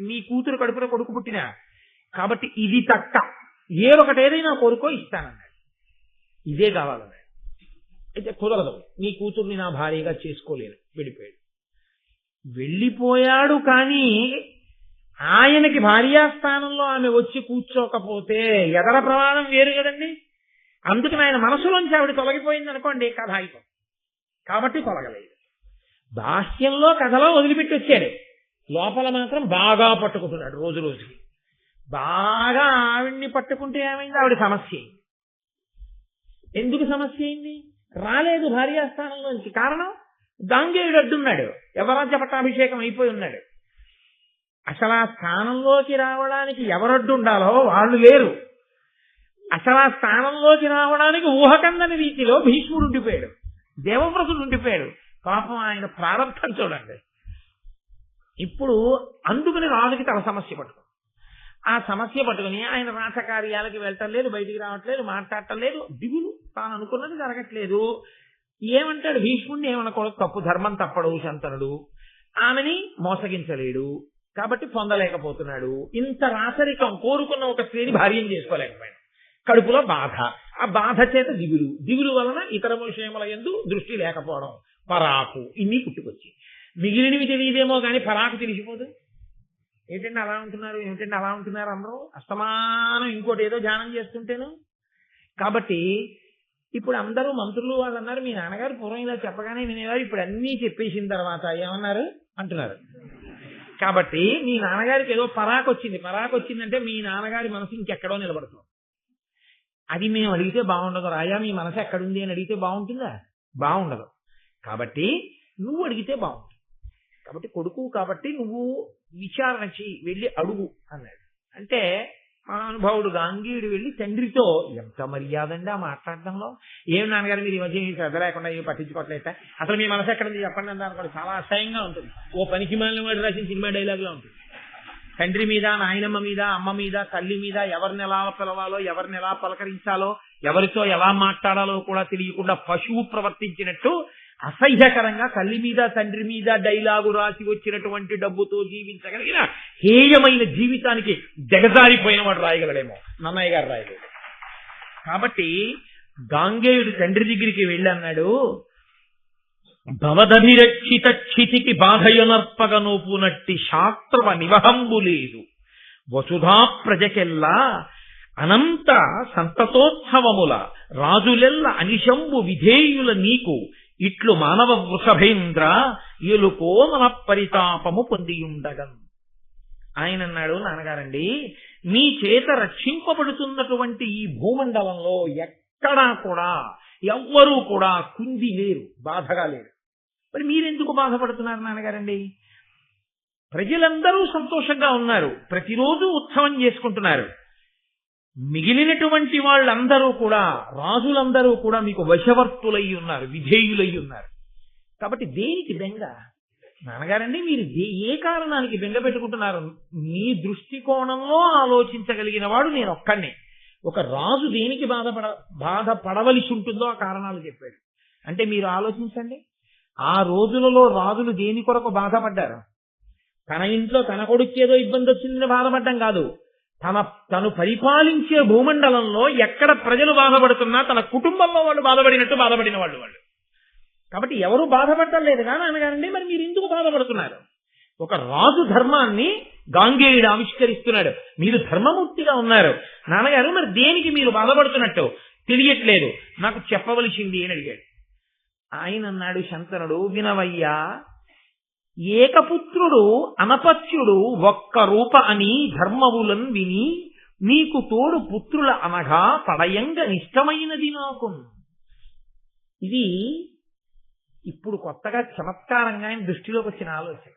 Speaker 1: నీ కూతురు కడుపులో కొడుకు పుట్టినా కాబట్టి ఇది తక్క, ఏదైనా కోరుకో ఇస్తానన్నాడు. ఇదే కావాలన్నాడు. అయితే కుదరదు, నీ కూతుర్ని నా భార్యగా చేసుకోలేను, వెళ్ళిపోయాడు. వెళ్ళిపోయాడు కానీ ఆయనకి భార్యాస్థానంలో ఆమె వచ్చి కూర్చోకపోతే ఎదర ప్రమాణం వేరు కదండి. అందుకని ఆయన మనసులోంచి ఆవిడ తొలగిపోయింది అనుకోండి, కథ అయిపోయింది. కాబట్టి తొలగలేదు. బాహ్యంలో కథలో వదిలిపెట్టి వచ్చాడు, లోపల మాత్రం బాగా పట్టుకుంటున్నాడు. రోజు రోజుకి బాగా ఆవిడ్ని పట్టుకుంటే ఏమైంది, ఆవిడ సమస్య అయింది. ఎందుకు సమస్య అయింది? రాలేదు భార్యాస్థానంలోంచి. కారణం గాంగేయుడు అడ్డున్నాడు, యవరాజ్య పట్టాభిషేకం అయిపోయి ఉన్నాడు. అసలు ఆ స్థానంలోకి రావడానికి ఎవరడ్డు ఉండాలో వాళ్ళు లేరు. అసలు ఆ స్థానంలోకి రావడానికి ఊహకందని రీతిలో భీష్ముడు ఉండిపోయాడు, దేవవ్రతుడు ఉండిపోయాడు. పాపం ఆయన ప్రారంభం చూడండి. ఇప్పుడు అందుకని రాజుకి తన సమస్య పట్టుకుంది. ఆ సమస్య పట్టుకుని ఆయన రాసకార్యాలకి వెళ్ళటం లేదు, బయటికి రావట్లేదు, మాట్లాడటం లేదు, దిగులు, తాను అనుకున్నది జరగట్లేదు. ఏమంటాడు భీష్ముడిని? ఏమనకూడదు, తప్పు, ధర్మం తప్పడు శంతనుడు, ఆమెని మోసగించలేడు కాబట్టి పొందలేకపోతున్నాడు. ఇంత రాసరికం కోరుకున్న ఒక స్త్రీని భార్యం చేసుకోలేకపోయాడు. కడుపులో బాధ, ఆ బాధ చేత దిగులు, దిగులు వలన ఇతర విషయముల యందు దృష్టి లేకపోవడం, పరాకు, ఇన్ని పుట్టుకొచ్చి. మిగిలినవి తెలియదేమో కానీ పరాకు తెలిసిపోదు. ఏంటంటే అలా ఉంటున్నారు, ఏమిటంటే అలా ఉంటున్నారు అందరూ, అస్తమానం ఇంకోటి ఏదో ధ్యానం చేస్తుంటేను. కాబట్టి ఇప్పుడు అందరూ మంత్రులు వాళ్ళు అన్నారు, మీ నాన్నగారు పూర్వం ఇలా చెప్పగానే వినేవారు, ఇప్పుడు అన్నీ చెప్పేసిన తర్వాత ఏమన్నారు అంటున్నారు. కాబట్టి మీ నాన్నగారికి ఏదో పరాకు వచ్చింది. పరాకు వచ్చిందంటే మీ నాన్నగారి మనసు ఇంకెక్కడో నిలబడుతుంది. అది మేము అడిగితే బాగుండదు. రాజా మీ మనసు ఎక్కడుంది అని అడిగితే బాగుంటుందా? బాగుండదు. కాబట్టి నువ్వు అడిగితే బాగుంటుంది. కాబట్టి కొడుకు కాబట్టి నువ్వు విచారణ చెయ్యి, వెళ్ళి అడుగు అన్నాడు. అంటే మహానుభావుడు గాంగేయుడు వెళ్ళి తండ్రితో, ఎంత మర్యాద అండి ఆ మాట్లాడడంలో, ఏం నాన్నగారు మీరు ఈ మధ్య శ్రద్ధ లేకుండా ఏమి పట్టించుకోవట్లేట, అసలు మీ మనసు ఎక్కడుంది చెప్పండి అని అనుకోండి, చాలా అసహ్యంగా ఉంటుంది. ఓ పనికి మాలిన వాడు రాసిన సినిమా డైలాగులో ఉంటుంది. తండ్రి మీద, నాయనమ్మ మీద, అమ్మ మీద, తల్లి మీద ఎవరిని ఎలా పిలవాలో, ఎవరిని ఎలా పలకరించాలో, ఎవరితో ఎలా మాట్లాడాలో కూడా తెలియకుండా పశువు ప్రవర్తించినట్టు అసహ్యకరంగా తల్లి మీద, తండ్రి మీద డైలాగు రాసి వచ్చినటువంటి డబ్బుతో జీవించగలిగిన హేయమైన జీవితానికి దిగజారిపోయిన వాడు రాయగలడేమో, నన్నయ్య గారు రాయగలడు. కాబట్టి గాంగేయుడు తండ్రి దగ్గరికి వెళ్ళి అన్నాడు, భవదభిరక్షిత క్షితికి బాధయునర్పగనూపునట్టి శాస్త్రవ నివహంబు లేదు, వసుధా ప్రజకెల్లా అనంత సంతతోత్సవముల రాజులెల్ల అనిశంబు విధేయుల నీకు ఇట్లు మానవ వృషభేంద్ర ఎలుకో మన పరితాపము పొందియుండగం. ఆయన అన్నాడు, నాన్నగారండి మీ చేత రక్షింపబడుతున్నటువంటి ఈ భూమండలంలో ఎక్కడా కూడా ఎవ్వరూ కూడా కుంది లేరు, బాధగా లేరు. మరి మీరెందుకు బాధపడుతున్నారు నాన్నగారండి? ప్రజలందరూ సంతోషంగా ఉన్నారు, ప్రతిరోజు ఉత్సవం చేసుకుంటున్నారు. మిగిలినటువంటి వాళ్ళందరూ కూడా, రాజులందరూ కూడా మీకు వశవర్తులై ఉన్నారు, విధేయులై ఉన్నారు. కాబట్టి దేనికి బెంగ నాన్నగారండి? మీరు ఏ కారణానికి బెంగ పెట్టుకుంటున్నారు? మీ దృష్టికోణంలో ఆలోచించగలిగిన వాడు నేను ఒక్కడినే. ఒక రాజు దేనికి బాధపడవలసి ఉంటుందో ఆ కారణాలు చెప్పాడు. అంటే మీరు ఆలోచించండి, ఆ రోజులలో రాజులు దేని కొరకు బాధపడ్డారు? తన ఇంట్లో తన కొడుకు ఏదో ఇబ్బంది వచ్చిందని బాధపడ్డం కాదు, తను పరిపాలించే భూమండలంలో ఎక్కడ ప్రజలు బాధపడుతున్నా తన కుటుంబంలో వాళ్ళు బాధపడినట్టు బాధపడిన వాళ్ళు. కాబట్టి ఎవరు బాధపడటం లేదు కానీ అనగానండి, మరి మీరు ఎందుకు బాధపడుతున్నారు? ఒక రాజు ధర్మాన్ని గాంగేయుడు ఆవిష్కరిస్తున్నాడు, మీరు ధర్మమూర్తిగా ఉన్నారు. నాన్నగారు మరి దేనికి మీరు బాధపడుతున్నట్టు తెలియట్లేదు, నాకు చెప్పవలసింది అని అడిగాడు. ఆయన అన్నాడు, శంతనుడు వినవయ్యా, ఏకపుత్రుడు అనపత్యుడు ఒక్క రూప అని ధర్మవులను విని నీకు తోడు పుత్రుల అనగా పడయంగ నిష్టమైనది నాకు. ఇది ఇప్పుడు కొత్తగా చమత్కారంగా ఆయన దృష్టిలోకి వచ్చిన ఆలోచన.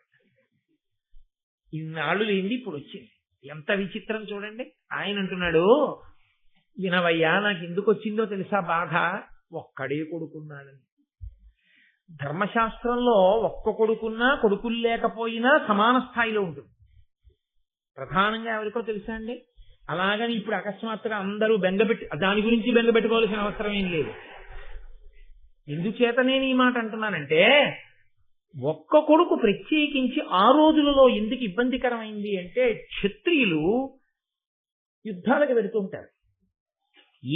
Speaker 1: ఇన్నాళ్ళు లేనిది ఇప్పుడు వచ్చింది. ఎంత విచిత్రం చూడండి. ఆయన అంటున్నాడు, వినవయ్యా నాకు ఎందుకు వచ్చిందో తెలుసా బాధ? ఒక్కడే కొడుకున్నాడని. ధర్మశాస్త్రంలో ఒక్క కొడుకున్నా కొడుకులు లేకపోయినా సమాన స్థాయిలో ఉంటుంది. ప్రధానంగా ఎవరికో తెలుసా అండి? అలాగని ఇప్పుడు అకస్మాత్తుగా అందరూ బెంగపెట్టి దాని గురించి బెంగపెట్టుకోవాల్సిన అవసరం ఏం లేదు. ఎందుచేత నేను ఈ మాట అంటున్నానంటే, ఒక్క కొడుకు ప్రత్యేకించి ఆ రోజులలో ఎందుకు ఇబ్బందికరమైంది అంటే, క్షత్రియులు యుద్ధాలకు వెళుతుంటారు.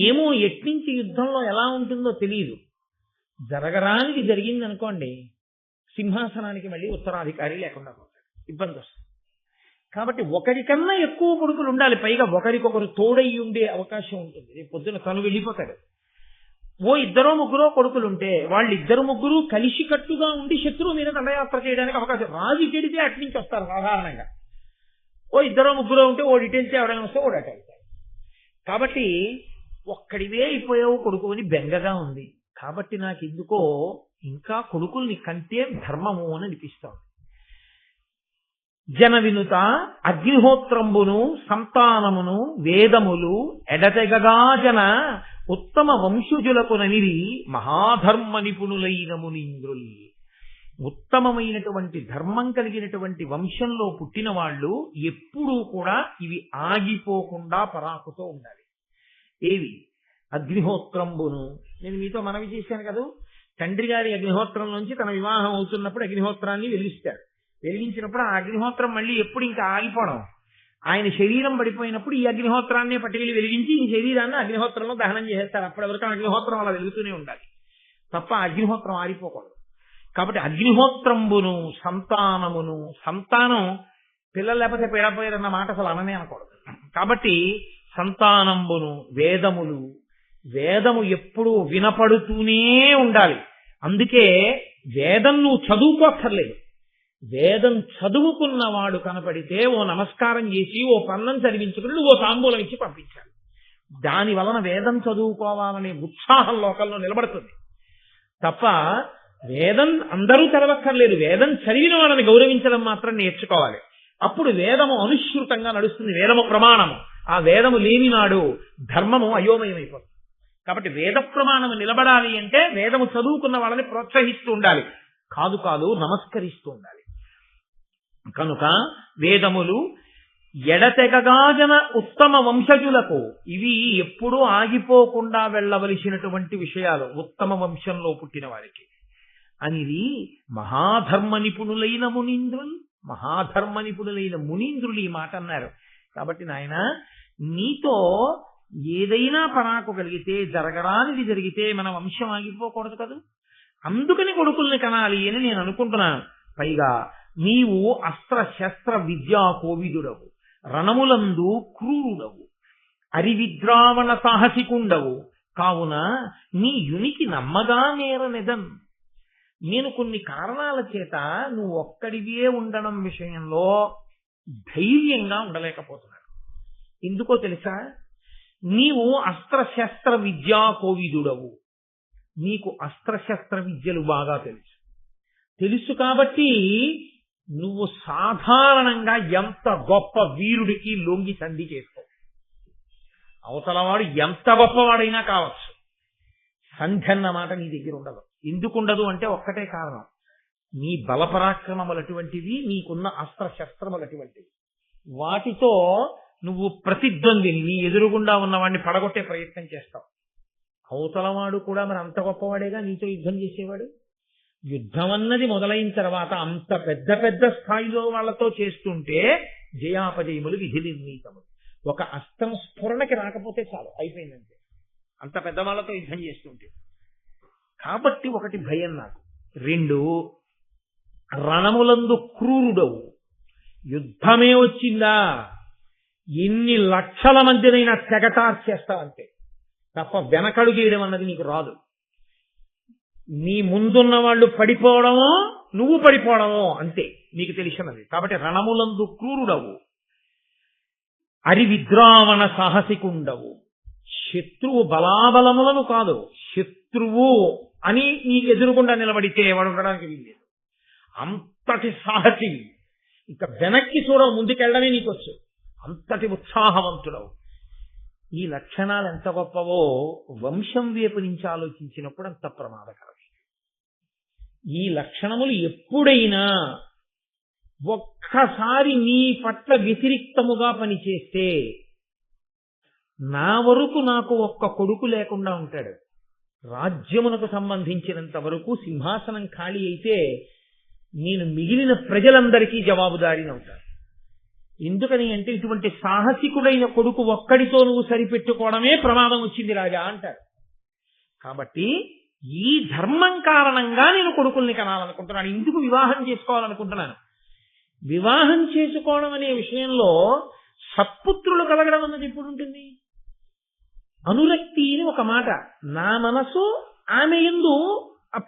Speaker 1: ఏమో ఎట్నుంచి యుద్ధంలో ఎలా ఉంటుందో తెలియదు. జరగరానిది జరిగింది అనుకోండి, సింహాసనానికి మళ్ళీ ఉత్తరాధికారి లేకుండా పోతాడు, ఇబ్బంది వస్తుంది. కాబట్టి ఒకరికన్నా ఎక్కువ కొడుకులు ఉండాలి, పైగా ఒకరికొకరు తోడై ఉండే అవకాశం ఉంటుంది. రేపు పొద్దున తను వెళ్ళిపోతాడు. ఓ ఇద్దరో ముగ్గురో కొడుకులుంటే వాళ్ళిద్దరు ముగ్గురు కలిసికట్టుగా ఉండి శత్రువు మీద దండయాత్ర చేయడానికి అవకాశం. రాజు చెడితే అటు నుంచి వస్తారు సాధారణంగా. ఓ ఇద్దరో ముగ్గురో ఉంటే ఓ డీటెయిల్స్ ఎవరైనా వస్తే ఓ డేటా వెళ్తారు. కాబట్టి ఒక్కడివే అయిపోయావు కొడుకు అని బెంగగా ఉంది. కాబట్టి నాకు ఎందుకో ఇంకా కొడుకుల్ని కంటే ధర్మము అని అనిపిస్తాను. జన వినుత అగ్నిహోత్రంబును సంతానమును వేదములు ఎడతెగగా జన ఉత్తమ వంశజులకు ననిరి మహాధర్మ నిపుణులైన మునీంద్రుల్. ఉత్తమమైనటువంటి ధర్మం కలిగినటువంటి వంశంలో పుట్టిన వాళ్ళు ఎప్పుడూ కూడా ఇవి ఆగిపోకుండా పరాకుతో ఉండాలి. ఏవి? అగ్నిహోత్రంబును. నేను మీతో మనవి చేశాను కదా, తండ్రి గారి అగ్నిహోత్రం నుంచి తన వివాహం అవుతున్నప్పుడు అగ్నిహోత్రాన్ని వెలిగిస్తాడు. వెలిగించినప్పుడు ఆ అగ్నిహోత్రం మళ్ళీ ఎప్పుడు ఇంకా ఆగిపోవడం, ఆయన శరీరం పడిపోయినప్పుడు ఈ అగ్నిహోత్రాన్నే పట్టుకెళ్ళి వెలిగించి ఈ శరీరాన్ని అగ్నిహోత్రంలో దహనం చేసేస్తారు. అప్పటి వరకు అగ్నిహోత్రం అలా వెలుగుతూనే ఉండాలి తప్ప అగ్నిహోత్రం ఆరిపోకూడదు. కాబట్టి అగ్నిహోత్రంబును సంతానమును, సంతానం పిల్లలు లేకపోతే పీడపోయారన్న మాట అసలు అననే అనకూడదు. కాబట్టి సంతానంబును, వేదములు, వేదము ఎప్పుడూ వినపడుతూనే ఉండాలి. అందుకే వేదం నువ్వు చదువుకోక్కర్లేదు. వేదం చదువుకున్నవాడు కనపడితే ఓ నమస్కారం చేసి ఓ పన్నం చదివించుకుని నువ్వు ఓ తాంబూలం ఇచ్చి పంపించాలి. దాని వలన వేదం చదువుకోవాలనే ఉత్సాహం లోకంలో నిలబడుతుంది తప్ప వేదం అందరూ చదవక్కర్లేదు. వేదం చదివిన వాళ్ళని గౌరవించడం మాత్రం నేర్చుకోవాలి. అప్పుడు వేదము అనుశ్రుతంగా నడుస్తుంది, వేదము ప్రమాణము. ఆ వేదము లేనినాడు ధర్మము అయోమయమైపోతుంది. కాబట్టి వేద ప్రమాణము నిలబడాలి అంటే వేదము చదువుకున్న వాళ్ళని ప్రోత్సహిస్తూ ఉండాలి, కాదు నమస్కరిస్తూ ఉండాలి. కనుక వేదములు ఎడతెగగాజన ఉత్తమ వంశజులకు ఇవి ఎప్పుడూ ఆగిపోకుండా వెళ్ళవలసినటువంటి విషయాలు ఉత్తమ వంశంలో పుట్టిన వారికి అనేది మహాధర్మ నిపుణులైన మునీంద్రులు ఈ మాట అన్నారు. కాబట్టి నాయన, నీతో ఏదైనా పరాకు కలిగితే, జరగడానికి జరిగితే మన వంశం ఆగిపోకూడదు కదా, అందుకని కొడుకుల్ని కనాలి అని నేను అనుకుంటున్నాను. పైగా నీవు అస్త్ర శస్త్ర విద్యా కోవిదుడవు, రణములందు క్రూరుడవు, అరివిద్రావణ సాహసికుండవు, కావున నీ యునికి నమ్మగా నేరనిదన్. నేను కొన్ని కారణాల చేత నువ్వు ఒక్కడివే ఉండడం విషయంలో ధైర్యంగా ఉండలేకపోతున్నాను. ఎందుకో తెలుసా? నీవు అస్త్రశస్త్ర విద్యా కోవిదుడవు, నీకు అస్త్రశస్త్ర విద్యలు బాగా తెలుసు కాబట్టి నువ్వు సాధారణంగా ఎంత గొప్ప వీరుడికి లొంగి సంధి చేసుకో. అవతలవాడు ఎంత గొప్పవాడైనా కావచ్చు, సంధి అన్న మాట నీ దగ్గర ఉండదు. ఎందుకుండదు అంటే ఒక్కటే కారణం, నీ బలపరాక్రమములు అటువంటివి, నీకున్న అస్త్రశస్త్రములు అటువంటివి. వాటితో నువ్వు ప్రతిద్వందిని, నీ ఎదురుగుండా ఉన్నవాడిని పడగొట్టే ప్రయత్నం చేస్తావు. అవతలవాడు కూడా మరి అంత గొప్పవాడేగా నీతో యుద్ధం చేసేవాడు. యుద్ధం అన్నది మొదలైన తర్వాత అంత పెద్ద స్థాయిలో వాళ్ళతో చేస్తుంటే జయాపజయములు విధి నిర్ణీతములు. ఒక అస్త్రం స్ఫురణకి రాకపోతే చాలు, అయిపోయిందంటే అంత పెద్దవాళ్లతో యుద్ధం చేస్తుంటే. కాబట్టి ఒకటి భయం నాకు. 2, రణములందు క్రూరుడవు. యుద్ధమే వచ్చిందా ఎన్ని లక్షల మందినైనా తెగటార్చేస్తావంతే తప్ప వెనకడుగేయడం అన్నది నీకు రాదు. నీ ముందున్న వాళ్ళు పడిపోవడమో నువ్వు పడిపోవడమో అంతే నీకు తెలిసినది. కాబట్టి రణములందు క్రూరుడవు, అరివిద్రావణ సాహసికుండవు. శత్రువు బలాబలములను కాదు, శత్రువు అని నీకు ఎదురుగుండా నిలబడితే వాడు ఉండడానికి వీల్లేదు. అంతటి సాహసి, ఇక వెనక్కి చూడవు, ముందుకెళ్ళడమే నీకు వచ్చు. అంతటి ఉత్సాహవంతుడవు. ఈ లక్షణాలు ఎంత గొప్పవో వంశం వైపు నుంచి ఆలోచించినప్పుడు అంత ప్రమాదకరం. ఈ లక్షణములు ఎప్పుడైనా ఒక్కసారి నీ పట్ల వ్యతిరిక్తముగా పనిచేస్తే, నా వరకు నాకు ఒక్క కొడుకు లేకుండా ఉంటాడు, రాజ్యమునకు సంబంధించినంత వరకు సింహాసనం ఖాళీ అయితే నేను మిగిలిన ప్రజలందరికీ జవాబుదారీని అవుతాను. ఎందుకని అంటే ఇటువంటి సాహసికుడైన కొడుకు ఒక్కడితో నువ్వు సరిపెట్టుకోవడమే ప్రమాదం వచ్చింది రాజా అంటారు. కాబట్టి ఈ ధర్మం కారణంగా నేను కొడుకుల్ని కనాలనుకుంటున్నాను. ఇందుకు వివాహం చేసుకోవాలనుకుంటున్నాను. వివాహం చేసుకోవడం అనే విషయంలో సత్పుత్రులు కలగడం అన్నది ఎప్పుడు ఉంటుంది? అనురక్తి అని ఒక మాట. నా మనసు ఆమె యందు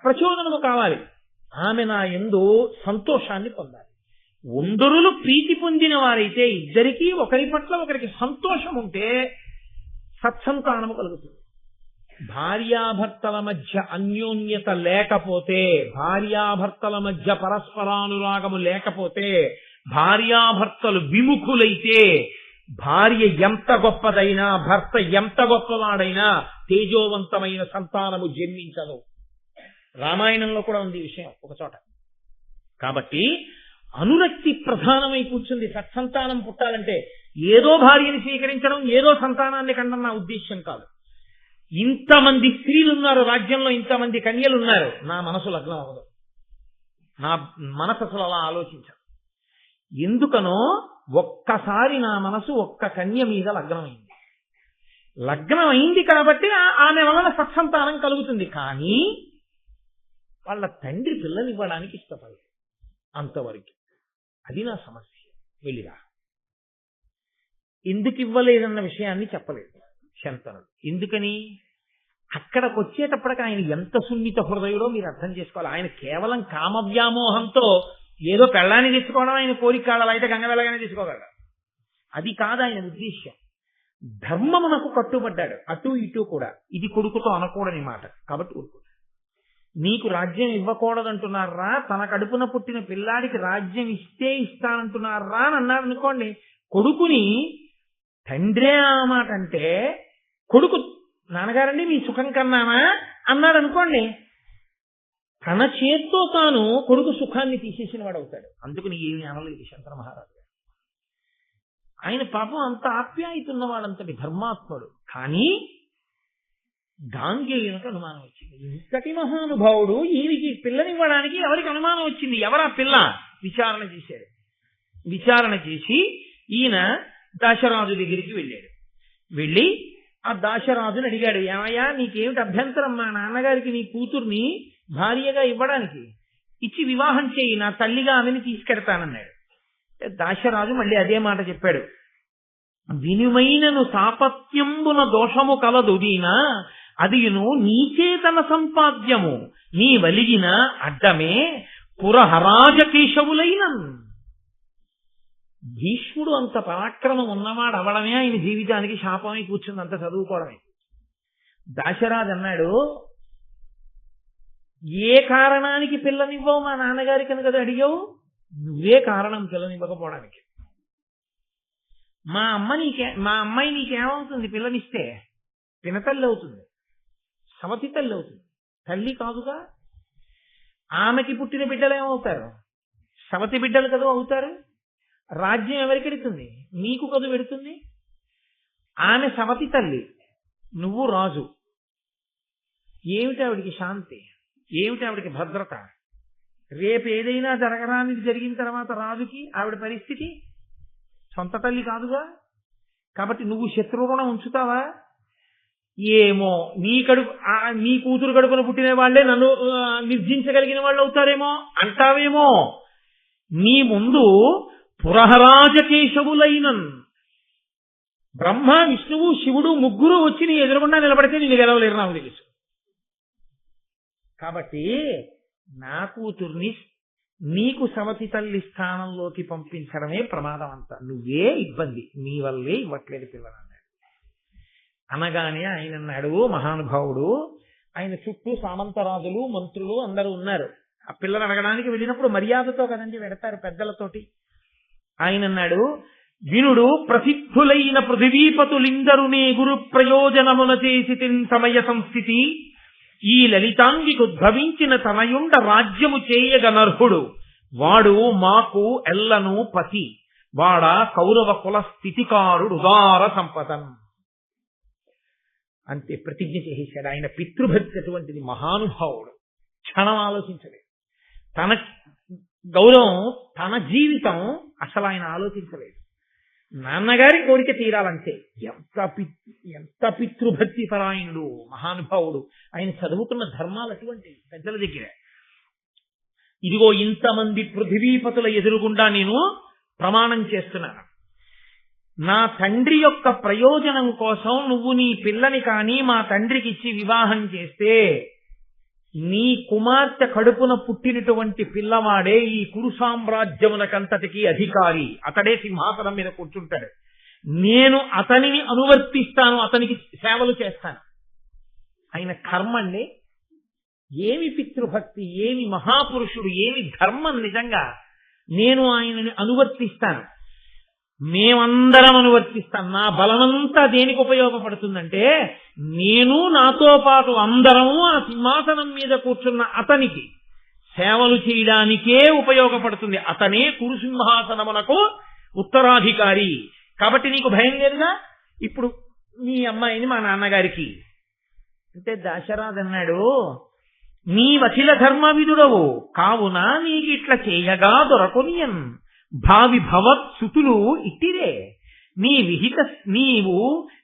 Speaker 1: ప్రచోదనము కావాలి, ఆమె నా యందు సంతోషాన్ని పొందాలి. ఒందరులు ప్రీతి పొందిన వారైతే ఇద్దరికీ ఒకరి పట్ల ఒకరికి సంతోషం ఉంటే సత్సంతానము కలుగుతుంది. భార్యాభర్తల మధ్య అన్యోన్యత లేకపోతే, భార్యాభర్తల మధ్య పరస్పరానురాగము లేకపోతే, భార్యాభర్తలు విముఖులైతే భార్య ఎంత గొప్పదైనా, భర్త ఎంత గొప్పవాడైనా తేజోవంతమైన సంతానము జన్మించదు. రామాయణంలో కూడా ఉంది ఈ విషయం ఒక చోట. కాబట్టి అనురక్తి ప్రధానమై కూర్చుంది. సత్సంతానం పుట్టాలంటే ఏదో భార్యని స్వీకరించడం, ఏదో సంతానాన్ని కండం నా ఉద్దేశ్యం కాదు. ఇంతమంది స్త్రీలు ఉన్నారు రాజ్యంలో, ఇంతమంది కన్యలు ఉన్నారు, నా మనసు లగ్నం అవ్వదు. నా మనసు అసలు అలా ఆలోచించదు. ఎందుకనో ఒక్కసారి నా మనసు ఒక్క కన్య మీద లగ్నమైంది. లగ్నం అయింది కాబట్టి ఆమె వలన సత్సంతానం కలుగుతుంది. కానీ వాళ్ళ తండ్రి పిల్లనివ్వడానికి ఇష్టపడలేదు. అంతవరకు అది నా సమస్య. వెళ్ళిరా. ఎందుకు ఇవ్వలేదన్న విషయాన్ని చెప్పలేదు శంతనుడు. ఎందుకని? అక్కడికి వచ్చేటప్పటికి ఆయన ఎంత సున్నిత హృదయుడో మీరు అర్థం చేసుకోవాలి. ఆయన కేవలం కామవ్యామోహంతో ఏదో పెళ్ళాన్ని తెచ్చుకోవడం ఆయన కోరిక కాడాలి, అయితే గంగ వెళ్ళగానే తెచ్చుకోగలడు. అది కాదు ఆయన ఉద్దేశ్యం. ధర్మమునకు కట్టుబడ్డాడు, అటు ఇటు కూడా. ఇది కొడుకుతో అనకూడని మాట కాబట్టి ఊరుకో. నీకు రాజ్యం ఇవ్వకూడదంటున్నారా, తన కడుపున పుట్టిన పిల్లాడికి రాజ్యం ఇస్తే ఇస్తానంటున్నారా అని అన్నారు అనుకోండి. కొడుకుని తండ్రే ఆ మాట అంటే, కొడుకు నాన్నగారండి మీ సుఖం కన్నానా అన్నాడు అనుకోండి, తన చేత్తో తాను కొడుకు సుఖాన్ని తీసేసిన వాడు అవుతాడు. అందుకని ఏమీ అనలేదు శంకర మహారాజు గారు. ఆయన పాపం అంత ఆప్యాయతున్నవాడంతటి ధర్మాత్ముడు. కానీ గాంగేయునికి అనుమానం వచ్చింది. ఇంతటి మహానుభావుడు ఈయనకి పిల్లనివ్వడానికి ఎవరికి అనుమానం వచ్చింది? ఎవరా పిల్ల? విచారణ చేశాడు. విచారణ చేసి ఈయన దాశరాజు దగ్గరికి వెళ్ళాడు. వెళ్ళి ఆ దాశరాజుని అడిగాడు, ఏమయ్యా నీకేమిటి అభ్యంతరం మా నాన్నగారికి నీ కూతుర్ని భార్యగా ఇవ్వడానికి? ఇచ్చి వివాహం చేయి, నా తల్లిగా ఆమెని తీసుకెడతానన్నాడు. దాశరాజు మళ్ళీ అదే మాట చెప్పాడు. వినుమైనను సాపత్యంబున దోషము కలదు దీనా, అదియును నీచేతన సంపాద్యము, నీ వలిగిన అడ్డమే పురహరాజ కేశవులైన. భీష్ముడు అంత పరాక్రమం ఉన్నవాడు అవడమే ఆయన జీవితానికి శాపమై కూర్చుంది, అంత చదువుకోవడమే. దాశరాజు అన్నాడు, ఏ కారణానికి పిల్లనివ్వవు మా నాన్నగారికి అని కదా అడిగావు? నువ్వే కారణం పిల్లనివ్వకపోవడానికి. మా అమ్మాయి నీకేమవుతుంది పిల్లనిస్తే? పినతల్లి అవుతుంది, సవతి తల్లి అవుతుంది, తల్లి కాదుగా. ఆమెకి పుట్టిన బిడ్డలు ఏమవుతారు? సవతి బిడ్డలు కదా అవుతారు. రాజ్యం ఎవరికి పెడుతుంది? నీకు కదు పెడుతుంది. ఆమె సవతి తల్లి, నువ్వు రాజు. ఏమిటి ఆవిడికి శాంతి? ఏమిటి ఆవిడికి భద్రత? రేపు ఏదైనా జరగరానిది జరిగిన తర్వాత రాజుకి ఆవిడ పరిస్థితి? సొంత తల్లి కాదుగా. కాబట్టి నువ్వు శత్రువుణ ఉంచుతావా? ఏమో నీ కూతురు కడుపున పుట్టిన వాళ్లే నన్ను నిర్జించగలిగిన వాళ్ళు అవుతారేమో అంటావేమో. నీ ముందు పురహరాజకేశవులైనన్ బ్రహ్మ, విష్ణువు, శివుడు ముగ్గురు వచ్చి నీ ఎదురుగుండా నిలబడితే నేను గెలవలేరు, నాకు తెలుసు. కాబట్టి నా కూతుర్ని నీకు సవతి తల్లి స్థానంలోకి పంపించడమే ప్రమాదం అంతా. నువ్వే ఇబ్బంది, నీ వల్లే ఇవ్వట్లేదు పిల్లలన్నాడు. అనగానే ఆయన అన్నాడు, మహానుభావుడు, ఆయన చుట్టూ సామంతరాజులు, మంత్రులు అందరూ ఉన్నారు. ఆ పిల్లలు అడగడానికి వెళ్ళినప్పుడు మర్యాదతో కదండి వెడతారు పెద్దలతోటి. ఆయన అన్నాడు, వినుడు ప్రసిద్ధులైన పృథివీపతులిందరునే గురు ప్రయోజనమున చేసి సమయ సంస్థితి, ఈ లలితాంగికి ఉద్భవించిన తనయుండ రాజ్యము చేయగనర్హుడు, వాడు మాకు ఎల్లను పతి, వాడ కౌరవ కుల స్థితికారుడు ఉదార సంపదం. అంతే ప్రతిజ్ఞ చేసేశాడు. ఆయన పితృభక్తి అటువంటిది, మహానుభావుడు. క్షణం ఆలోచించలేదు. తన గౌరవం, తన జీవితం అసలు ఆయన ఆలోచించలేదు. నాన్నగారి కోరిక తీరాలంటే ఎంత పితృభక్తి పరాయణుడు మహానుభావుడు. ఆయన చదువుకున్న ధర్మాలు అటువంటి పెద్దల దగ్గర. ఇదిగో ఇంతమంది పృథివీపతుల ఎదురుగుండా నేను ప్రమాణం చేస్తున్నాను, నా తండ్రి యొక్క ప్రయోజనం కోసం నువ్వు నీ పిల్లని కానీ మా తండ్రికి ఇచ్చి వివాహం చేస్తే నీ కుమార్తె కడుపున పుట్టినటువంటి పిల్లవాడే ఈ కురు సామ్రాజ్యమునకంతటికి అధికారి, అతడే సింహాసనం మీద కూర్చుంటాడు. నేను అతనిని అనువర్తిస్తాను, అతనికి సేవలు చేస్తాను. ఆయన కర్మండి. ఏమి పితృభక్తి, ఏమి మహాపురుషుడు, ఏమి ధర్మం నిజంగా. నేను ఆయనని అనువర్తిస్తాను, మేమందరం అనువర్తిస్తాం. నా బలమంతా దేనికి ఉపయోగపడుతుందంటే, నేను నాతో పాటు అందరము ఆ సింహాసనం మీద కూర్చున్న అతనికి సేవలు చేయడానికే ఉపయోగపడుతుంది. అతనే కురుసింహాసనమునకు ఉత్తరాధికారి. కాబట్టి నీకు భయం లేదుగా. ఇప్పుడు నీ అమ్మాయిని మా నాన్నగారికి అంటే దశరథుడు అన్నాడు, నీవఖిల ధర్మవిదుడవు కావున నీకిట్ల చేయగా దొరకొనియన్ భావి భవత్ సుతులు ఇట్టిరే నీవు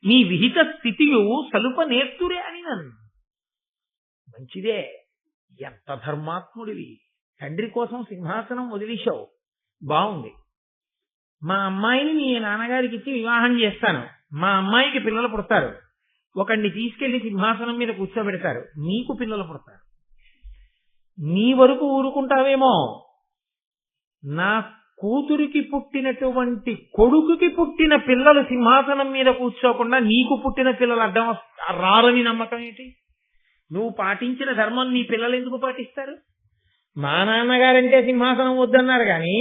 Speaker 1: నీ విహిత స్థితియు సలుప నేర్తురే అని నన్ను. మంచిదే, ఎంత ధర్మాత్ముడివి, తండ్రి కోసం సింహాసనం వదిలేశావు, బాగుంది. మా అమ్మాయిని మీ నాన్నగారికి ఇచ్చి వివాహం చేస్తాను, మా అమ్మాయికి పిల్లలు పుడతారు, ఒకడిని తీసుకెళ్లి సింహాసనం మీద కూర్చోబెడతారు, నీకు పిల్లలు పుడతారు. నీ వరకు ఊరుకుంటావేమో, నా కూతురికి పుట్టినటువంటి కొడుకుకి పుట్టిన పిల్లలు సింహాసనం మీద కూర్చోకుండా నీకు పుట్టిన పిల్లలు అడ్డం రారని నమ్మకం ఏంటి? నువ్వు పాటించిన ధర్మం నీ పిల్లలు ఎందుకు పాటిస్తారు? మా నాన్నగారంటే సింహాసనం వద్దన్నారు కానీ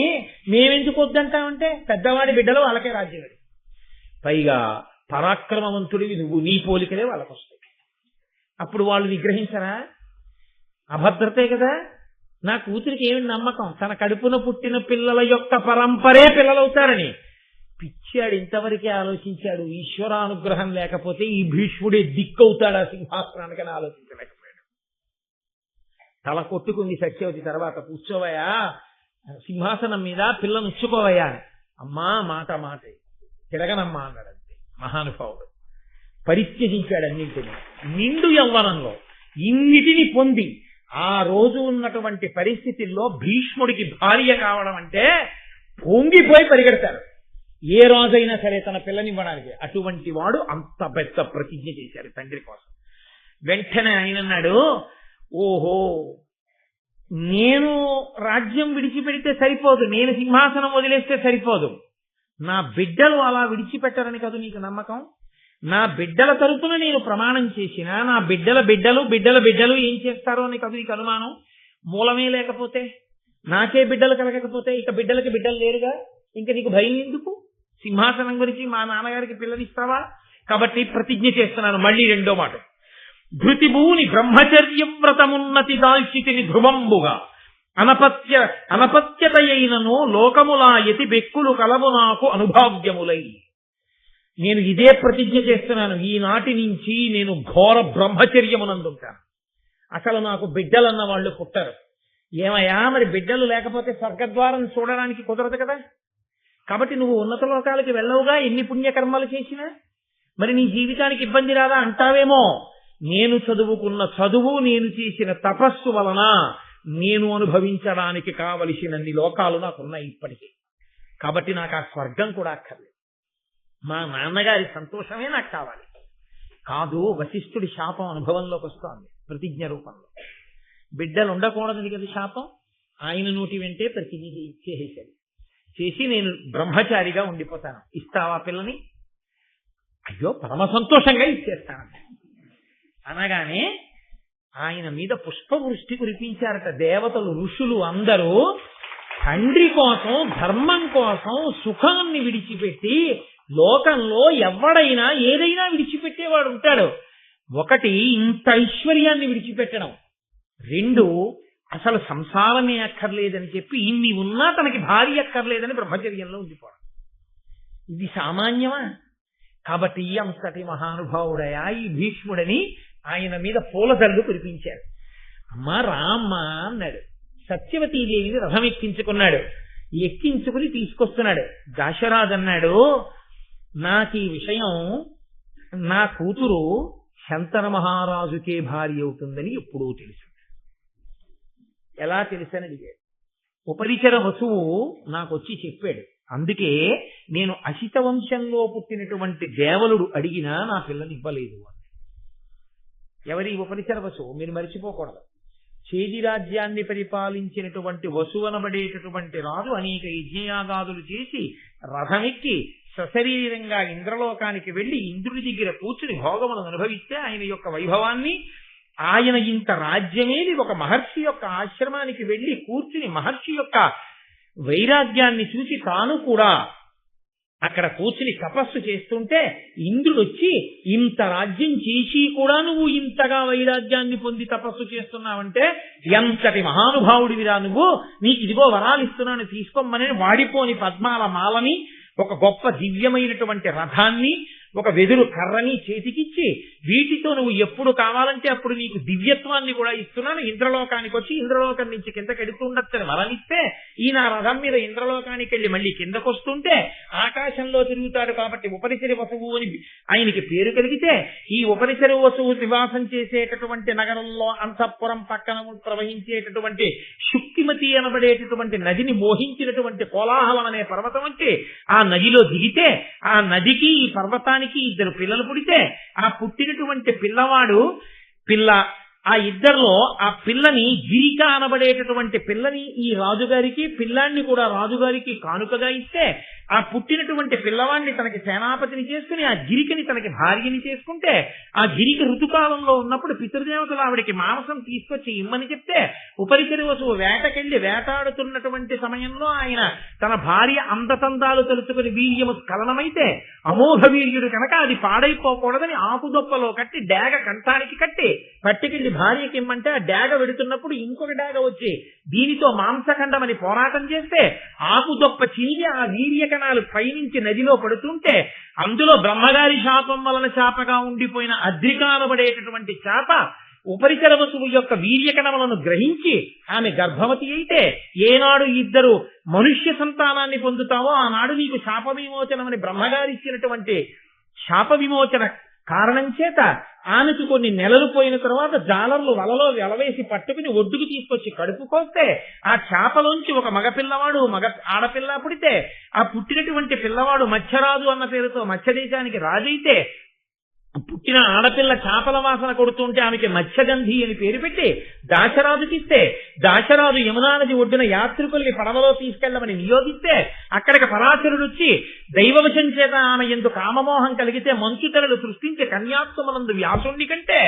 Speaker 1: మేమెందుకు వద్దంటామంటే పెద్దవాడి బిడ్డలు వాళ్ళకే రాజ్యం. పైగా పరాక్రమవంతుడివి నువ్వు, నీ పోలికలే వాళ్ళకు వస్తాయి. అప్పుడు వాళ్ళు నిగ్రహించరా? అభద్రతే కదా. నా కూతురికి ఏమి నమ్మకం, తన కడుపున పుట్టిన పిల్లల యొక్క పరంపరే పిల్లలవుతారని. పిచ్చాడు, ఇంతవరకే ఆలోచించాడు. ఈశ్వరానుగ్రహం లేకపోతే ఈ భీష్ముడే దిక్కవుతాడా సింహాసనానికని ఆలోచించలేకపోయాడు. తల కొట్టుకుంది సత్యవతి. తర్వాత కూర్చోవయ్యా సింహాసనం మీద, పిల్లను ఉచ్చుకోవయ్యా. అమ్మా మాట తిరగనమ్మా అన్నాడు. అంతే మహానుభావుడు. పరిత్యజించాడు అన్నింటినీ. నిండు యవ్వనంలో ఇన్నిటిని పొంది ఆ రోజు ఉన్నటువంటి పరిస్థితుల్లో భీష్ముడికి భార్య కావడం అంటే పొంగిపోయి పరిగెడతారు. ఏ రోజైనా సరే తన పిల్లనివ్వడానికి. అటువంటి వాడు అంత పెద్ద ప్రతిజ్ఞ చేశారు తండ్రి కోసం. వెంటనే ఆయన అన్నాడు, ఓహో నేను రాజ్యం విడిచిపెడితే సరిపోదు, నేను సింహాసనం వదిలేస్తే సరిపోదు, నా బిడ్డలు అలా విడిచిపెట్టారని కాదు నీకు నమ్మకం. నా బిడ్డల తరపున నేను ప్రమాణం చేసినా నా బిడ్డల బిడ్డలు ఏం చేస్తారో అని కాదు నీకు అనుమానం. మూలమే లేకపోతే, నాకే బిడ్డలు కలగకపోతే ఇక బిడ్డలకి బిడ్డలు లేరుగా, ఇంకా నీకు భయం ఎందుకు? సింహాసనం గురించి మా నాన్నగారికి పిల్లనిస్తావా? కాబట్టి ప్రతిజ్ఞ చేస్తున్నాను. మళ్ళీ రెండో మాట, ధృతిభూని బ్రహ్మచర్య వ్రతమున్నతి దాల్చితిని ధ్రువంబుగా అనపత్యతయైనను లోకములా యతి బెక్కులు కలవు నాకు అనుభావ్యములై. నేను ఇదే ప్రతిజ్ఞ చేస్తున్నాను, ఈనాటి నుంచి నేను ఘోర బ్రహ్మచర్యమునందుంటాను. అసలు నాకు బిడ్డలన్న వాళ్ళు పుట్టరు. ఏమయ్యా మరి బిడ్డలు లేకపోతే స్వర్గద్వారం చూడడానికి కుదరదు కదా. కాబట్టి నువ్వు ఉన్నత లోకాలకి వెళ్ళవుగా ఎన్ని పుణ్యకర్మలు చేసినా. మరి నీ జీవితానికి ఇబ్బంది రాదా అంటావేమో. నేను చదువుకున్న చదువు, నేను చేసిన తపస్సు వలన నేను అనుభవించడానికి కావలసినన్ని లోకాలు నాకున్నాయి ఇప్పటికీ. కాబట్టి నాకు ఆ స్వర్గం కూడా అక్కర్లేదు. మా నాన్నగారి సంతోషమే నాకు కావాలి. కాదు, వశిష్ఠుడి శాపం అనుభవంలోకి వస్తోంది ప్రతిజ్ఞ రూపంలో. బిడ్డలు ఉండకూడదు కదా శాపం. ఆయన నోటి వెంటే ప్రతిజ్ఞ చేసేసాడు. చేసి నేను బ్రహ్మచారిగా ఉండిపోతాను, ఇస్తావా పిల్లని? అయ్యో పరమ సంతోషంగా ఇచ్చేస్తాను అనగానే ఆయన మీద పుష్పవృష్టి కురిపించారట దేవతలు, ఋషులు అందరూ. తండ్రి కోసం, ధర్మం కోసం సుఖాన్ని విడిచిపెట్టి లోకంలో ఎవడైనా ఏదైనా విడిచిపెట్టేవాడు ఉంటాడు. ఒకటి ఇంత ఐశ్వర్యాన్ని విడిచిపెట్టడం, రెండు అసలు సంసారమే అక్కర్లేదని చెప్పి ఇన్ని ఉన్నా తనకి భార్య అక్కర్లేదని బ్రహ్మచర్యంలో ఉండిపోవడం. ఇది సామాన్యమా? కాబట్టి అంతటి మహానుభావుడయా ఈ భీష్ముడని ఆయన మీద పూలదల్లు కురిపించారు. అమ్మా రామ్మ అన్నాడు. సత్యవతీదేవిని రథం ఎక్కించుకున్నాడు. ఎక్కించుకుని తీసుకొస్తున్నాడు. దశరథుడు అన్నాడు, నాకు ఈ విషయం నా కూతురు శంతన మహారాజుకే భార్య అవుతుందని ఎప్పుడూ తెలుసు. ఎలా తెలుసని అడిగాడు. ఉపరిచర వసువు నాకు వచ్చి చెప్పాడు. అందుకే నేను అసిత వంశంలో పుట్టినటువంటి దేవలుడు అడిగినా నా పిల్లని ఇవ్వలేదు. ఎవరి ఉపరిచర వసువు? మీరు మరిచిపోకూడదు. చేది రాజ్యాన్ని పరిపాలించినటువంటి వసువనబడేటటువంటి రాజు అనేక యజ్ఞయాగాదులు చేసి రథమెక్కి సశరీరంగా ఇంద్రలోకానికి వెళ్లి ఇంద్రుడి దగ్గర కూర్చుని భోగములను అనుభవిస్తే ఆయన యొక్క వైభవాన్ని, ఆయన ఇంత రాజ్యమేది ఒక మహర్షి యొక్క ఆశ్రమానికి వెళ్లి కూర్చుని మహర్షి యొక్క వైరాగ్యాన్ని చూసి తాను కూడా అక్కడ కూర్చుని తపస్సు చేస్తుంటే ఇంద్రుడు వచ్చి, ఇంత రాజ్యం చేసి కూడా నువ్వు ఇంతగా వైరాగ్యాన్ని పొంది తపస్సు చేస్తున్నావంటే ఎంతటి మహానుభావుడివిరా నువ్వు, నీకు ఇదిగో వరాలు ఇస్తున్నాను తీసుకోమని వాడిపోని పద్మాల మాలని, ఒక గొప్ప దివ్యమైనటువంటి రథాన్ని, ఒక వెదురు కర్రని చేతికిచ్చి, వీటితో నువ్వు ఎప్పుడు కావాలంటే అప్పుడు నీకు దివ్యత్వాన్ని కూడా ఇస్తున్నాను, ఇంద్రలోకానికి వచ్చి ఇంద్రలోకం నుంచి కిందకి ఎడుతుండొచ్చని వరమిస్తే, ఈయన రథం మీద ఇంద్రలోకానికి వెళ్ళి మళ్ళీ కిందకు వస్తుంటే ఆకాశంలో తిరుగుతాడు కాబట్టి ఉపరిచరి వసువు అని ఆయనకి పేరు కలిగితే, ఈ ఉపరిచరి వసువు నివాసం చేసేటటువంటి నగరంలో అంతఃపురం పక్కన ప్రవహించేటటువంటి శుక్తిమతి అనబడేటటువంటి నదిని మోహించినటువంటి కోలాహలం అనే పర్వతం వచ్చి ఆ నదిలో దిగితే, ఆ నదికి ఈ పర్వతానికి ఇద్దరు పిల్లలు పుడితే, ఆ పుట్టినటువంటి పిల్ల ఆ ఇద్దరిలో ఆ పిల్లని గిరిక అనబడేటటువంటి పిల్లని ఈ రాజుగారికి, పిల్లాన్ని కూడా రాజుగారికి కానుకగా ఇస్తే, ఆ పుట్టినటువంటి పిల్లవాడిని తనకి సేనాపతిని చేసుకుని ఆ గిరికని తనకి భార్యని చేసుకుంటే, ఆ గిరిక ఋతుకాలంలో ఉన్నప్పుడు పితృదేవతలు ఆవిడికి మాంసం తీసుకొచ్చి ఇమ్మని చెప్తే, ఉపరిచరి వసువు వేటకెళ్లి వేటాడుతున్నటువంటి సమయంలో ఆయన తన భార్య అందతందాలు తెలుసుకుని వీర్యము స్ఖలనమైతే, అమోఘ వీర్యుడు కనుక అది పాడైపోకూడదని ఆకుదొప్పలో కట్టి డేగ కంఠానికి కట్టి పట్టుకెళ్లి భార్యకి ఇమ్మంటే, ఆ డేగ వెడుతున్నప్పుడు ఇంకొక డేగ వచ్చి దీనితో మాంసఖండమని పోరాటం చేస్తే ఆకుదొప్ప చినిగి ఆ వీర్యకణాలు పైనుంచి నదిలో పడుతుంటే, అందులో బ్రహ్మగారి శాపం వలన శాపగా ఉండిపోయిన అద్రిక అనబడేటటువంటి శాప ఉపరిచర వసువు యొక్క వీర్యకణములను గ్రహించి ఆమె గర్భవతి అయితే, ఏనాడు ఇద్దరు మనుష్య సంతానాన్ని పొందుతావో ఆనాడు నీకు శాప విమోచనమని బ్రహ్మగారి ఇచ్చినటువంటి శాప విమోచన కారణం చేత ఆమెకు కొన్ని నెలలు పోయిన తర్వాత జాలర్లు వలలో వెలవేసి పట్టుకుని ఒడ్డుకు తీసుకొచ్చి కడుపుకొస్తే, ఆ చేపలోంచి ఒక మగపిల్లవాడు ఆడపిల్ల పుడితే, ఆ పుట్టినటువంటి పిల్లవాడు మత్స్యరాజు అన్న పేరుతో మత్స్యదేశానికి రాజైతే, పుట్టిన ఆడపిల్ల చేపల వాసన కొడుతుంటే ఆమెకి మత్స్యగంధి అని పేరు పెట్టి దాశరాజుకిస్తే, దాశరాజు యమునా నది ఒడ్డున యాత్రికుల్ని పడవలో తీసుకెళ్లమని నియోగిస్తే, అక్కడికి పరాశరుడు వచ్చి దైవవశం చేత ఆమె ఎందు కామమోహం కలిగితే మంచుతెరలు సృష్టించి కన్యాత్వమునందు వ్యాసుని కంటే,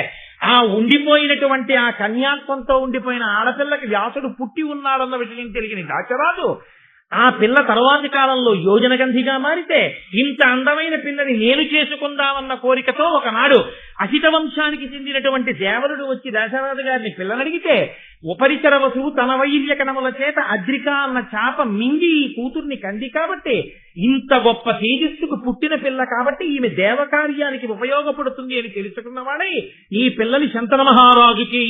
Speaker 1: ఆ ఉండిపోయినటువంటి ఆ కన్యాత్వంతో ఉండిపోయిన ఆడపిల్లకి వ్యాసుడు పుట్టి ఉన్నాడన్న విషయం తెలియని దాశరాజు ఆ పిల్ల తర్వాతి కాలంలో యోజనగంధిగా మారితే, ఇంత అందమైన పిల్లని నేను చేసుకుందామన్న కోరికతో ఒకనాడు అసిత వంశానికి చెందినటువంటి దేవరుడు వచ్చి దశరథ గారిని పిల్లనడిగితే, ఉపరిచర వసువు తన వైర్యకణముల చేత అద్రిక అన్న చాప మింగి ఈ కూతుర్ని కంది కాబట్టి, ఇంత గొప్ప తేజస్సుకు పుట్టిన పిల్ల కాబట్టి ఈమె దేవకార్యానికి ఉపయోగపడుతుంది అని తెలుసుకున్నవాడై ఈ పిల్లని శంతన మహారాజుకి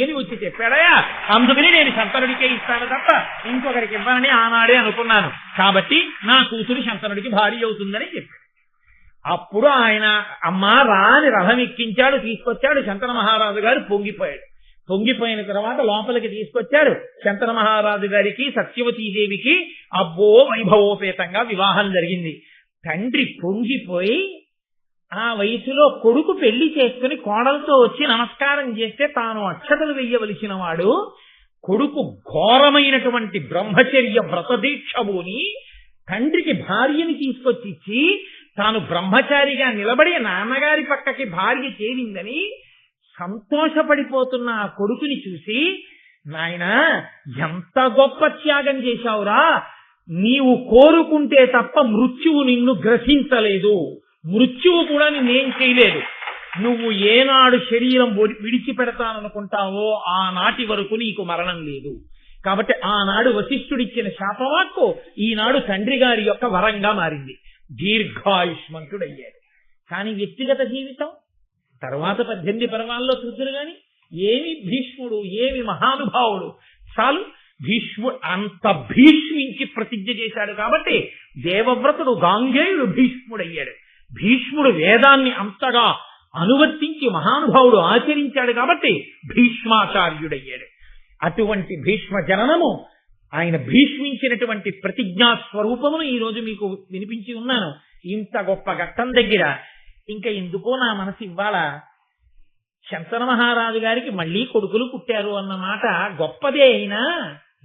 Speaker 1: అని వచ్చి చెప్పాడయా, అందుకని నేను శంతనుడికే ఇస్తాను తప్ప ఇంకొకరికి ఇవ్వాలని ఆనాడే అనుకున్నాను, కాబట్టి నా కూతురు శంతనుడికి భార్య అవుతుందని చెప్పాడు. అప్పుడు ఆయన అమ్మా రాని రథం ఎక్కించాడు, తీసుకొచ్చాడు. శంతన మహారాజు గారు పొంగిపోయిన తర్వాత లోపలికి తీసుకొచ్చారు. శంతన మహారాజు గారికి సత్యవతీదేవికి అబ్బో వైభవోపేతంగా వివాహం జరిగింది. తండ్రి పొంగిపోయి ఆ వయసులో కొడుకు పెళ్లి చేసుకుని కోడలతో వచ్చి నమస్కారం చేస్తే తాను అక్షతలు వెయ్యవలసిన వాడు, కొడుకు ఘోరమైనటువంటి బ్రహ్మచర్య వ్రతదీక్షబోని తండ్రికి భార్యని తీసుకొచ్చి ఇచ్చి తాను బ్రహ్మచారిగా నిలబడి నాన్నగారి పక్కకి భార్య చేరిందని సంతోషపడిపోతున్న ఆ కొడుకుని చూసి, నాయనా ఎంత గొప్ప త్యాగం చేశావురా, నీవు కోరుకుంటే తప్ప మృత్యువు నిన్ను గ్రసించలేదు, మృత్యువు కూడా నిన్నేం చేయలేదు, నువ్వు ఏనాడు శరీరం విడిచిపెడతాననుకుంటావో ఆనాటి వరకు నీకు మరణం లేదు. కాబట్టి ఆనాడు వశిష్ఠుడిచ్చిన శాపవాక్కు ఈనాడు తండ్రి గారి యొక్క వరంగా మారింది. దీర్ఘాయుష్మంతుడయ్యాడు. కానీ వ్యక్తిగత జీవితం తర్వాత 18 పర్వాల్లో చూద్దరు గాని ఏమి భీష్ముడు, ఏమి మహానుభావుడు. చాలు, భీష్ముడు అంత భీష్మించి ప్రతిజ్ఞ చేశాడు కాబట్టి దేవవ్రతుడు గాంగేయుడు భీష్ముడయ్యాడు. భీష్ముడు వేదాన్ని అంతగా అనువర్తించి మహానుభావుడు ఆచరించాడు కాబట్టి భీష్మాచార్యుడయ్యాడు. అటువంటి భీష్మ జననము, ఆయన భీష్మించినటువంటి ప్రతిజ్ఞా స్వరూపమును ఈ రోజు మీకు వినిపించి ఉన్నాను. ఇంత గొప్ప ఘట్టం దగ్గర ఇంకా ఎందుకో నా మనసు ఇవ్వాల శంతన మహారాజు గారికి మళ్లీ కొడుకులు పుట్టారు అన్నమాట గొప్పదే అయినా,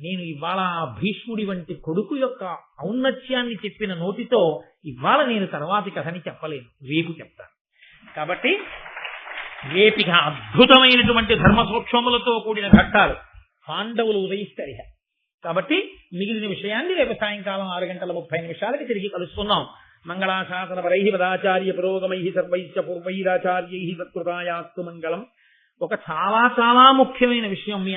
Speaker 1: నేను ఇవాళ భీష్ముడి వంటి కొడుకు యొక్క ఔన్నత్యాన్ని చెప్పిన నోటితో ఇవాళ నేను తర్వాతి కథని చెప్పలేను, రేపు చెప్తాను. కాబట్టి రేపిక అద్భుతమైనటువంటి ధర్మ సూక్ష్మములతో కూడిన ఘట్టాలు. పాండవులు ఉదయిస్తారు. కాబట్టి మిగిలిన విషయాన్ని రేపు సాయంకాలం 6:30 తిరిగి కలుసుకున్నాం. మంగళాశాసన పరై పదాచార్య పురోగమై సర్వైశ్చ పూర్వైరాచార్యై సత్కృతాయాస్తు మంగళం. ఒక చాలా చాలా ముఖ్యమైన విషయం మీ